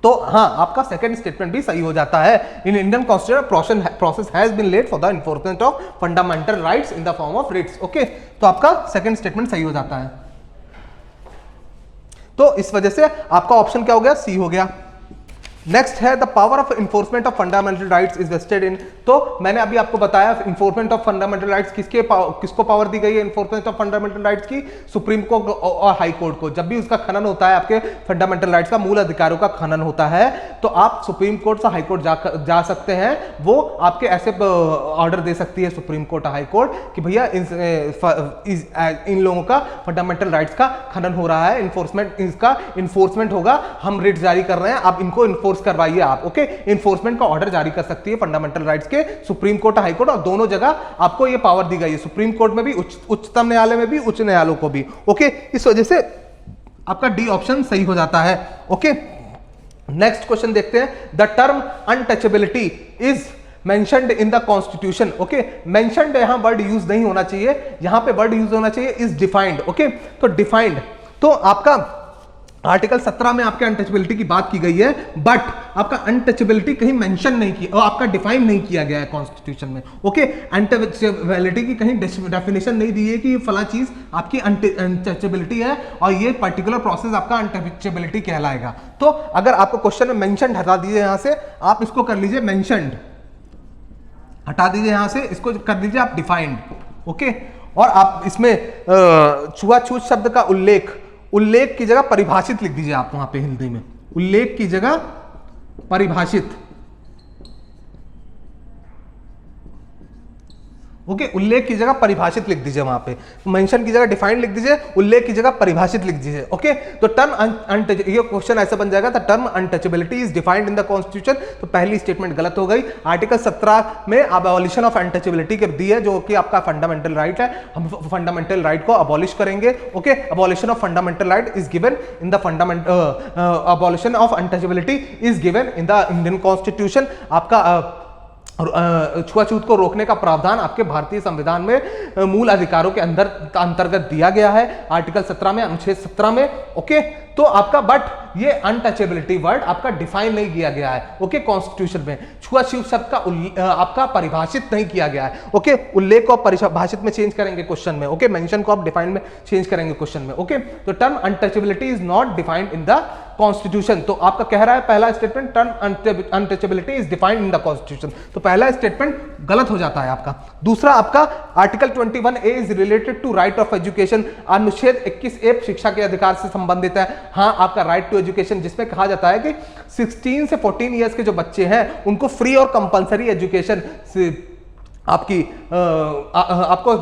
तो हाँ, आपका सेकंड स्टेटमेंट भी सही हो जाता है। In Indian constitution process has been laid for the enforcement of fundamental rights in the form of writs, okay. तो आपका सेकंड स्टेटमेंट सही हो जाता है। तो इस वजह से आपका ऑप्शन क्या हो गया, सी हो गया। नेक्स्ट है the power of enforcement of fundamental rights is vested in, तो मैंने अभी आपको बताया इन्फोर्समेंट ऑफ फंडामेंटल राइट्स किसको पावर दी गई है, इन्फोर्समेंट ऑफ फंडामेंटल राइट्स की सुप्रीम कोर्ट और हाई कोर्ट को। जब भी उसका खनन होता है, आपके फंडामेंटल राइट्स का, मूल अधिकारों का खनन होता है, तो आप सुप्रीम कोर्ट से हाई कोर्ट जा सकते हैं। वो आपके ऐसे ऑर्डर दे सकती है सुप्रीम कोर्ट और हाई कोर्ट कि भैया इन लोगों का फंडामेंटल राइट्स का खनन हो रहा है, इसका इन्फोर्समेंट होगा, हम रिट जारी कर रहे हैं, आप इनको इन्फोर्स करवाइए आप, ओके। इन्फोर्समेंट का ऑर्डर जारी कर सकती है फंडामेंटल राइट्स के सुप्रीम कोर्ट, हाई कोर्ट, और दोनों जगह आपको ये पावर दी गई है, सुप्रीम कोर्ट में भी, उच्चतम न्यायालय में भी, उच्च न्यायालयों को भी, ओके। इस वजह से आपका डी ऑप्शन सही हो जाता है, ओके। नेक्स्ट क्वेश्चन देखते हैं। The term untouchability is mentioned in the constitution, okay. Mentioned यहां वर्ड यूज नहीं होना चाहिए, यहां पे वर्ड यूज होना चाहिए इज डिफाइंड, ओके। तो डिफाइंड, तो आपका आर्टिकल 17 में आपके अनटचेबिलिटी की बात की गई है, बट आपका अनटचेबिलिटी कहीं मेंशन नहीं किया और आपका डिफाइन नहीं किया गया है कॉन्स्टिट्यूशन में, ओके। अनटचेबिलिटी की कहीं डेफिनेशन नहीं दी है कि ये फला चीज आपकी अनटचेबिलिटी है और ये पर्टिकुलर प्रोसेस आपका अनटचेबिलिटी कहलाएगा। तो अगर आपको क्वेश्चन में मेंशन्ड हटा दीजिए, यहां से आप इसको कर लीजिए मेंशन्ड, हटा दीजिए यहां से, इसको कर दीजिए आप डिफाइंड, ओके। और आप इसमें छुआछूत शब्द का उल्लेख की जगह परिभाषित लिख दीजिए आप वहां पे हिंदी में, उल्लेख की जगह परिभाषित, ओके। उल्लेख की जगह परिभाषित लिख दीजिए वहां पे, मेंशन की जगह डिफाइंड लिख दीजिए, उल्लेख की जगह परिभाषित लिख दीजिए, ओके। तो टर्म ये क्वेश्चन ऐसा बन जाएगा, the term untouchability is defined in the constitution. तो पहली स्टेटमेंट गलत हो गई। आर्टिकल 17 में अबॉलिशन ऑफ अनटचेबिलिटी कर दी है, जो कि आपका फंडामेंटल राइट है, हम फंडामेंटल राइट को अबॉलिश करेंगे, okay. Abolition of fundamental right is given in the abolition of untouchability is given in the Indian constitution. आपका छुआछूत को रोकने का प्रावधान आपके भारतीय संविधान में मूल अधिकारों के अंतर्गत दिया गया है, आर्टिकल 17 में, अनुच्छेद 17 में, ओके। तो आपका बट ये अनटचेबिलिटी वर्ड आपका डिफाइन नहीं किया गया है, ओके। कॉन्स्टिट्यूशन में छुआछूत शब्द का आपका परिभाषित नहीं किया गया है, ओके। उल्लेख को परिभाषित में चेंज करेंगे क्वेश्चन में, ओके। मेंशन को आप डिफाइन में चेंज करेंगे क्वेश्चन में, ओके। तो term untouchability is not defined in the constitution. तो आपका कह रहा है पहला statement, term untouchability is defined in the constitution, तो पहला स्टेटमेंट गलत हो जाता है आपका। दूसरा आपका article 21A is related to right of education, अनुच्छेद 21A शिक्षा के अधिकार से संबंधित है। हाँ, आपका राइट टू एजुकेशन, जिसमें कहा जाता है कि 16 से 14 ईयर्स के जो बच्चे हैं उनको फ्री और कंपलसरी एजुकेशन आपको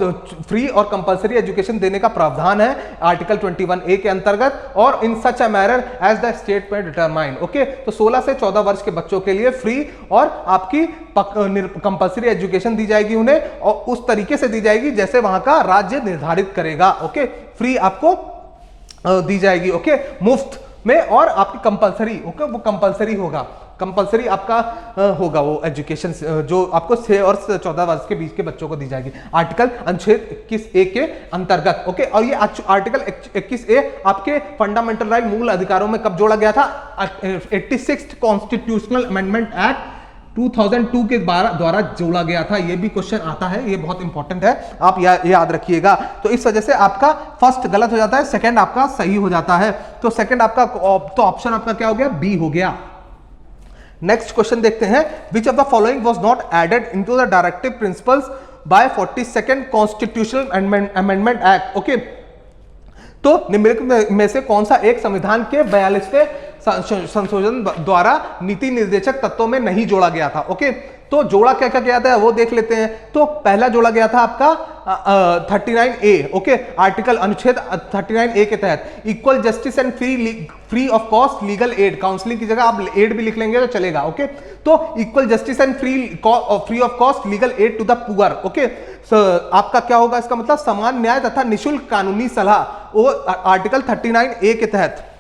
फ्री और कंपलसरी एजुकेशन देने का प्रावधान है आर्टिकल 21A के अंतर्गत, और in such a manner as the state may determine, okay. तो 16 से 14 वर्ष के बच्चों के लिए फ्री और आपकी कंपलसरी एजुकेशन दी जाएगी उन्हें, और उस तरीके से दी जाएगी जैसे वहां का राज्य निर्धारित करेगा, ओके। फ्री आपको दी जाएगी, ओके, मुफ्त में, और आपकी कंपलसरी, ओके, वो कंपलसरी होगा, कंपलसरी आपका होगा वो एजुकेशन जो आपको 6 और 14 वर्ष के बीच के बच्चों को दी जाएगी आर्टिकल अनुच्छेद 21A के अंतर्गत, ओके। और ये आर्टिकल 21A आपके फंडामेंटल राइट मूल अधिकारों में कब जोड़ा गया था? 86th कॉन्स्टिट्यूशनल अमेंडमेंट एक्ट 2002 के द्वारा जोड़ा गया था। ये भी क्वेश्चन आता है, ये बहुत इंपॉर्टेंट है, आप याद रखिएगा। तो इस वजह से आपका फर्स्ट गलत हो जाता है, सेकंड आपका सही हो जाता है। तो सेकंड आपका, तो ऑप्शन आपका क्या हो गया? बी हो गया। नेक्स्ट क्वेश्चन देखते हैं, which of the following was not added into the directive principles by 42nd constitutional amendment act, okay. तो निम्नलिखित में से कौन सा एक संविधान के 42वें संशोधन द्वारा नीति निर्देशक तत्वों में नहीं जोड़ा गया था। ओके, तो जोड़ा क्या क्या गया था वो देख लेते हैं। तो पहला जोड़ा गया था आपका 39A। ओके, आर्टिकल अनुच्छेद 39A के तहत equal justice and free of cost legal add, counselling की जगह आप एड भी लिख लेंगे तो चलेगा। ओके, तो equal justice and free of cost legal aid to the poor. Okay, आपका क्या होगा इसका मतलब समान न्याय तथा निशुल्क कानूनी सलाह, वो आर्टिकल 39A के तहत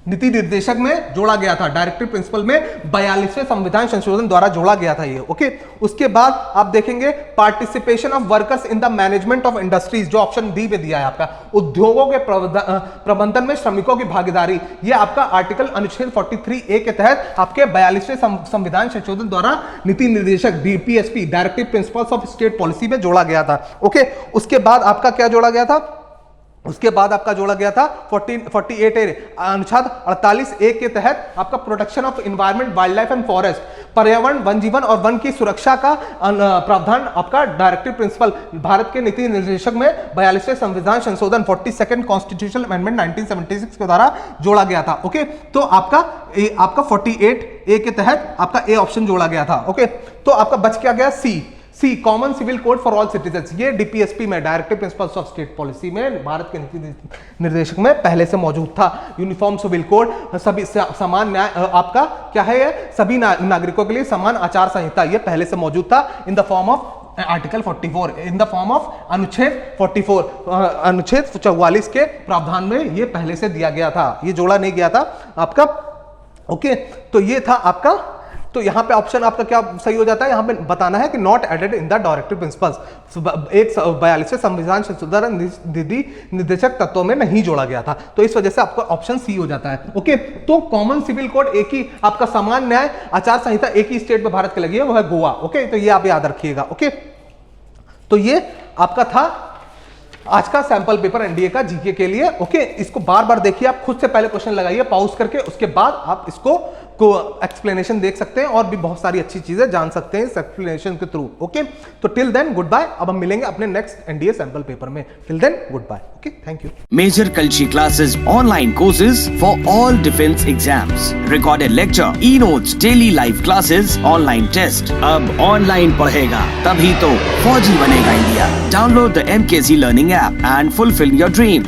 नीति निर्देशक में जोड़ा गया था। डायरेक्टिव प्रिंसिपल में 42वें संविधान संशोधन द्वारा जोड़ा गया था ये। ओके, उसके बाद आप देखेंगे participation of workers in the management of industries, जो ऑप्शन डी पे दिया है आपका, उद्योगों के प्रबंधन में श्रमिकों की भागीदारी, ये आपका आर्टिकल अनुच्छेद 43A के तहत आपके 42वें संविधान संशोधन द्वारा नीति निर्देशक DPSP, directive principles of state policy में जोड़ा गया था। ओके, उसके बाद आपका क्या जोड़ा गया था, उसके बाद आपका जोड़ा गया था 48A अनुच्छेद 48A के तहत आपका protection of environment, wild life and forest, पर्यावरण, वन जीवन और वन की सुरक्षा का प्रावधान आपका डायरेक्टिव प्रिंसिपल भारत के नीति निर्देशक में 42वें संविधान संशोधन 42nd कॉन्स्टिट्यूशनल अमेंडमेंट 1976 के द्वारा जोड़ा गया था। ओके, तो आपका 48A के तहत आपका ए ऑप्शन जोड़ा गया था। ओके, तो आपका बच क्या गया C common civil code for all citizens, ये डीपीएसपी में directive principles of state policy में भारत के नीति निर्देशक में पहले से मौजूद था। यूनिफॉर्म सिविल कोड, सभी समान न्याय, आपका क्या है ये, सभी नागरिकों के लिए समान आचार संहिता, ये पहले से मौजूद था इन the form of article 44, in the form of अनुच्छेद 44, अनुच्छेद 44 के प्रावधान में ये पहले से दिया गया था, ये जोड़ा नहीं गया था आपका। ओके, तो ये था आपका, तो यहां पे ऑप्शन आपका क्या सही हो जाता है, यहां पे बताना है कि not added in the directive principles, 42वें संविधान संशोधन नीति निर्देशक तत्वों में नहीं जोड़ा गया था, तो इस वजह से आपका ऑप्शन सी हो जाता है। ओके, तो कॉमन सिविल कोड एक ही, आपका समान न्याय आचार संहिता एक ही स्टेट में भारत के लगी है, वो है गोवा। ओके, तो ये आप याद रखिएगा। ओके, तो ये आपका था आज का सैंपल पेपर एनडीए का जीके के लिए। ओके, इसको बार बार देखिए, आप खुद से पहले क्वेश्चन लगाइए पॉज करके, उसके बाद आप इसको एक्सप्लेनेशन देख सकते हैं और भी बहुत सारी अच्छी चीजें जान सकते हैं इस एक्सप्लेनेशन के थ्रू। ओके, तो टिल देन गुड बाय, अब हम मिलेंगे अपने नेक्स्ट एनडीए सैंपल पेपर में। Till then goodbye. Okay, thank you. Major Kalshi classes, online courses for all defense exams, recorded lecture, e-notes, daily live classes, online test। अब online पढ़ेगा तभी तो फौजी बनेगा India. Download the MKZ Learning app and fulfill your dreams।